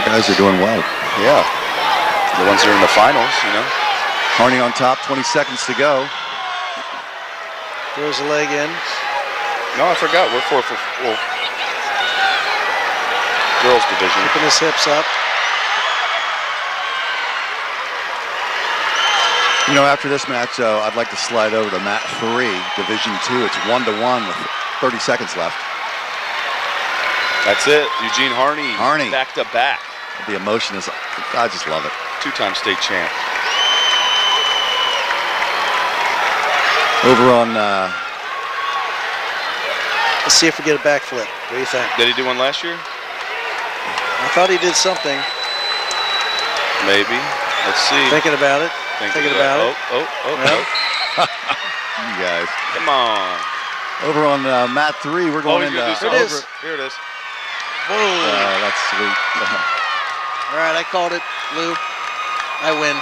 guys are doing well. the ones that are in the finals. Harney on top. 20 seconds to go. Throws the leg in. No, I forgot. We're 4 for 4. Girls division. Keeping his hips up. After this match, I'd like to slide over to mat 3, Division 2. It's 1-1 with 30 seconds left. That's it. Eugene Harney. Back to back. The emotion is, I just love it. 2-time state champ. Over on, Let's see if we get a backflip. What do you think? Did he do one last year? I thought he did something. Maybe. Let's see. Thinking about it. Thinking about it. Oh. you guys. Come on. Over on mat 3, we're going he's into gonna do Here it something. is. Here it is. Whoa. that's sweet. All right, I called it, Lou. I win.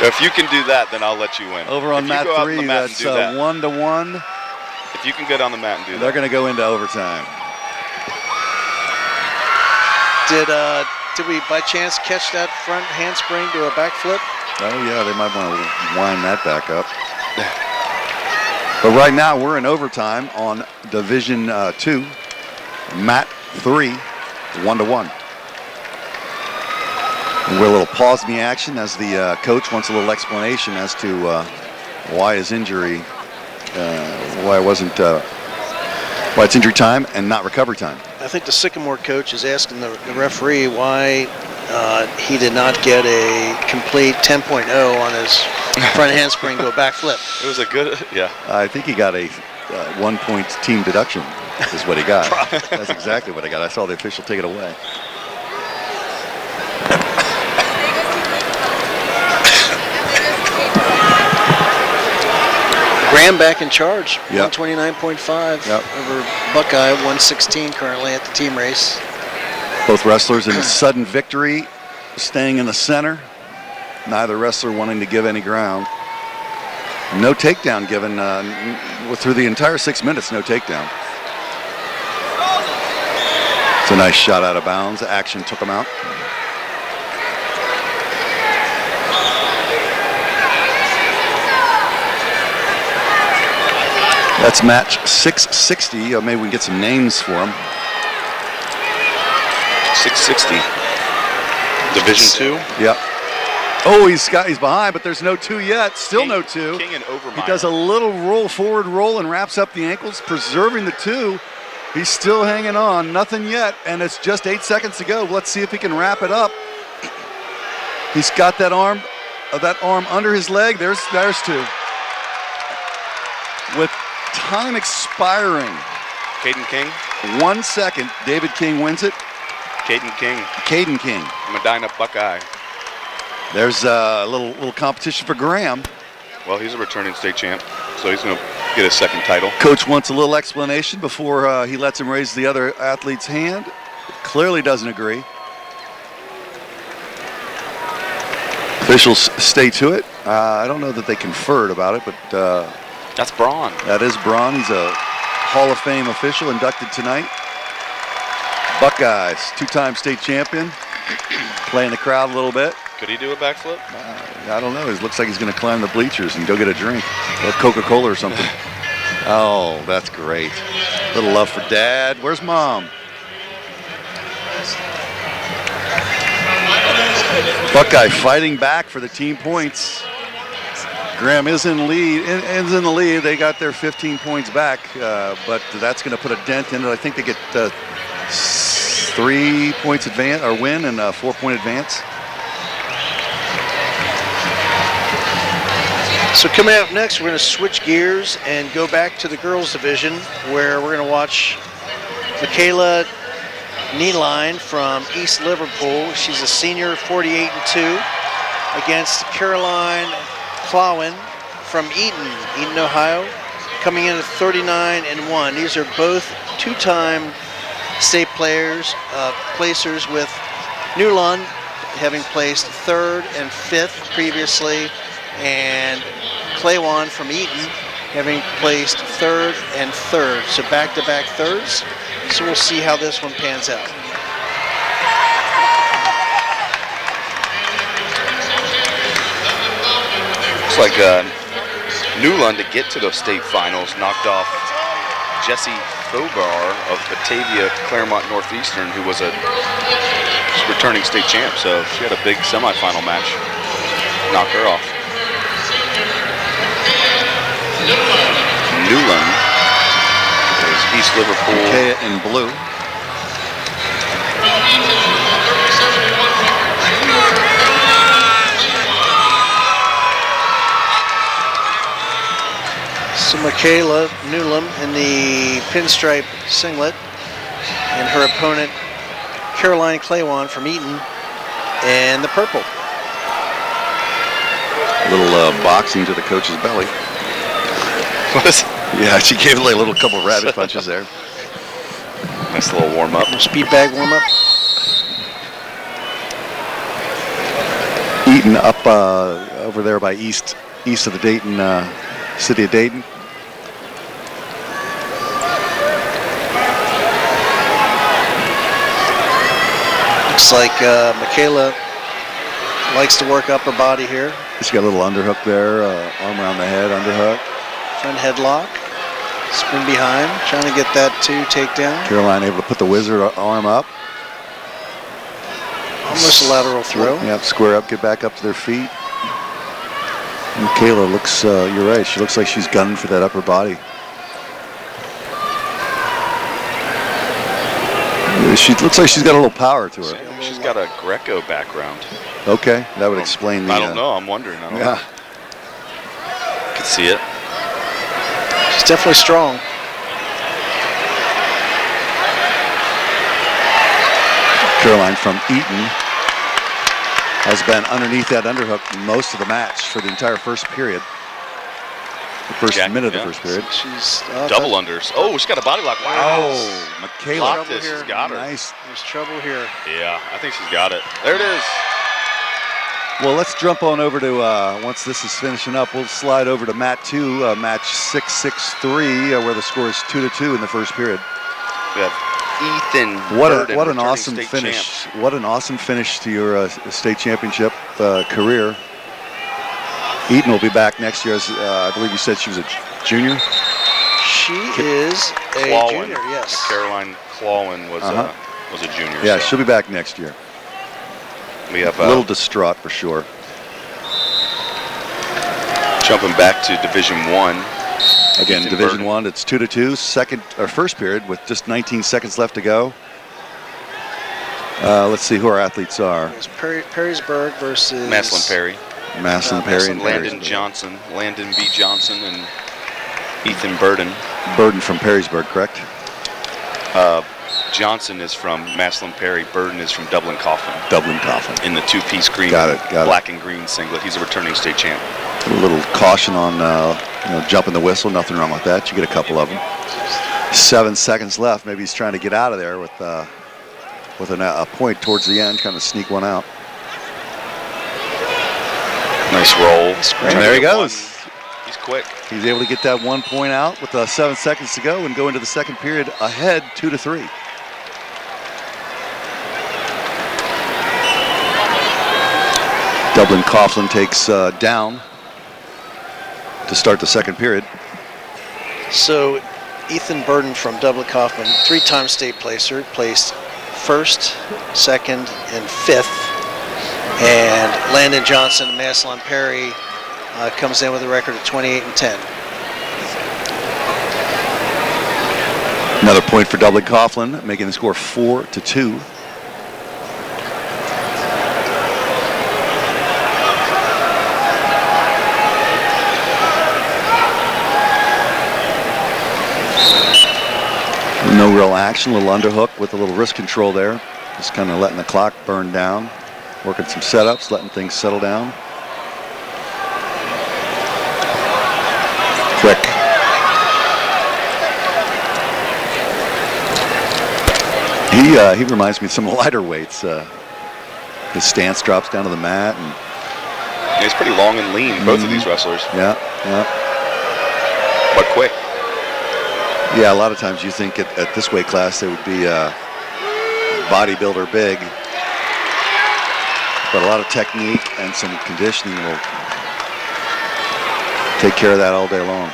If you can do that, then I'll let you win. Over on If you mat go out on 3, the mat and that's do that. 1-1. If you can get on the mat and do They're that. going to go into overtime. Did we by chance catch that front handspring to a backflip? Oh, yeah, they might want to wind that back up. But right now, we're in overtime on Division 2, mat 3, 1-1. And we're a little pause in the action as the coach wants a little explanation as to why his injury, why it's injury time and not recovery time. I think the Sycamore coach is asking the referee why he did not get a complete 10.0 on his front handspring to a back flip. It was a good, yeah. I think he got a 1 point team deduction is what he got. That's exactly what I got. I saw the official take it away. Graham back in charge, Yep. 129.5 Yep. over Buckeye, 116 currently at the team race. Both wrestlers in a sudden victory, staying in the center. Neither wrestler wanting to give any ground. No takedown given through the entire 6 minutes, no takedown. It's a nice shot out of bounds. Action took him out. That's match 660. Maybe we can get some names for him. 660. Division 2. Yep. Oh, he's behind, but there's no 2 yet. Still no 2. King and Overmeyer. He does a little forward roll and wraps up the ankles, preserving the 2. He's still hanging on. Nothing yet, and it's just 8 seconds to go. Let's see if he can wrap it up. He's got that arm under his leg. There's 2. With time expiring. Caden King. 1 second. David King wins it. Caden King. Medina Buckeye. There's a little competition for Graham. Well, he's a returning state champ, so he's going to get his second title. Coach wants a little explanation before he lets him raise the other athlete's hand. Clearly doesn't agree. Officials stay to it. I don't know that they conferred about it, but that's Braun. That is Braun. He's a Hall of Fame official inducted tonight. Buckeyes, 2-time state champion, playing the crowd a little bit. Could he do a backflip? I don't know. It looks like he's going to climb the bleachers and go get a drink, or Coca-Cola or something. Oh, that's great. Little love for Dad. Where's Mom? Buckeye fighting back for the team points. Graham is in the lead. They got their 15 points back, but that's going to put a dent in it. I think they get 3 points advance or win and a 4-point advance. So coming up next, we're going to switch gears and go back to the girls division, where we're going to watch Kayla Kneeline from East Liverpool. She's a senior, 48-2, against Caroline Clowin from Ayden, Ohio, coming in at 39-1. These are both 2-time state placers, with Newlund having placed 3rd and 5th previously, and Claywan from Ayden having placed 3rd and 3rd. So back-to-back thirds. So we'll see how this one pans out. Looks like Newlund, to get to the state finals, knocked off Jessie Thobar of Batavia Claremont Northeastern, who was a returning state champ. So she had a big semifinal match. Knocked her off. Newlund is East Liverpool. Kaya in blue. So Michaela Newlund in the pinstripe singlet, and her opponent Caroline Claywan from Ayden in the purple. A little boxing to the coach's belly. What? Yeah, she gave a little couple of rabbit punches there. Nice little warm-up. Speed bag warm-up. Ayden up over there by east of the Dayton, city of Dayton. Looks like Michaela likes to work upper body here. She's got a little underhook there, arm around the head, underhook. Front headlock. Spin behind, trying to get that 2 takedown. Caroline able to put the wizard arm up. Almost a lateral throw. Yep, square up, get back up to their feet. And Kayla looks, you're right, she looks like she's gunning for that upper body. She looks like she's got a little power to her. She's got a Greco background. Okay, that would explain the... I don't know, I'm wondering. I don't know. See it. She's definitely strong. Caroline from Ayden has been underneath that underhook most of the match for the entire first period. The first minute of the first period. She's double unders. Oh, she's got a body lock. Wow. Oh, Michaela. Locked this. She's got her. Nice. There's trouble here. Yeah, I think she's got it. There it is. Well, let's jump on over to, once this is finishing up, we'll slide over to Mat 2, match 6-6-3, where the score is 2-2 in the first period. We have Ethan What Burden, an awesome finish. champ. What an awesome finish to your state championship career. Ayden will be back next year. As, I believe you said she was a junior. She is a Clawin. junior, yes. Caroline Clawin was a junior. Yeah, so she'll be back next year. we have A little distraught for sure. jumping back to Division 1. Again, Ethan Division Burden. 1, it's 2-2, first period with just 19 seconds left to go. Let's see who our athletes are. There's Perrysburg versus Maslin Perry. Maslin Perry and Landon Perrysburg. Johnson. Landon B. Johnson and Ethan Burden. Burden from Perrysburg, correct? Johnson is from Maslin Perry. Burden is from Dublin-Coffman. Dublin-Coffman. In the two-piece green, Got it. black and green singlet. He's a returning state champ. A little caution on jumping the whistle. Nothing wrong with that. You get a couple of them. 7 seconds left. Maybe he's trying to get out of there with a point towards the end, kind of sneak one out. Nice roll. And there he goes. He's quick. He's able to get that 1 point out with 7 seconds to go and go into the second period ahead 2-3. Dublin-Coffman takes down to start the second period. So Ethan Burden from Dublin-Coffman, 3-time state placer, placed first, second, and fifth. And Landon Johnson, Maslin Perry, comes in with a record of 28-10. Another point for Dublin-Coffman, making the score 4-2. No real action, a little underhook with a little wrist control there. Just kind of letting the clock burn down. Working some setups, letting things settle down. Quick. He reminds me of some lighter weights. His stance drops down to the mat. And Yeah, he's pretty long and lean, both of these wrestlers. yeah. But quick. Yeah, a lot of times you think at this weight class they would be bodybuilder big. But a lot of technique and some conditioning will take care of that all day long.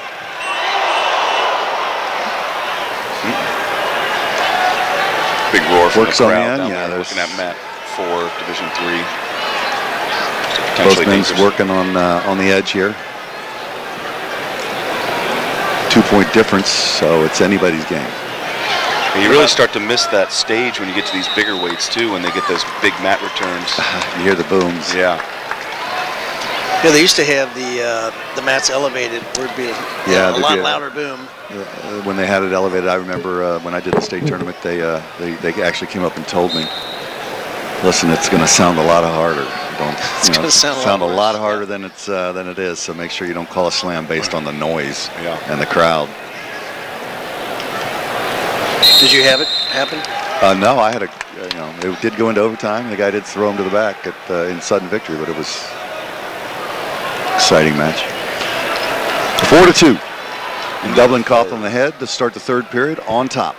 Big roar from Works the on the crowd end, down yeah, there, there's- looking at Mat 4, Division 3. Both Potentially men's dangerous. working on the edge here. 2-point difference, so it's anybody's game. And you really start to miss that stage when you get to these bigger weights too, when they get those big mat returns. You hear the booms. Yeah. Yeah, they used to have the mats elevated, where it'd be Yeah, a they lot did. louder boom. When they had it elevated, I remember when I did the state tournament, they actually came up and told me, listen, it's going to sound a lot harder. It's gonna sound a lot harder than it is. So make sure you don't call a slam based on the noise and the crowd. Did you have it happen? No, I had it did go into overtime. The guy did throw him to the back in sudden victory, but it was exciting match. 4-2. And Dublin-Coffman ahead to start the third period on top.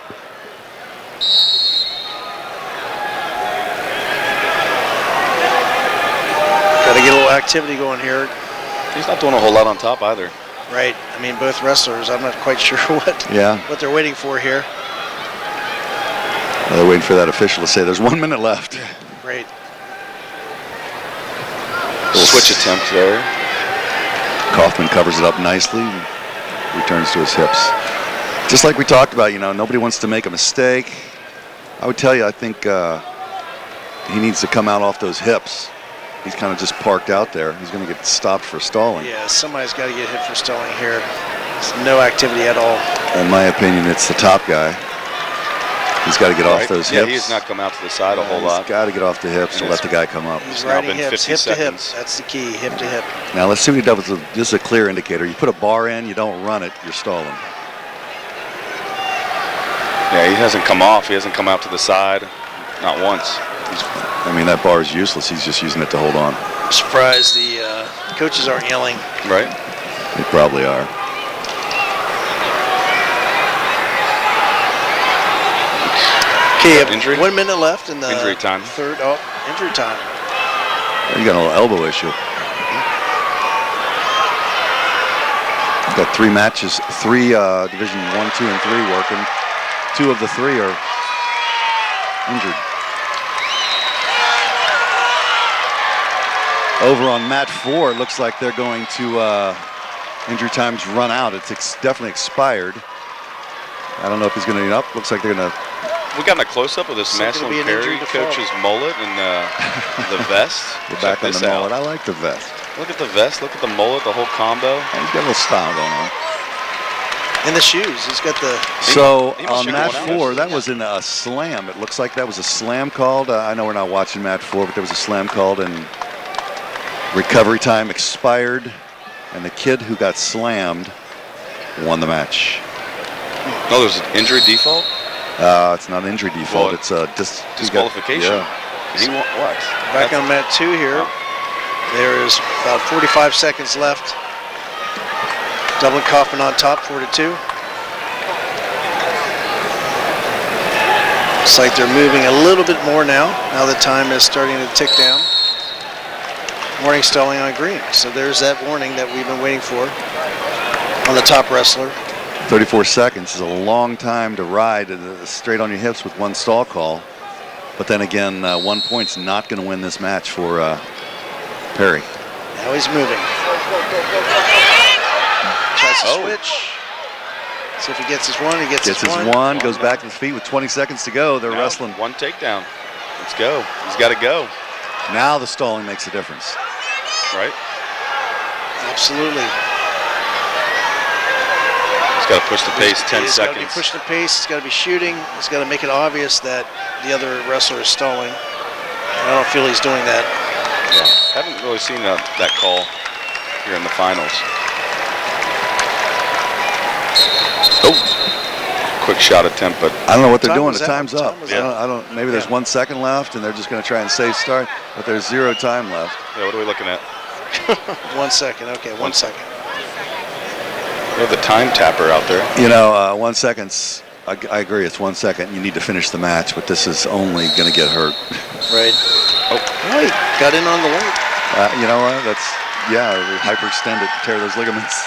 Got to get a little activity going here. He's not doing a whole lot on top either. Right. I mean, both wrestlers, I'm not quite sure what they're waiting for here. They're waiting for that official to say there's 1 minute left. Great. Switch attempt there. Coffman covers it up nicely, returns to his hips. Just like we talked about, nobody wants to make a mistake. I would tell you, I think he needs to come out off those hips He's kind of just parked out there. He's going to get stopped for stalling. Yeah, somebody's got to get hit for stalling here. There's no activity at all. In my opinion, it's the top guy. He's got to get off those hips. Yeah, he has not come out to the side a whole lot. He's got to get off the hips to let the guy come up. He's now riding been hips, 50 hip seconds. to hip. That's the key, hip to hip. Now let's see what he does. This is a clear indicator. You put a bar in, you don't run it, you're stalling. Yeah, he hasn't come off. He hasn't come out to the side, not once. I mean, that bar is useless. He's just using it to hold on. I'm surprised the coaches aren't yelling. Right. They probably are. Okay, injury? 1 minute left in the Injury time. third. Oh, injury time. You got a little elbow issue. Got 3 matches, 3 Division 1, 2, and 3 working. 2 of the 3 are injured. Over on mat 4, it looks like they're going to injury time's run out. It's definitely expired. I don't know if he's going to up. Looks like they're going to. We got in a close-up of this Massillon Perry coach's mullet and the vest. We're back on the mullet. I like the vest. Look at the vest. Look at the mullet, the whole combo. And he's got a little style going on. And the shoes. He's got the. So on mat 4, that was in a slam. It looks like that was a slam called. I know we're not watching mat 4, but there was a slam called, and recovery time expired, and the kid who got slammed won the match. No, there's an injury default? It's not an injury default. Well, it's a disqualification. Yeah. He won what? Back on mat 2 here. There is about 45 seconds left. Dublin-Coffman on top, 4-2. Looks like they're moving a little bit more now. Now the time is starting to tick down. Warning stalling on green. So there's that warning that we've been waiting for on the top wrestler. 34 seconds is a long time to ride straight on your hips with 1 stall call. But then again, 1 point's not going to win this match for Perry. Now he's moving. Tries to switch. See if he gets his one. He gets his one. Goes back to his feet with 20 seconds to go. They're wrestling. 1 takedown. Let's go. He's got to go. Now the stalling makes a difference. Right? Absolutely. He's got to push the pace 10 He's seconds. got to be pushing the pace. He's got to be shooting. He's got to make it obvious that the other wrestler is stalling. I don't feel he's doing that. Yeah. Haven't really seen that call here in the finals. Oh, quick shot attempt, but I don't know what they're doing. The time's up. Yeah. I don't. Maybe there's 1 second left, and they're just going to try and save start. But there's 0 time left. yeah, what are we looking at? 1 second. Okay, 1 second. We have the time tapper out there. You know, 1 second. I agree. It's 1 second. You need to finish the match, but this is only going to get hurt. Right. Oh, he got in on the weight. You know what? That's hyperextend it, tear those ligaments.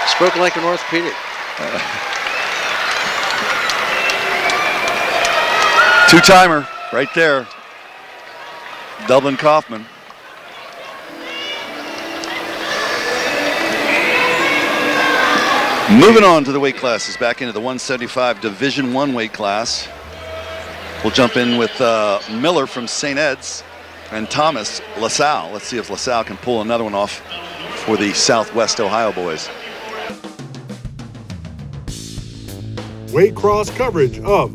Spoken like an orthopedic. 2-timer right there. Dublin-Coffman. Moving on to the weight classes, back into the 175 Division 1 weight class. We'll jump in with Miller from St. Ed's and Thomas LaSalle. Let's see if LaSalle can pull another one off for the Southwest Ohio boys. Weight cross coverage of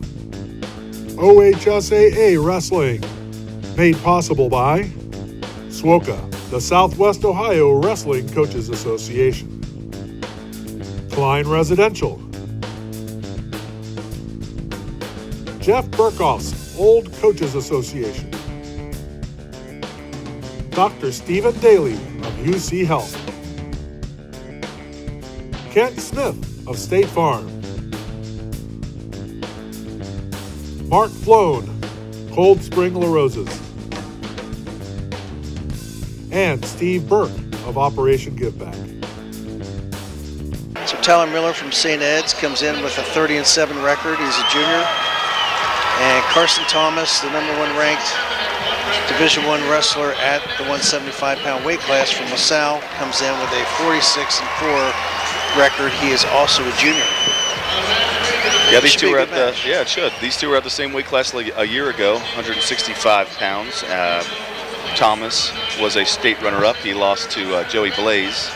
OHSAA Wrestling. Made possible by SWOCA, the Southwest Ohio Wrestling Coaches Association. Klein Residential. Jeff Burkhoff's Old Coaches Association. Dr. Stephen Daly of UC Health. Kent Smith of State Farm. Mark Floan, Cold Spring La Roses. And Steve Burke of Operation Give Back. So Tyler Miller from St. Ed's comes in with a 30-7 record. He's a junior. And Carson Thomas, the #1 ranked Division I wrestler at the 175-pound weight class from LaSalle, comes in with a 46-4 record. He is also a junior. Yeah, these two were at the. Yeah, it should. These two were at the same weight class like a year ago, 165 pounds. Thomas was a state runner-up. He lost to Joey Blaze,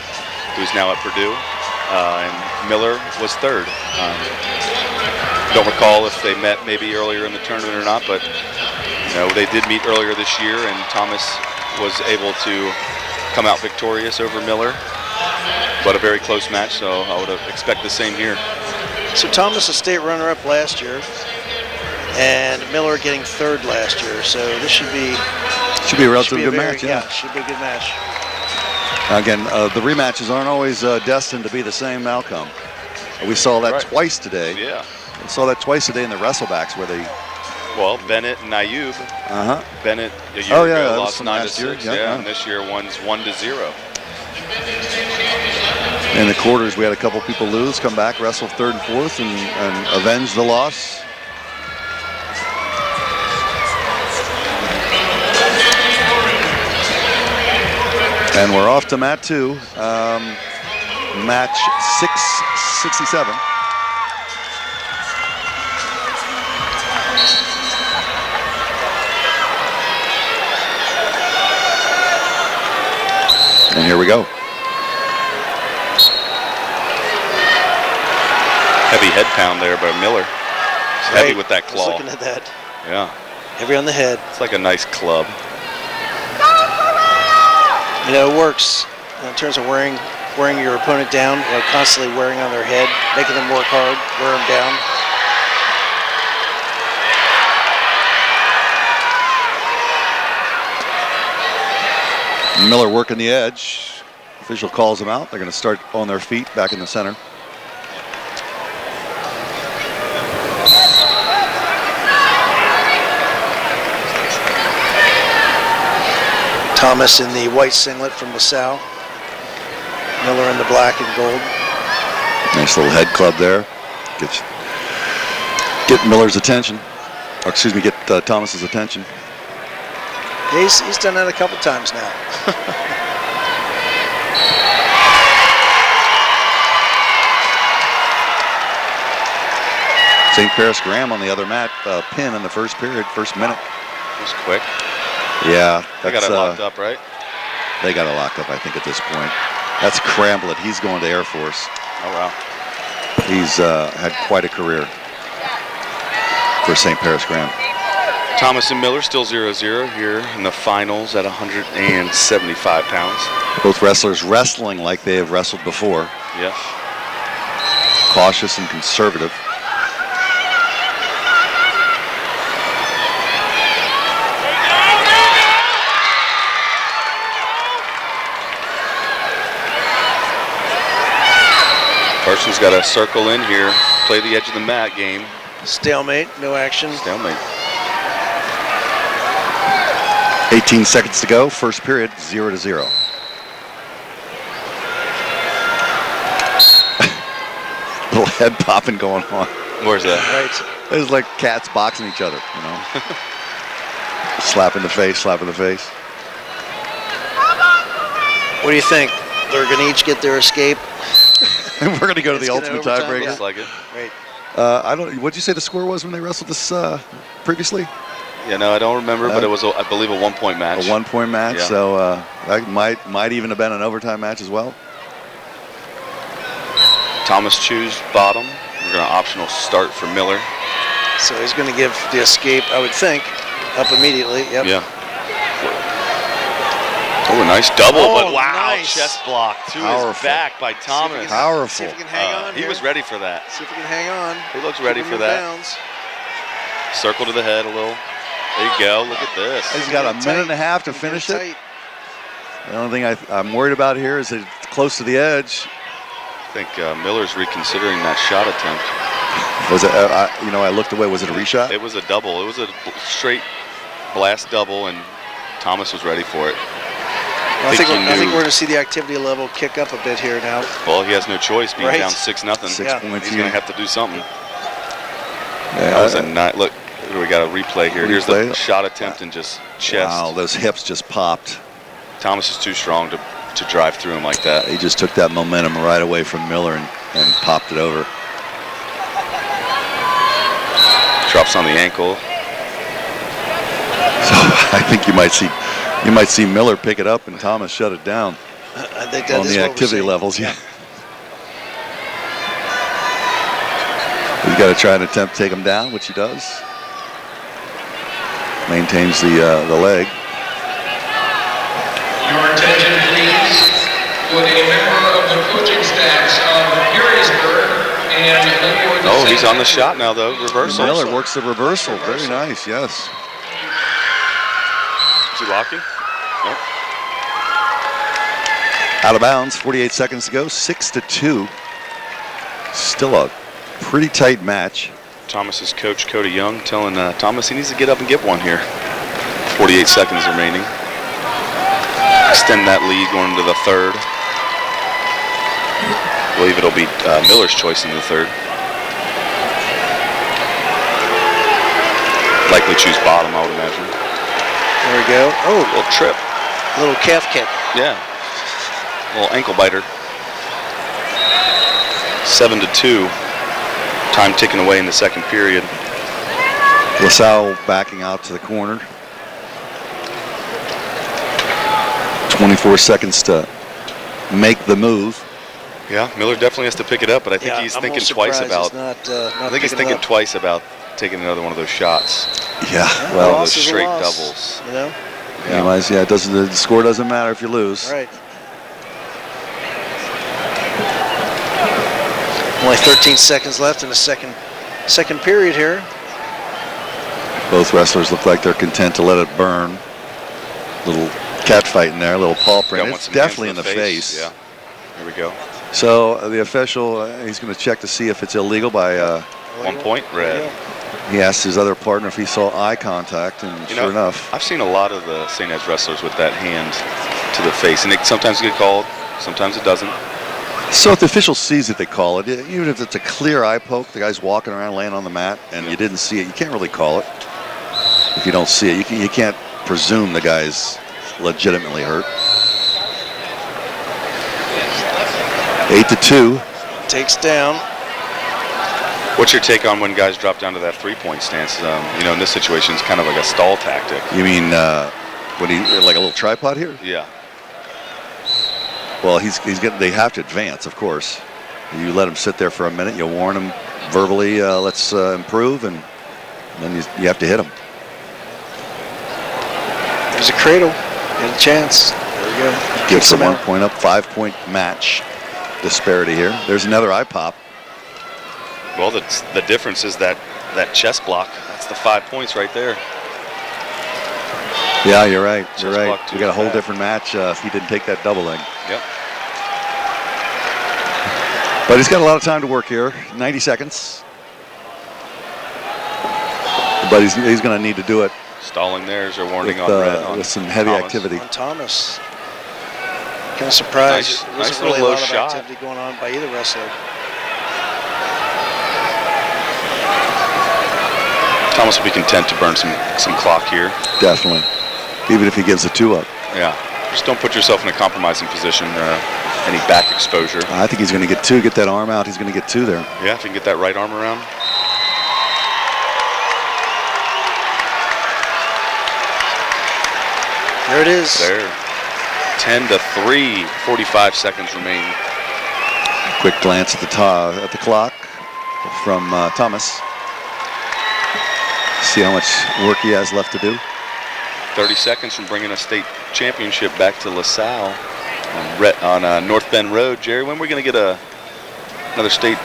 who's now at Purdue, and Miller was third. Don't recall if they met maybe earlier in the tournament or not, but they did meet earlier this year, and Thomas was able to come out victorious over Miller, but a very close match, so I would expect the same here. So Thomas a state runner-up last year, and Miller getting third last year, so this should be a relatively good match. Yeah, should be a good match. Again, the rematches aren't always destined to be the same outcome. We saw that twice today. Yeah. We saw that twice today in the wrestlebacks where they. Well, Bennett and Ayub. Bennett a year ago lost 9-6. Yeah, and this year one's 1-0. In the quarters, we had a couple people lose, come back, wrestle third and fourth, and avenge the loss. And we're off to mat 2, match 667. And here we go. Heavy head pound there by Miller. He's heavy with that claw. I was looking at that. Yeah. Heavy on the head. It's like a nice club. It works in terms of wearing your opponent down, constantly wearing on their head, making them work hard, wear them down. Miller working the edge. Official calls them out. They're going to start on their feet back in the center. Thomas in the white singlet from LaSalle. Miller in the black and gold. Nice little head club there. Get Miller's attention. Or excuse me, get Thomas's attention. Yeah, he's done that a couple times now. St. Paris Graham on the other mat, pin in the first period, first minute. It was quick. Yeah. They got it locked up, right? They got it locked up, I think, at this point. That's Cramblett. He's going to Air Force. Oh, wow. He's had quite a career for St. Paris Graham. Thomas and Miller still 0-0 here in the finals at 175 pounds. Both wrestlers wrestling like they have wrestled before. Yes. Cautious and conservative. Carson's got to circle in here, play the edge of the mat game. Stalemate, no action. Stalemate. 18 seconds to go, first period, 0-0. Little head popping going on. Where's that? Right. It's like cats boxing each other, Slap in the face, slap in the face. What do you think? They're going to each get their escape? And we're going to go to the ultimate tiebreaker. Looks like it. Right. I don't. What'd you say the score was when they wrestled this previously? Yeah, no, I don't remember, but it was, I believe, a 1-point match. A 1-point match, yeah. So that might even have been an overtime match as well. Thomas chews bottom. We're going to optional start for Miller. So he's going to give the escape, I would think, up immediately. Yep. Yeah. Oh, a nice double, but wow, nice. chest block to his back by Thomas. Powerful. See if he can hang on He here. was ready for that. See if he can hang on. He looks ready for that. Bounds. Circle to the head a little. There you go. Look at this. He's got a minute and a half to finish it. The only thing I'm worried about here is that it's close to the edge. I think Miller's reconsidering that shot attempt. Was it? I looked away. Was it a reshot? It was a double. It was a straight blast double, and Thomas was ready for it. I think we're going to see the activity level kick up a bit here now. Well, he has no choice, being down 6-0. 6 points. He's going to have to do something. Yeah, that was a nice look. We got a replay here. Here's the shot attempt and just chest. Wow, those hips just popped. Thomas is too strong to drive through him like that. He just took that momentum right away from Miller and popped it over. Drops on the ankle. So I think you might see Miller pick it up and Thomas shut it down. I think that on is the what activity we're levels. Yeah. He's got to try and attempt to take him down, which he does. Maintains the leg. Your attention, please. Would a member of the coaching staffs of Perrysburg and Norwood. Oh, he's on the shot now, though. Reversal. Miller works the reversal. Very nice, yes. Is he locking? Nope. Out of bounds, 48 seconds to go, 6-2. Still a pretty tight match. Thomas's coach, Cody Young, telling Thomas he needs to get up and get one here. 48 seconds remaining. Extend that lead going into the third. I believe it'll be Miller's choice in the third. Likely choose bottom, I would imagine. There we go. Oh, a little trip. A little calf kick. Yeah. A little ankle biter. 7-2. Time ticking away in the second period. LaSalle backing out to the corner. 24 seconds to make the move. Yeah, Miller definitely has to pick it up, but I think he's thinking twice about. Not I think he's thinking twice about taking another one of those shots. Yeah, Well, well, those straight doubles. You know. anyways, yeah, it doesn't. The score doesn't matter if you lose. Right. Only 13 seconds left in the second period here. Both wrestlers look like they're content to let it burn. Little cat fight in there, a little paw print. It's definitely in the face. Yeah. Here we go. So the official, he's going to check to see if it's illegal by. 1 point, red. He asked his other partner if he saw eye contact, and sure enough. I've seen a lot of the St. Ed's wrestlers with that hand to the face, and it sometimes gets called, sometimes it doesn't. So if the official sees it, they call it. Even if it's a clear eye poke, the guy's walking around laying on the mat, and you didn't see it, you can't really call it. If you don't see it, you can't presume the guy's legitimately hurt. 8-2. Takes down. What's your take on when guys drop down to that three-point stance? In this situation, it's kind of like a stall tactic. You mean when he like a little tripod here? Yeah. Well, he's getting. They have to advance, of course. You let him sit there for a minute. You warn him verbally. Let's improve, and then you have to hit him. There's a cradle. Get a chance. There we go. Gives him 1 point up. 5-point match disparity here. There's another eye pop. Well, the difference is that chest block. That's the 5 points right there. Yeah, you're right. You're Chest right. block We got a whole different match if he didn't take that double leg. Yep. But he's got a lot of time to work here. 90 seconds. But he's going to need to do it. Stalling there is a warning with, on red. On with some heavy Thomas. activity. On Thomas. Kind of surprised. Nice There wasn't little really low a lot of shot. activity going on by either wrestler. Thomas will be content to burn some clock here. Definitely. Even if he gives a 2 up. Yeah. Just don't put yourself in a compromising position. Any back exposure. I think he's going to get 2. Get that arm out. He's going to get 2 there. Yeah, if you can get that right arm around. There it is. There. 10-3. 45 seconds remaining. Quick glance at the clock from Thomas. See how much work he has left to do. 30 seconds from bringing a state championship back to LaSalle on North Bend Road. Jerry, when are we going to get another state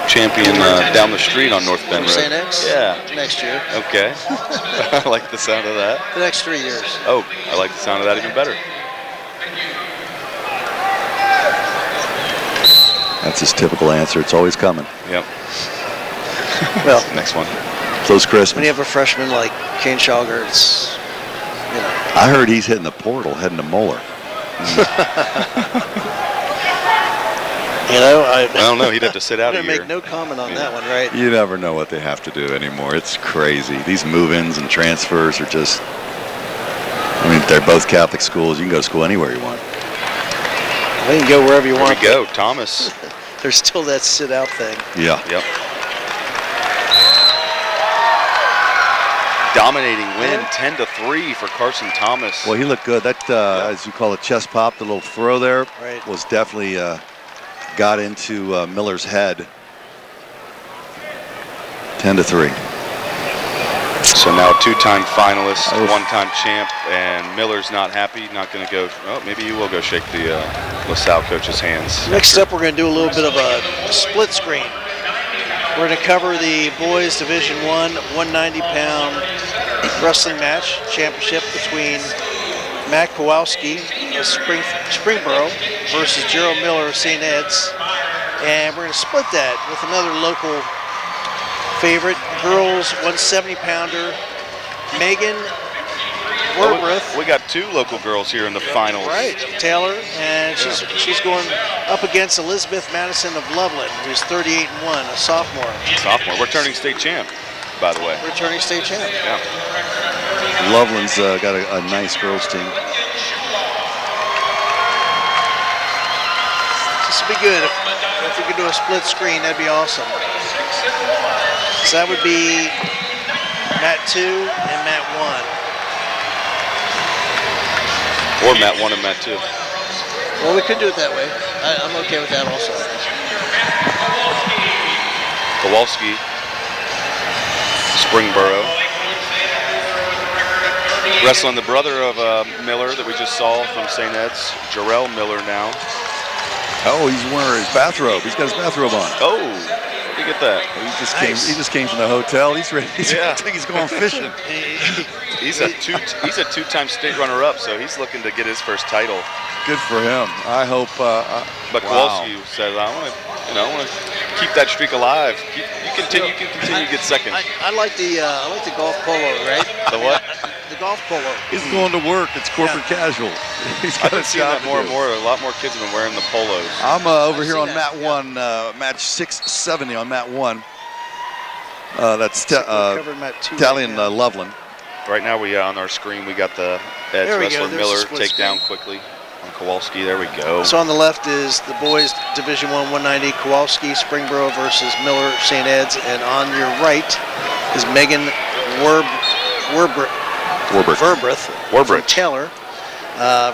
champion down the street on North Bend Road? St. X? Yeah. Next year. Okay. I like the sound of that. The next 3 years. Oh, I like the sound of that even better. That's his typical answer. It's always coming. Yep. Well, Next one. Close Christmas. when you have a freshman like Kane Schalger, it's, I heard he's hitting the portal, heading to Moeller. I don't know. He'd have to sit out I'm a going to year. make no comment on that one, right? You never know what they have to do anymore. It's crazy. These move-ins and transfers are just. They're both Catholic schools. You can go to school anywhere you want. Well, you can go wherever you Here want. we go. Thomas. There's still that sit-out thing. Yeah. Yep. dominating win, 10-3 for Carson Thomas. Well, he looked good. That, as you call it, chest pop, the little throw there was definitely got into Miller's head. 10-3. So now a two-time finalist, one-time champ, and Miller's not happy, not going to go. Oh, maybe you will go shake the LaSalle coach's hands. Next up, we're going to do a little bit of a split screen. We're going to cover the boys Division I 190-pound wrestling match championship between Matt Kowalski of Springboro versus Gerald Miller of St. Ed's. And we're going to split that with another local favorite, girls 170-pounder, Megan Werbreth. We got two local girls here in the finals. Right, Taylor, and she's going up against Elizabeth Madison of Loveland, who's 38-1, a sophomore. Returning state champ, by the way. Returning state champ. Yeah. Loveland's got a nice girls team. This would be good if we could do a split screen. That'd be awesome. So that would be Mat 2 and Mat 1. Or Mat 1 and Mat 2. Well, we could do it that way. I'm okay with that also. Kowalski, Springboro. Wrestling the brother of Miller that we just saw from St. Ed's, Jarrell Miller now. Oh, he's wearing his bathrobe. He's got his bathrobe on. Oh, look at that. He just came from the hotel. He's ready. I think he's going fishing. He's a two-time state runner-up, so he's looking to get his first title. Good for him. I hope. But Kowalski says, I want to keep that streak alive. You can continue to get second. I like the golf polo, right? The what? The golf polo. He's going to work. It's corporate casual. I've been seeing that more and more. A lot more kids have been wearing the polos. I'm over here on Mat 1, match 670 on Mat 1. That's Italian Loveland. Right now, on our screen, we got the Ed's wrestler Miller take down quickly on Kowalski. There we go. So on the left is the boys Division I 190, Kowalski, Springboro versus Miller, St. Ed's. And on your right is Megan Werbreth Taylor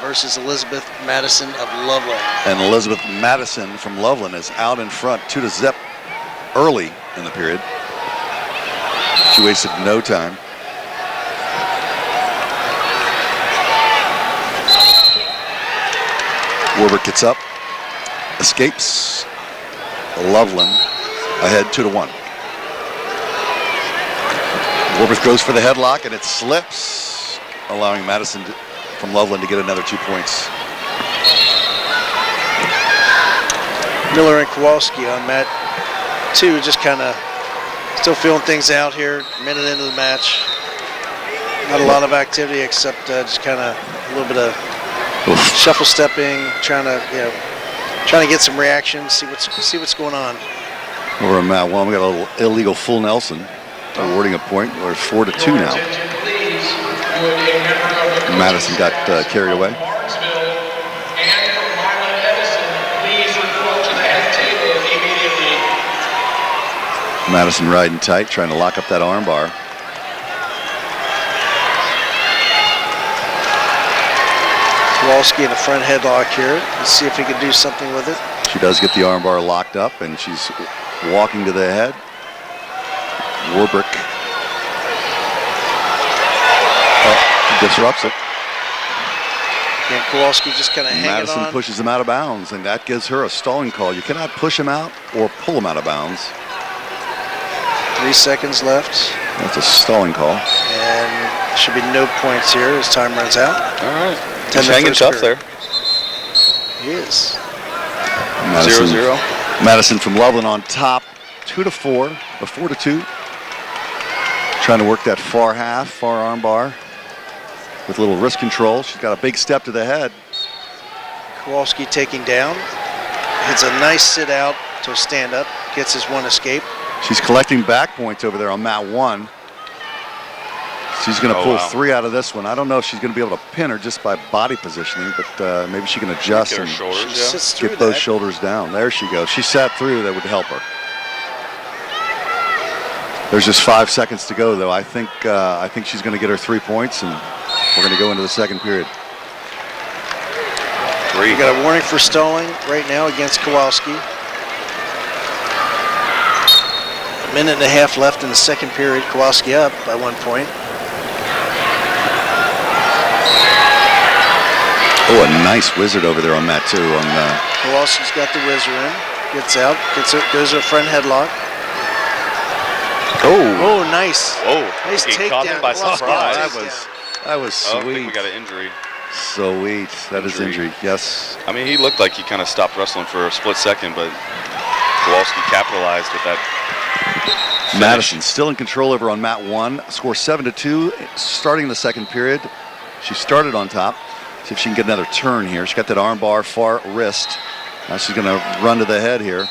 versus Elizabeth Madison of Loveland. And Elizabeth Madison from Loveland is out in front 2-0 early in the period. She wasted no time. Werbreth gets up, escapes. Loveland ahead 2-1. Werbreth goes for the headlock and it slips, allowing Madison from Loveland to get another 2 points. Miller and Kowalski on Mat 2, just kind of still feeling things out here, a minute into the match. Not a lot of activity except just kind of a little bit of shuffle stepping, trying to get some reaction, see what's going on. Over at Mat 1, we got a little illegal full Nelson, awarding a point. We're 4-2 now. Madison got carried away. Madison riding tight, trying to lock up that arm bar. Kowalski in the front headlock here. Let's see if he can do something with it. She does get the arm bar locked up, and she's walking to the head. Werbreth disrupts it. And Kowalski just kind of hanging on. Madison pushes him out of bounds, and that gives her a stalling call. You cannot push him out or pull him out of bounds. 3 seconds left. That's a stalling call. And should be no points here as time runs out. All right. He's hanging tough there. He is. 0-0. Madison from Loveland on top, 2-4, or 4-2. Trying to work that far arm bar with a little wrist control. She's got a big step to the head. Kowalski taking down. Hits a nice sit out to a stand up. Gets his one escape. She's collecting back points over there on Mat 1. She's going to pull 3 out of this one. I don't know if she's going to be able to pin her just by body positioning, but maybe she can adjust and get those shoulders down. There she goes. She sat through. That would help her. There's just 5 seconds to go, though. I think she's going to get her 3 points, and we're going to go into the second period. We got a warning for stalling right now against Kowalski. A minute and a half left in the second period. Kowalski up by 1 point. Oh, a nice wizard over there on mat 2. Kowalski's got the whizzer in. Gets out. Goes to a front headlock. Oh, nice. Oh, nice he takedown. caught him by surprise. That was sweet. I think we got an injury. Sweet. That is injury. Yes. I mean, he looked like he kind of stopped wrestling for a split second, but Kowalski capitalized with that finish. Madison still in control over on mat 1. Score 7-2. Starting the second period. She started on top. See if she can get another turn here. She got that arm bar, far wrist. Now she's going to run to the head here.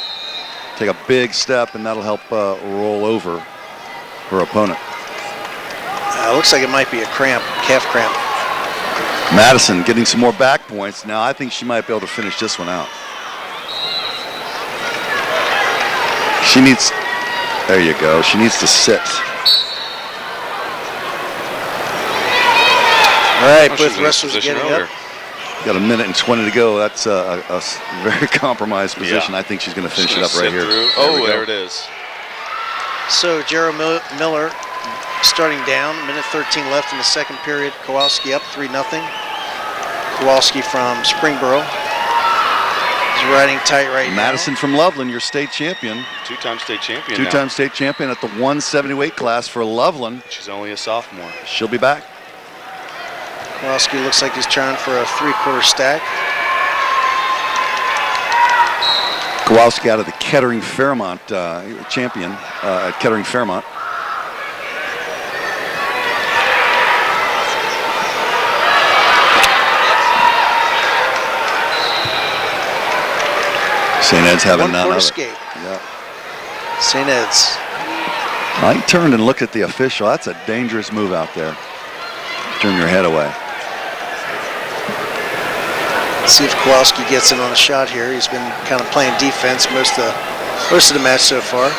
Take a big step, and that'll help roll over her opponent. Looks like it might be a cramp, calf cramp. Madison getting some more back points. Now I think she might be able to finish this one out. She needs, there you go, she needs to sit. All right, both wrestlers getting up. Got a minute and 20 to go. That's a very compromised position. Yeah. I think she's going to finish it up right here. Oh, there it is. So Gerald Miller starting down. Minute 13 left in the second period. Kowalski up 3-0. Kowalski from Springboro. He's riding tight right now. Madison from Loveland, your state champion. Two-time state champion. Two-time state champion at the 170 weight class for Loveland. She's only a sophomore. She'll be back. Kowalski looks like he's trying for a 3/4 stack. Kowalski out of the Kettering Fairmont champion at Kettering Fairmont. St. Ed's having none of it. Escape. Yeah. St. Ed's. I turned and looked at the official. That's a dangerous move out there. Turn your head away. See if Kowalski gets in on a shot here. He's been kind of playing defense most of the match so far.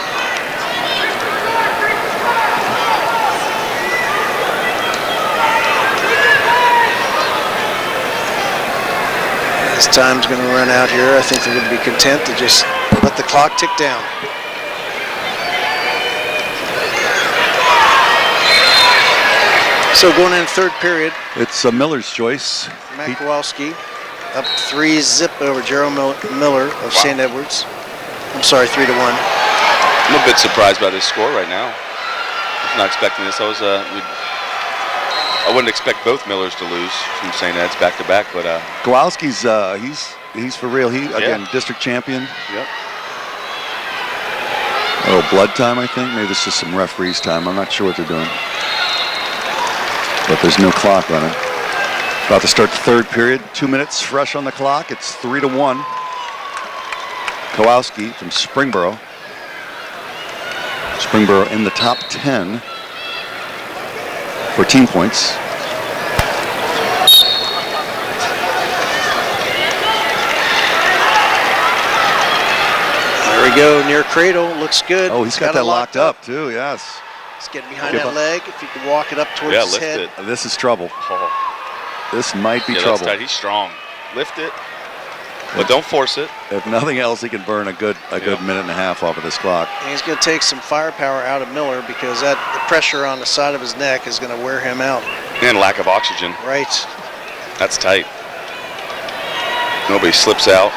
His time's going to run out here. I think they're going to be content to just let the clock tick down. So going in third period. It's Miller's choice. Matt Kowalski up 3-0 over Gerald Miller of St. Edwards. I'm sorry, 3-1. I'm a bit surprised by this score right now. I'm not expecting this. I wouldn't expect both Millers to lose from St. Ed's back to back, but Kowalski's he's for real. He again district champion. Yep. Oh, blood time, I think. Maybe this is some referees time. I'm not sure what they're doing. But there's no clock running. About to start the third period. 2 minutes fresh on the clock. It's 3-1. Kowalski from Springboro. Springboro in the top 10 for team points. There we go, near cradle. Looks good. Oh, he's got that locked up too, yes. He's getting behind that leg. If you can walk it up towards his lift head. it. This is trouble. Oh. This might be trouble. That's tight. He's strong. Lift it, but don't force it. If nothing else, he can burn a good minute and a half off of this clock. And he's going to take some firepower out of Miller because the pressure on the side of his neck is going to wear him out. And lack of oxygen. Right. That's tight. Nobody slips out.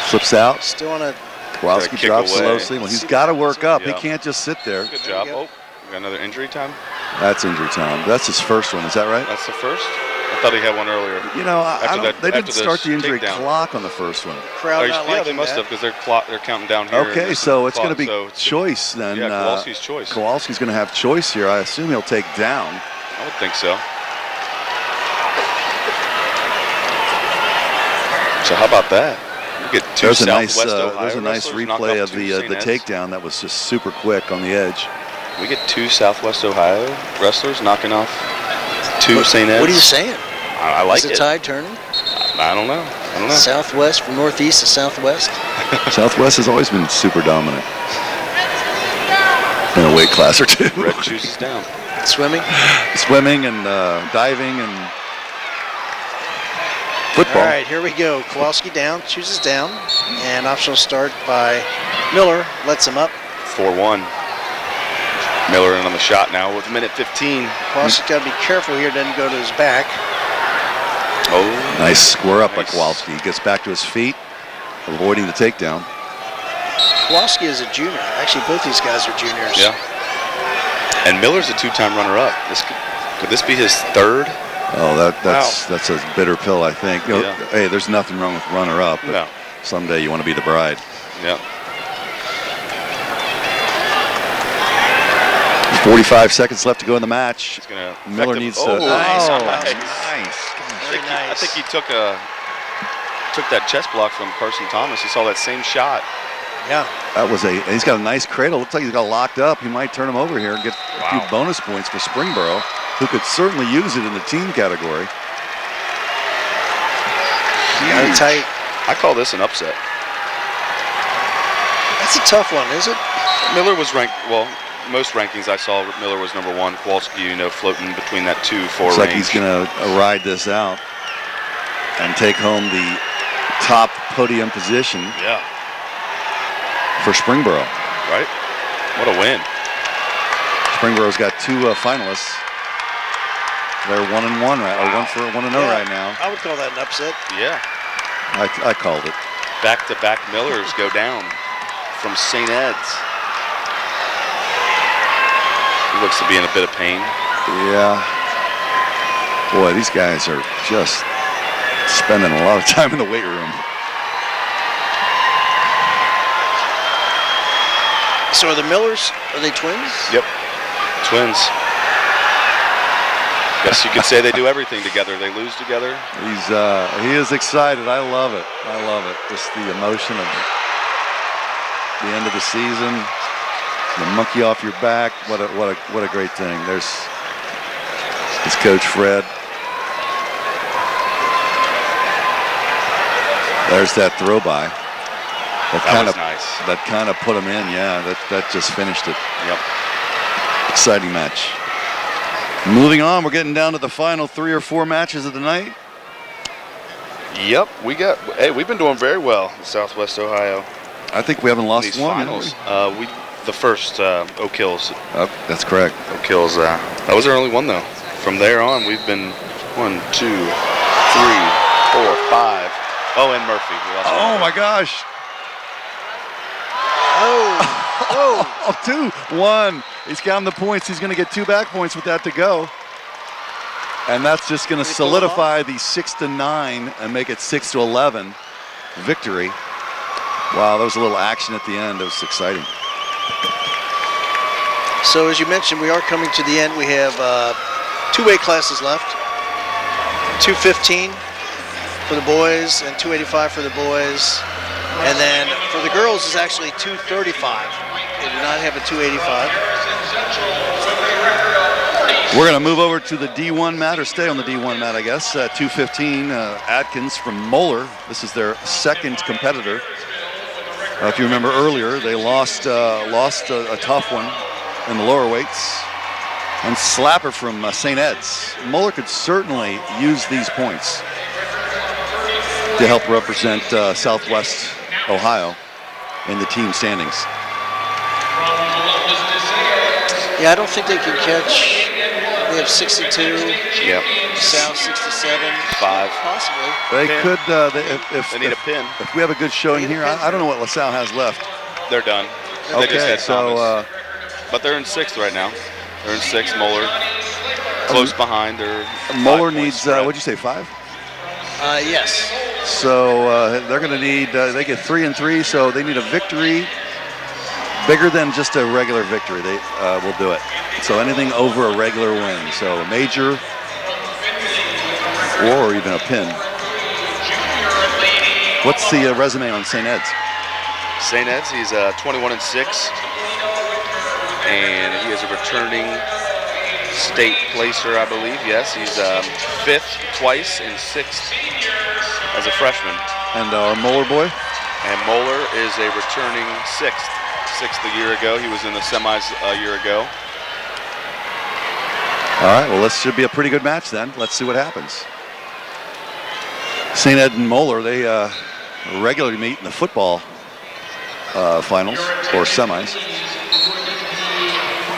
Slips out. Still on a... Kowalski drops slowly. Well, he's got to work up. He can't just sit there. Good job. Oh, we got another injury time? That's injury time. That's his first one. Is that right? That's the first? I thought he had one earlier. You know, they didn't start the injury clock on the first one. Crowd not yeah, they must have because they're counting down here. Okay, so it's going to be choice then. Yeah, Kowalski's choice. Kowalski's going to have choice here. I assume he'll take down. I would think so. So how about that? You get two there's a nice replay of the takedown that was just super quick on the edge. We get two Southwest Ohio wrestlers knocking off two St. Ed's. What are you saying? I like it. Is the tide turning? I don't know. Southwest from northeast to southwest? Southwest has always been super dominant. in a weight class or two. Red chooses down. Swimming? Swimming and diving and football. All right, here we go. Kowalski down, chooses down, and optional start by Miller. Lets him up. 4-1. Miller in on the shot now with a minute 15. Kowalski's got to be careful here, doesn't go to his back. Oh. Nice square up by Nice. Kowalski. He gets back to his feet, avoiding the takedown. Kowalski is a junior. Actually, both these guys are juniors. Yeah. And Miller's a 2-time runner-up. Could this be his third? Oh, that's a bitter pill, I think. You know, Yeah. Hey, there's nothing wrong with runner-up, but No. someday you want to be the bride. Yeah. 45 seconds left to go in the match. He's gonna Miller affect him. needs Oh, to. nice. Oh, Nice. nice. Very nice. I think he took that chest block from Carson Thomas. He saw that same shot. Yeah. He's got a nice cradle. Looks like he's got locked up. He might turn him over here and get a few bonus points for Springboro, who could certainly use it in the team category. Got it tight. I call this an upset. That's a tough one, is it? Miller was ranked, well, most rankings I saw, Miller was number 1. Kowalski, floating between that 2-4 Looks range. like he's going to ride this out and take home the top podium position Yeah. for Springboro. Right? What a win. Springboro's got 2 finalists. They're 1-1 right, or 1-0 right now. I would call that an upset. Yeah. I called it. Back-to-back Millers go down from St. Ed's. He looks to be in a bit of pain. Yeah. Boy, these guys are just spending a lot of time in the weight room. So are the Millers, are they twins? Yep. Twins. Guess you could say they do everything together. They lose together. He is excited. I love it. I love it. Just the emotion of the end of the season, the monkey off your back. What a great thing. There's his coach Fred. There's that throw by. That was nice. That kind of put him in. Yeah, that just finished it. Yep. Exciting match. Moving on, we're getting down to the final 3 or 4 matches of the night. Yep. We've been doing very well in Southwest Ohio. I think we haven't lost These one. finals. The first Oak Hills. Oh, that's correct. Oak Hills. That was our only one though. From there on, we've been 1, 2, 3, 4, 5. Oh, and Murphy. We lost Oh Murphy. my gosh. Oh, 2-1. He's counting the points. He's going to get 2 back points with that to go. And that's just going to Did he pull it solidify the 6-9 and make it 6-11 victory. Wow, there was a little action at the end. It was exciting. So as you mentioned, we are coming to the end. We have 2 weight classes left. 215 for the boys and 285 for the boys. And then for the girls is actually 235. They do not have a 285. We're going to move over to the D1 mat, or stay on the D1 mat, I guess. 215, Atkins from Moeller. This is their second competitor. If you remember earlier, they lost a tough one in the lower weights. And Slapper from St. Ed's. Moeller could certainly use these points to help represent Southwest Ohio in the team standings. Yeah, I don't think they can catch. They have 62. Yep. South 67. 5. Possibly. They could, They need a pin. if we have a good showing here, I don't know what LaSalle has left. They're done. They just Okay, had so Thomas. But they're in 6th right now. They're in 6th. Moeller close behind. They're Moeller needs, what'd you say, 5? Yes. So they're going to need, they get 3 and 3, so they need a victory bigger than just a regular victory. They will do it. So anything over a regular win. So a major or even a pin. What's the resume on St. Ed's? St. Ed's, he's 21 and 6. And he is a returning state placer, I believe. Yes, he's 5th twice and 6th as a freshman. And our Moeller boy? And Moeller is a returning sixth a year ago. He was in the semis a year ago. All right, well, this should be a pretty good match then. Let's see what happens. St. Ed and Moeller, they regularly meet in the football finals or semis.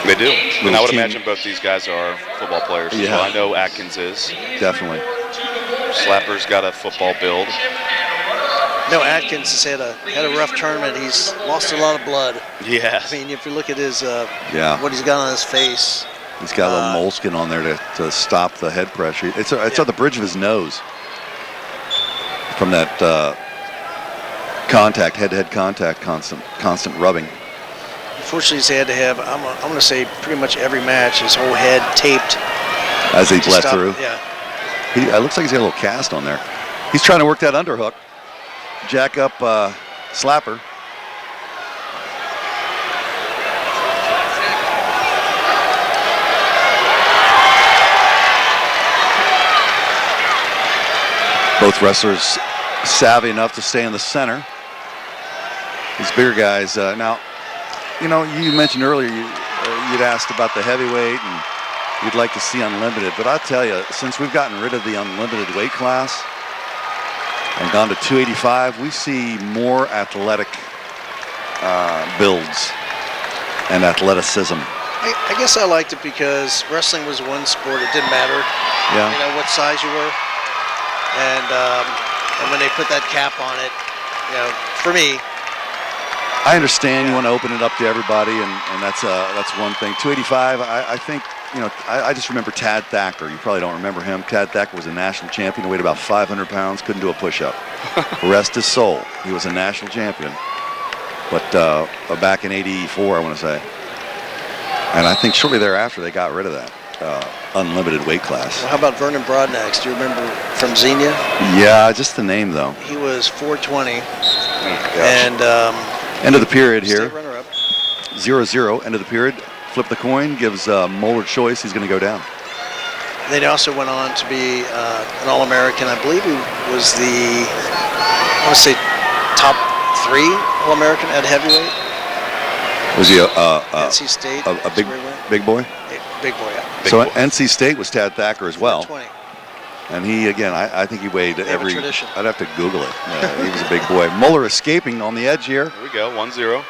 They do. And I would imagine both these guys are football players. Yeah. Well, I know Atkins is. Definitely. Slapper's got a football build. No, Atkins has had a rough tournament. He's lost a lot of blood. Yes. I mean, if you look at his what he's got on his face. He's got a little moleskin on there to stop the head pressure. It's on the bridge of his nose from that contact, head-to-head contact, constant rubbing. Unfortunately, he's had to have, I'm going to say, pretty much every match, his whole head taped. As he bled through. Yeah. It looks like he's got a little cast on there. He's trying to work that underhook. Jack up Slapper. Both wrestlers savvy enough to stay in the center. These bigger guys. Now, you know, you mentioned earlier you'd asked about the heavyweight and you'd like to see unlimited. But I'll tell you, since we've gotten rid of the unlimited weight class and gone to 285, we see more athletic builds and athleticism. I guess I liked it because wrestling was one sport. It didn't matter, Yeah. you know, what size you were. And when they put that cap on it, you know, for me. I understand you want to open it up to everybody, and that's one thing. 285, I think, you know, I just remember Tad Thacker. You probably don't remember him. Tad Thacker was a national champion, weighed about 500 pounds, couldn't do a push-up. Rest his soul. He was a national champion. But back in '84, I want to say. And I think shortly thereafter, they got rid of that unlimited weight class. Well, how about Vernon Broadnax? Do you remember from Xenia? Yeah, just the name, though. He was 420. And end of the period here. State runner-up. 0-0, end of the period. Flip the coin, gives Moeller choice. He's going to go down. They also went on to be an All-American. I believe he was the, I want to say, top 3 All-American at heavyweight. Was he NC State. a big boy? Big boy, yeah. So NC State was Tad Thacker as well. 20. And he, again, I think he weighed every... tradition. I'd have to Google it. He was a big boy. Moeller escaping on the edge here. Here we go, 1-0.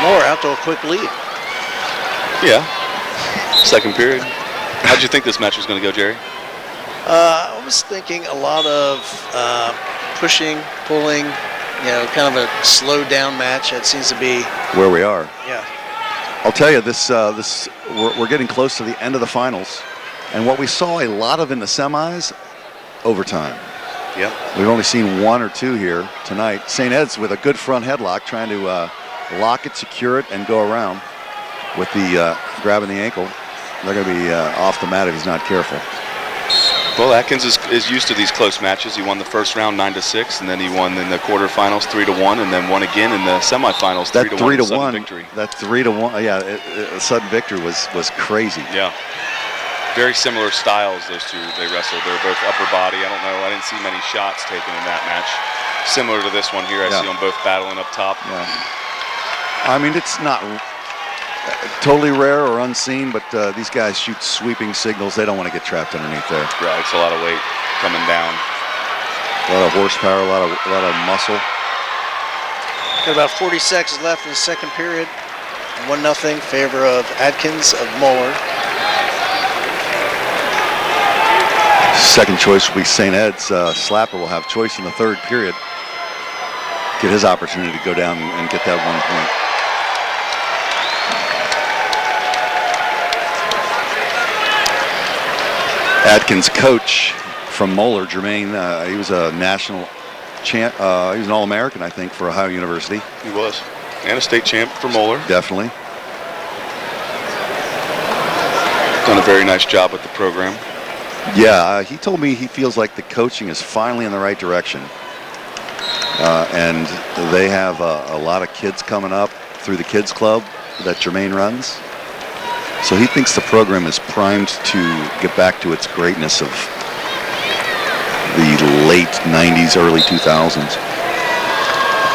Moore out to a quick lead. Yeah. Second period. How'd you think this match was going to go, Jerry? I was thinking a lot of pushing, pulling, you know, kind of a slowed down match. That seems to be where we are. Yeah. I'll tell you, we're getting close to the end of the finals, and what we saw a lot of in the semis, overtime. Yep. We've only seen 1 or 2 here tonight. St. Ed's with a good front headlock, trying to lock it, secure it, and go around with the grabbing the ankle. They're going to be off the mat if he's not careful. Well, Atkins is used to these close matches. He won the first round 9-6, and then he won in the quarterfinals 3-1, and then won again in the semifinals 3-1. Sudden victory. That 3-1, yeah, a sudden victory was crazy. Yeah. Very similar styles, those two. They wrestled. They're both upper body. I didn't see many shots taken in that match. Similar to this one here. I see them both battling up top. Yeah. I mean, it's not totally rare or unseen, but these guys shoot sweeping signals. They don't want to get trapped underneath there. Right, it's a lot of weight coming down. A lot of horsepower, a lot of muscle. Got about 40 seconds left in the second period. 1-0 favor of Atkins of Moeller. Second choice will be St. Ed's. Slapper will have choice in the third period. Get his opportunity to go down and get that 1 point. Atkins' coach from Moeller, Jermaine, he was a national champ. He was an All-American, I think, for Ohio University. He was. And a state champ for Moeller. Definitely. Done a very nice job with the program. Yeah, he told me he feels like the coaching is finally in the right direction. And they have a lot of kids coming up through the kids club that Jermaine runs. So he thinks the program is primed to get back to its greatness of the late late 90s, early 2000s.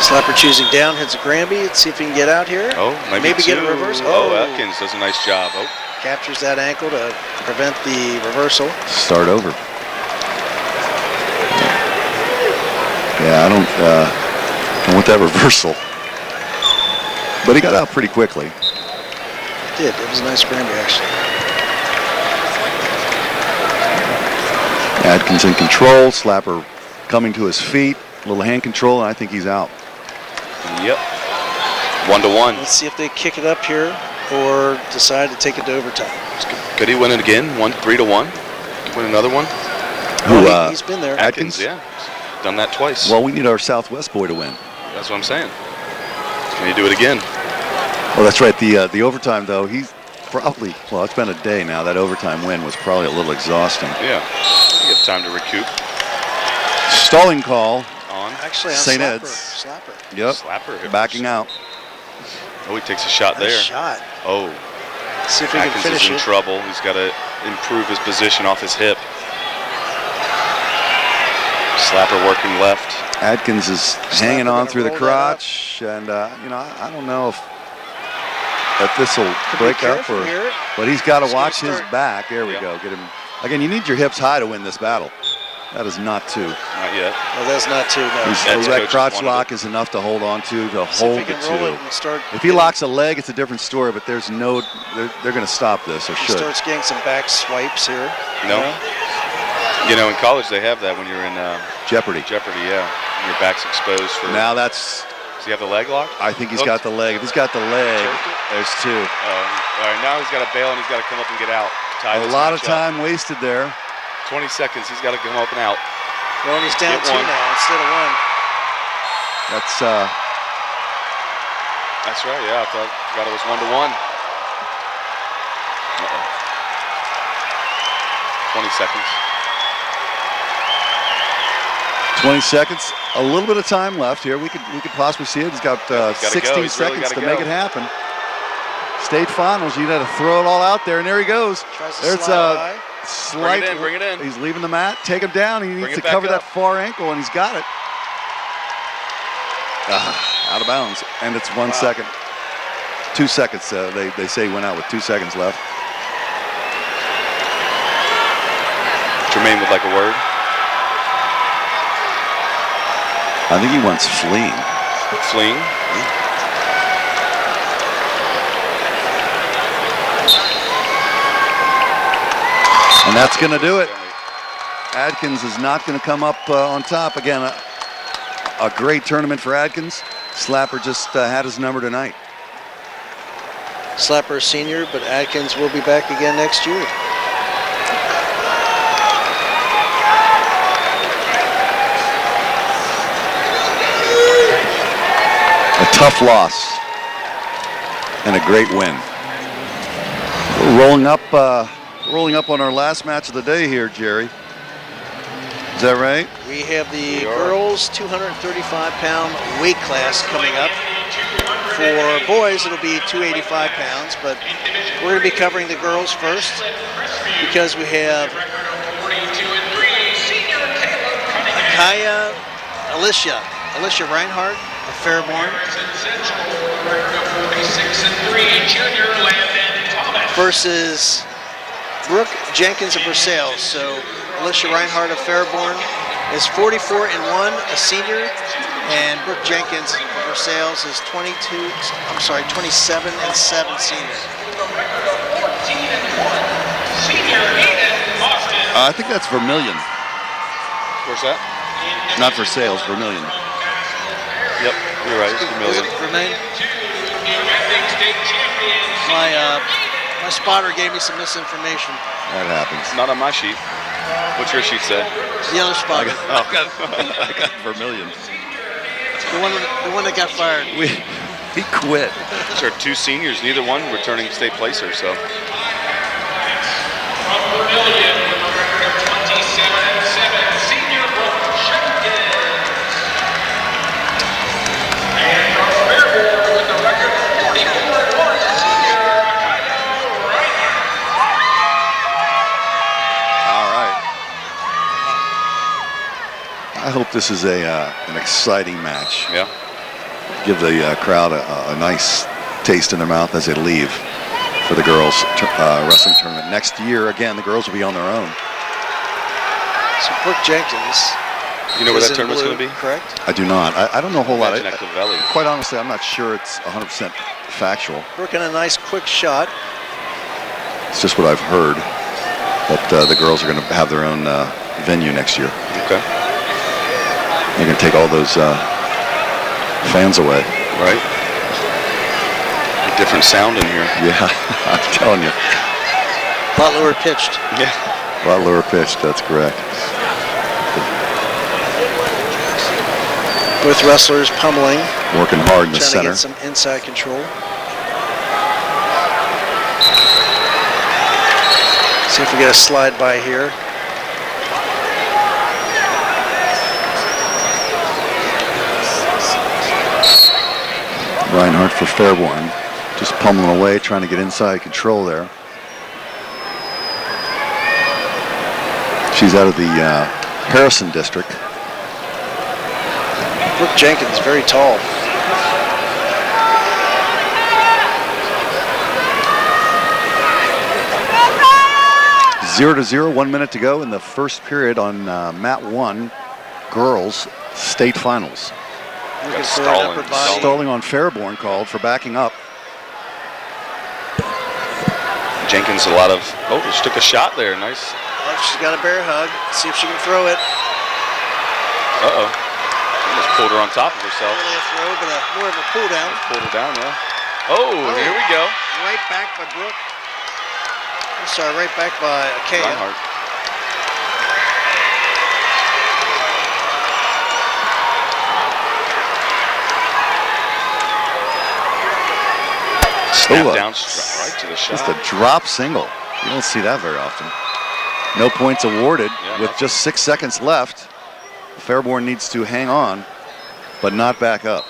Slapper choosing down, hits a Granby. Let's see if he can get out here. Oh, maybe get a reverse. Oh, Atkins does a nice job. Oh. Captures that ankle to prevent the reversal. Start over. Yeah, I don't want that reversal. But he got out pretty quickly. It did. It was a nice Granby, actually. Atkins in control. Slapper coming to his feet. A little hand control, and I think he's out. Yep. 1-1. Let's see if they kick it up here or decide to take it to overtime. Could he win it again? 3-1? Could win another one? He's been there. Atkins, yeah. Done that twice. Well, we need our Southwest boy to win. That's what I'm saying. Can he do it again? Well, that's right. The overtime, though, he's probably, well, it's been a day now. That overtime win was probably a little exhausting. Yeah. You have time to recoup. Stalling call. Actually, on St. Slapper. Ed's. Slapper. Yep. Slapper. Backing out. Oh, he takes a shot there. Shot. Oh. Let's see if he can Atkins finish is in it. trouble. He's got to improve his position off his hip. Slapper working left. Atkins is hanging on through the roll that crotch, and I don't know if this will break up or. Here. But he's got to He's watch gonna his start. back. There we go. Get him again. You need your hips high to win this battle. That is not two. Not yet. No, that's not two. No. That crotch lock is enough to hold on to hold if he the can roll it two. and start If he locks a leg, it's a different story. But there's no, they're going to stop this or he should. starts getting some back swipes here. No. You know, in college they have that when you're in Jeopardy. Jeopardy, yeah. And your back's exposed for. Now that's. Does he have the leg lock? I think he's got the leg. If he's got the leg, there's two. All right, now he's got to bail and he's got to come up and get out. A lot of time wasted there. 20 seconds. He's got to come up and out. Well, he's down Get two one. now instead of one. That's right. Yeah, I forgot it was 1-1. 20 seconds. 20 seconds. A little bit of time left here. We could possibly see it. He's got 16 seconds to make it happen. State finals. You got to throw it all out there, and there he goes. There's a slight. Bring it in. He's leaving the mat. Take him down. He needs to cover that far ankle, and he's got it. Out of bounds, and it's 1 second. 2 seconds. They say he went out with 2 seconds left. Jermaine would like a word. I think he wants fleeing. Fleeing. And that's going to do it. Adkins is not going to come up on top. Again, a great tournament for Adkins. Slapper just had his number tonight. Slapper senior, but Atkins will be back again next year. A tough loss and a great win. We're rolling up on our last match of the day here, Jerry. Is that right? We have the girls 235-pound weight class coming up. For boys, it'll be 285 pounds, but we're going to be covering the girls first because we have Alicia Reinhardt of Fairborn versus Brooke Jenkins of Versailles. So Alicia Reinhardt of Fairborn is 44-1, a senior, and Brooke Jenkins of Versailles is 27-7 senior. I think that's Vermilion. Where's that? Not for sales, Vermilion. Yep, you're right. It's Vermilion. Vermilion. My spotter gave me some misinformation. That happens. Not on my sheet. What's your sheet say? The other spotter. I got Vermilion. The one that got fired. He quit. These are two seniors, neither one returning state placer, so. From Vermilion, with a record of 27-7, senior Brooke Jenkins. And from Fairborn, with a record of 44-1, senior Reinhardt. All right. hope this is an exciting match. Yeah. Give the crowd a nice taste in their mouth as they leave for the girls' wrestling tournament. Next year, again, the girls will be on their own. So Brooke Jenkins. You know where that tournament's going to be? Correct. I do not. I don't know a whole lot. Quite honestly, I'm not sure it's 100% factual. Brooke in a nice quick shot. It's just what I've heard. But the girls are going to have their own venue next year. Okay. They're going to take all those fans away. Right. A different sound in here. Yeah, I'm telling you. A lot lower pitched. Yeah. A lot lower pitched, that's correct. Both wrestlers pummeling. Working hard in the center. Trying to get some inside control. See if we get a slide by here. Reinhardt for Fairborn. Just pummeling away, trying to get inside control there. She's out of the Harrison district. Brooke Jenkins, very tall. Zero to zero, 1 minute to go in the first period on Mat 1 girls state finals. Stalling on Fairborn called for backing up. Jenkins, a lot of, she took a shot there, nice. Oh, she's got a bear hug. See if she can throw it. Uh-oh. Almost pulled her on top of herself. Not really a throw, but more of a pull down. Pulled her down, yeah. Oh, here we go. Right back by Brooke. I'm sorry, right back by Kayla. Reinhardt. Snap down right to the shot. Just a drop single. You don't see that very often. No points awarded with just 6 seconds left. Fairborn needs to hang on, but not back up.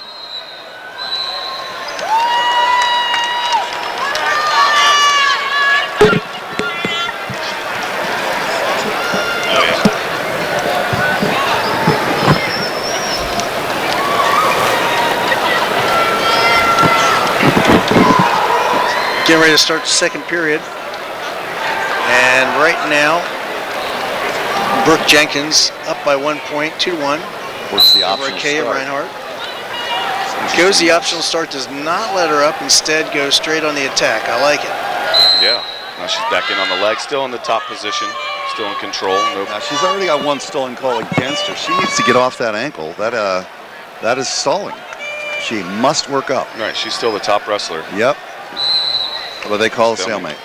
Getting ready to start the second period. And right now, Brooke Jenkins up by 1 point, 2-1. What's the optional Kayla start? Reinhardt. Goes the optional start, does not let her up, instead goes straight on the attack. I like it. Yeah. Now she's back in on the leg, still in the top position, still in control. Now she's already got one stolen call against her. She needs to get off that ankle. That is stalling. She must work up. Right, she's still the top wrestler. Yep. What they call a stalemate.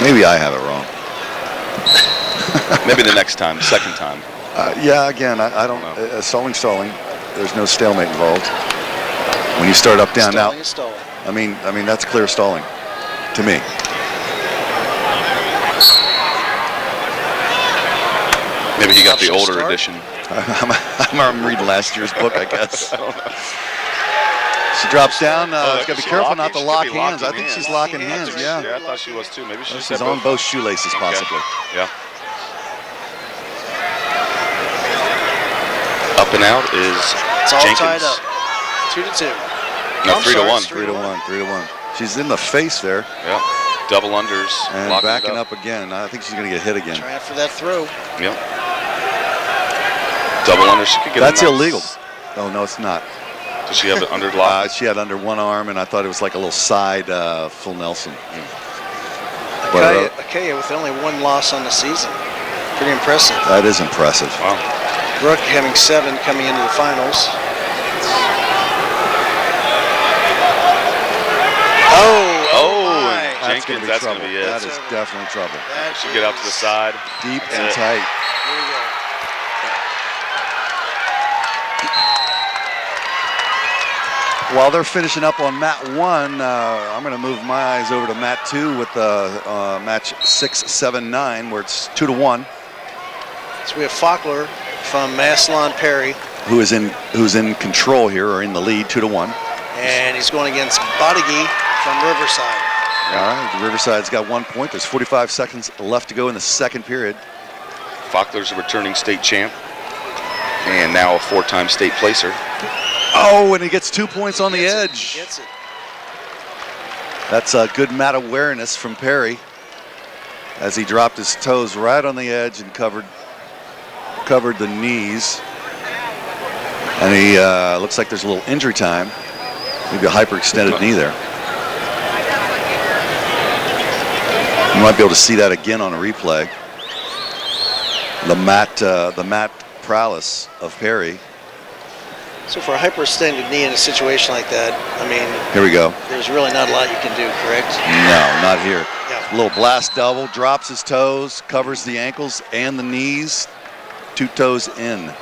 Maybe I have it wrong. Maybe the next time, second time. Yeah, again, I don't know. Stalling. There's no stalemate involved. When you start up, down, Stalling now. is stalling. I mean that's clear stalling to me. Maybe he got the older edition. I'm reading last year's book, I guess. I don't know. She drops down. She's got to be careful not to She lock could be hands. locking I think she's hands. locking hands, yeah. Yeah, I thought she was too. Maybe She's on both shoelaces, possibly. Yeah. Up and out is It's all Jenkins. tied up. 2-2. No, 3-1. 3-1. She's in the face there. Yeah. Double unders. And locking it backing up again. I think she's going to get hit again. Trying for that throw. Yep. Double under. She could get. That's a nice, illegal. Oh no, it's not. Does she have it under lock? She had under one arm, and I thought it was like a little side full Nelson. But, Akaya with only one loss on the season. Pretty impressive. That is impressive. Wow. Brooke having 7 coming into the finals. Jenkins, that's going to be it. That is definitely trouble. She get out to the side. Deep and tight. Here we go. While they're finishing up on mat 1, I'm going to move my eyes over to mat 2 with match 6, 7, 9, where it's 2-1. So we have Faulkner from Maslon Perry, who's in control here, or in the lead, 2-1. and he's going against Bodegi from Riverside. All right, Riverside's got 1 point. There's 45 seconds left to go in the second period. Faulkner's a returning state champ and now a 4-time state placer. Oh, and he gets 2 points on the edge. He gets it. That's a good mat awareness from Perry as he dropped his toes right on the edge and covered the knees. And he looks like there's a little injury time. Maybe a hyperextended knee there. You might be able to see that again on a replay. The mat prowess of Perry. So for a hyperextended knee in a situation like that, I mean, here we go. There's really not a lot you can do, correct? No, not here. Yeah. A little blast double, drops his toes, covers the ankles and the knees, 2 toes in.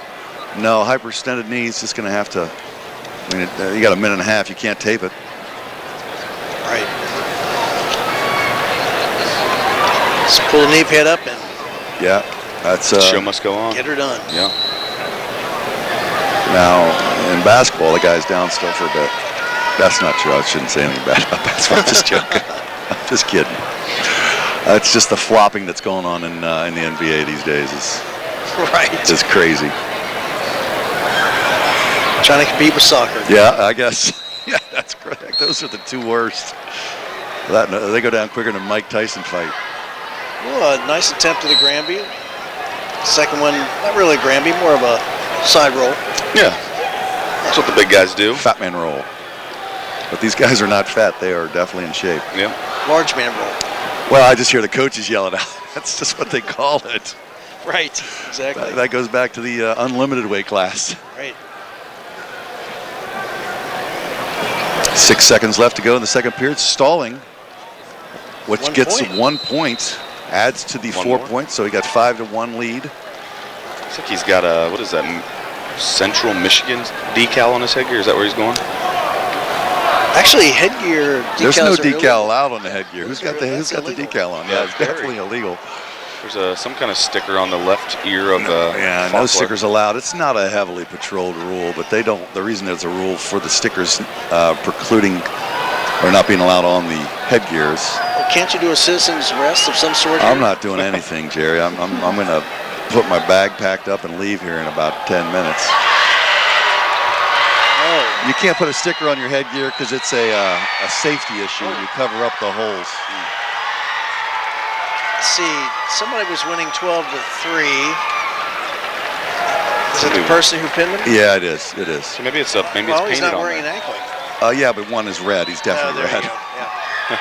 No, hyperextended knee is just going to have to, I mean, you got a minute and a half, you can't tape it. Right. Just pull the knee pad up and yeah, that's the show must go on. Get her done. Yeah. Now, in basketball, the guy's down still for a bit. That's not true. I shouldn't say anything bad about basketball. I'm just joking. I'm just kidding. It's just the flopping that's going on in the NBA these days is right. It's crazy. Trying to compete with soccer. Yeah, I guess. Yeah, that's correct. Those are the 2 worst. They go down quicker than Mike Tyson fight. Well, a nice attempt to the Granby. Second one, not really a Granby, more of a side roll. Yeah, that's what the big guys do. Fat man roll. But these guys are not fat. They are definitely in shape. Yeah. Large man roll. Well, I just hear the coaches yell it out. That's just what they call it. Right, exactly. That goes back to the unlimited weight class. Right. 6 seconds left to go in the second period. Stalling, which 1 gets point. 1 point, adds to the 4 points. So he got 5-1 lead. Looks like he's got a, what is that, Central Michigan decal on his headgear? Is that where he's going? Actually, headgear decals. There's no are decal illegal. allowed on the headgear. Who's got the decal on? Yeah, it's definitely illegal. There's some kind of sticker on the left ear of the. Yeah, no stickers allowed. It's not a heavily patrolled rule, but they don't. The reason there's a rule for the stickers precluding or not being allowed on the headgears. Well, can't you do a citizen's arrest of some sort? I'm not doing anything, Jerry. I'm going to put my bag packed up and leave here in about 10 minutes. Oh. You can't put a sticker on your headgear because it's a safety issue. You cover up the holes. See, somebody was winning 12-3. Is it the person who pinned him? Yeah, it is. It is. So maybe it's painted Well, he's not on wearing there. an anklet. Yeah, but one is red. He's definitely there red. you go. Yeah.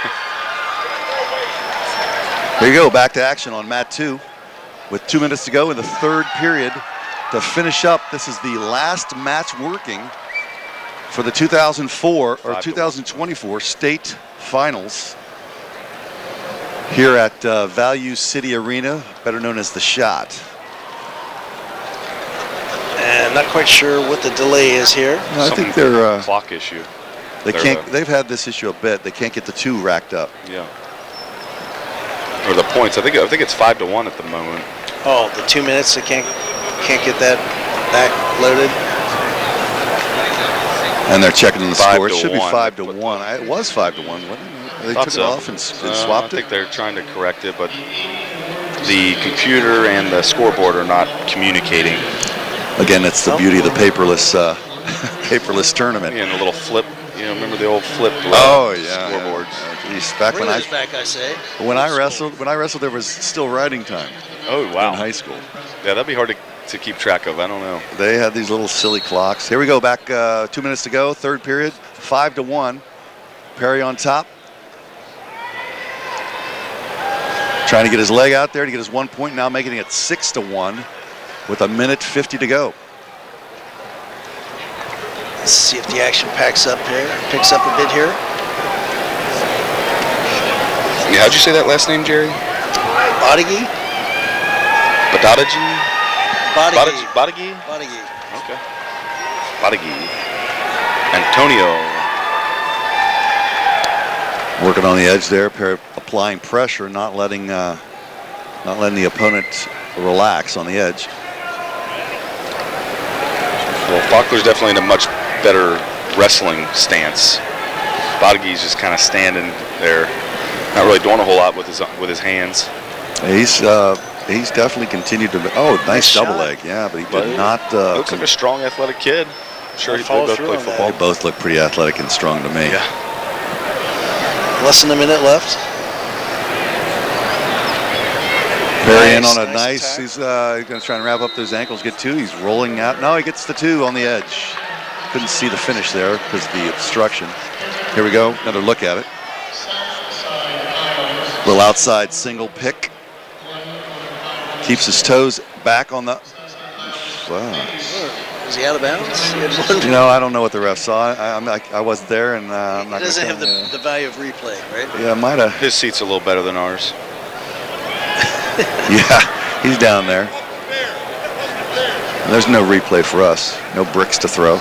There you go. Back to action on mat 2 with 2 minutes to go in the third period to finish up. This is the last match working for the 2004 or 2024 state finals here at Value City Arena, better known as the Shot. And not quite sure what the delay is here. No, I think they're clock issue. They can't. They've had this issue a bit. They can't get the 2 racked up. Yeah. Or the points. I think it's 5-1 at the moment. Oh, the 2 minutes. They can't get that back loaded. And they're checking the score. It should be 5-1. 5-1. It was 5-1. Wasn't it? They took it off and swapped it. I think they're trying to correct it, but the computer and the scoreboard are not communicating. Again, it's the beauty of the paperless paperless tournament. Yeah, and a little flip. You know, remember the old flip? Oh yeah, scoreboards. Yeah. Geez, back when I wrestled, there was still riding time. Oh wow. In high school. Yeah, that'd be hard to keep track of. I don't know. They had these little silly clocks. Here we go. Back 2 minutes to go. Third period. 5-1. Perry on top. Trying to get his leg out there to get his 1 point. Now making it 6-1 with 1:50 to go. Let's see if the action picks up a bit here. Yeah, how'd you say that last name, Jerry? Bodigi. Badadaji? Bodigi. Bodigi. Okay. Bodigi. Antonio. Working on the edge there, applying pressure, not letting the opponent relax on the edge. Well, Faulkner's definitely in a much better wrestling stance. Bodigi's just kind of standing there, not really doing a whole lot with his hands. He's He's definitely continued to. Oh, nice double leg. Yeah, but he did not. Looks like a strong, athletic kid. I'm sure he both play football. They both look pretty athletic and strong to me. Yeah. Less than a minute left. Perry on a nice. He's going to try and wrap up those ankles. Get 2. He's rolling out. No, he gets the 2 on the edge. Couldn't see the finish there because of the obstruction. Here we go. Another look at it. Little outside single pick. Keeps his toes back on the. Wow. Was he out of bounds? You know, I don't know what the ref saw. I wasn't there, and I'm not. It doesn't have the value of replay, right? Yeah, might have. His seat's a little better than ours. Yeah, he's down there. There's no replay for us. No bricks to throw.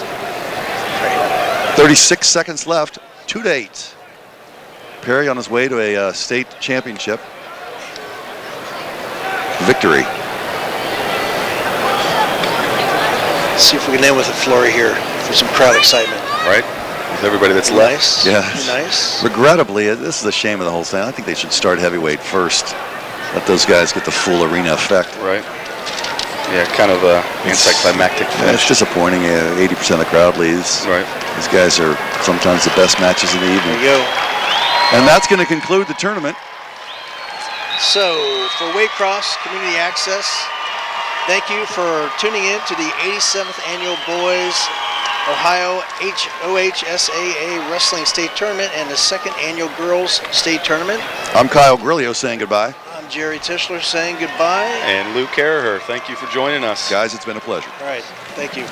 36 seconds left. 2-8. Perry on his way to a state championship victory. Let's see if we can end with a flurry here for some crowd excitement. Right? With everybody that's left. Yeah. Nice. Regrettably, this is the shame of the whole thing. I think they should start heavyweight first. Let those guys get the full arena effect. Right. Yeah, kind of anticlimactic finish. It's disappointing. 80% of the crowd leaves. Right. These guys are sometimes the best matches of the evening. There you go. And that's going to conclude the tournament. So, for Waycross Community Access, thank you for tuning in to the 87th Annual Boys Ohio OHSAA Wrestling State Tournament and the 2nd Annual Girls State Tournament. I'm Kyle Grillo saying goodbye. I'm Jerry Tischler saying goodbye. And Lou Carraher, thank you for joining us. Guys, it's been a pleasure. All right, thank you.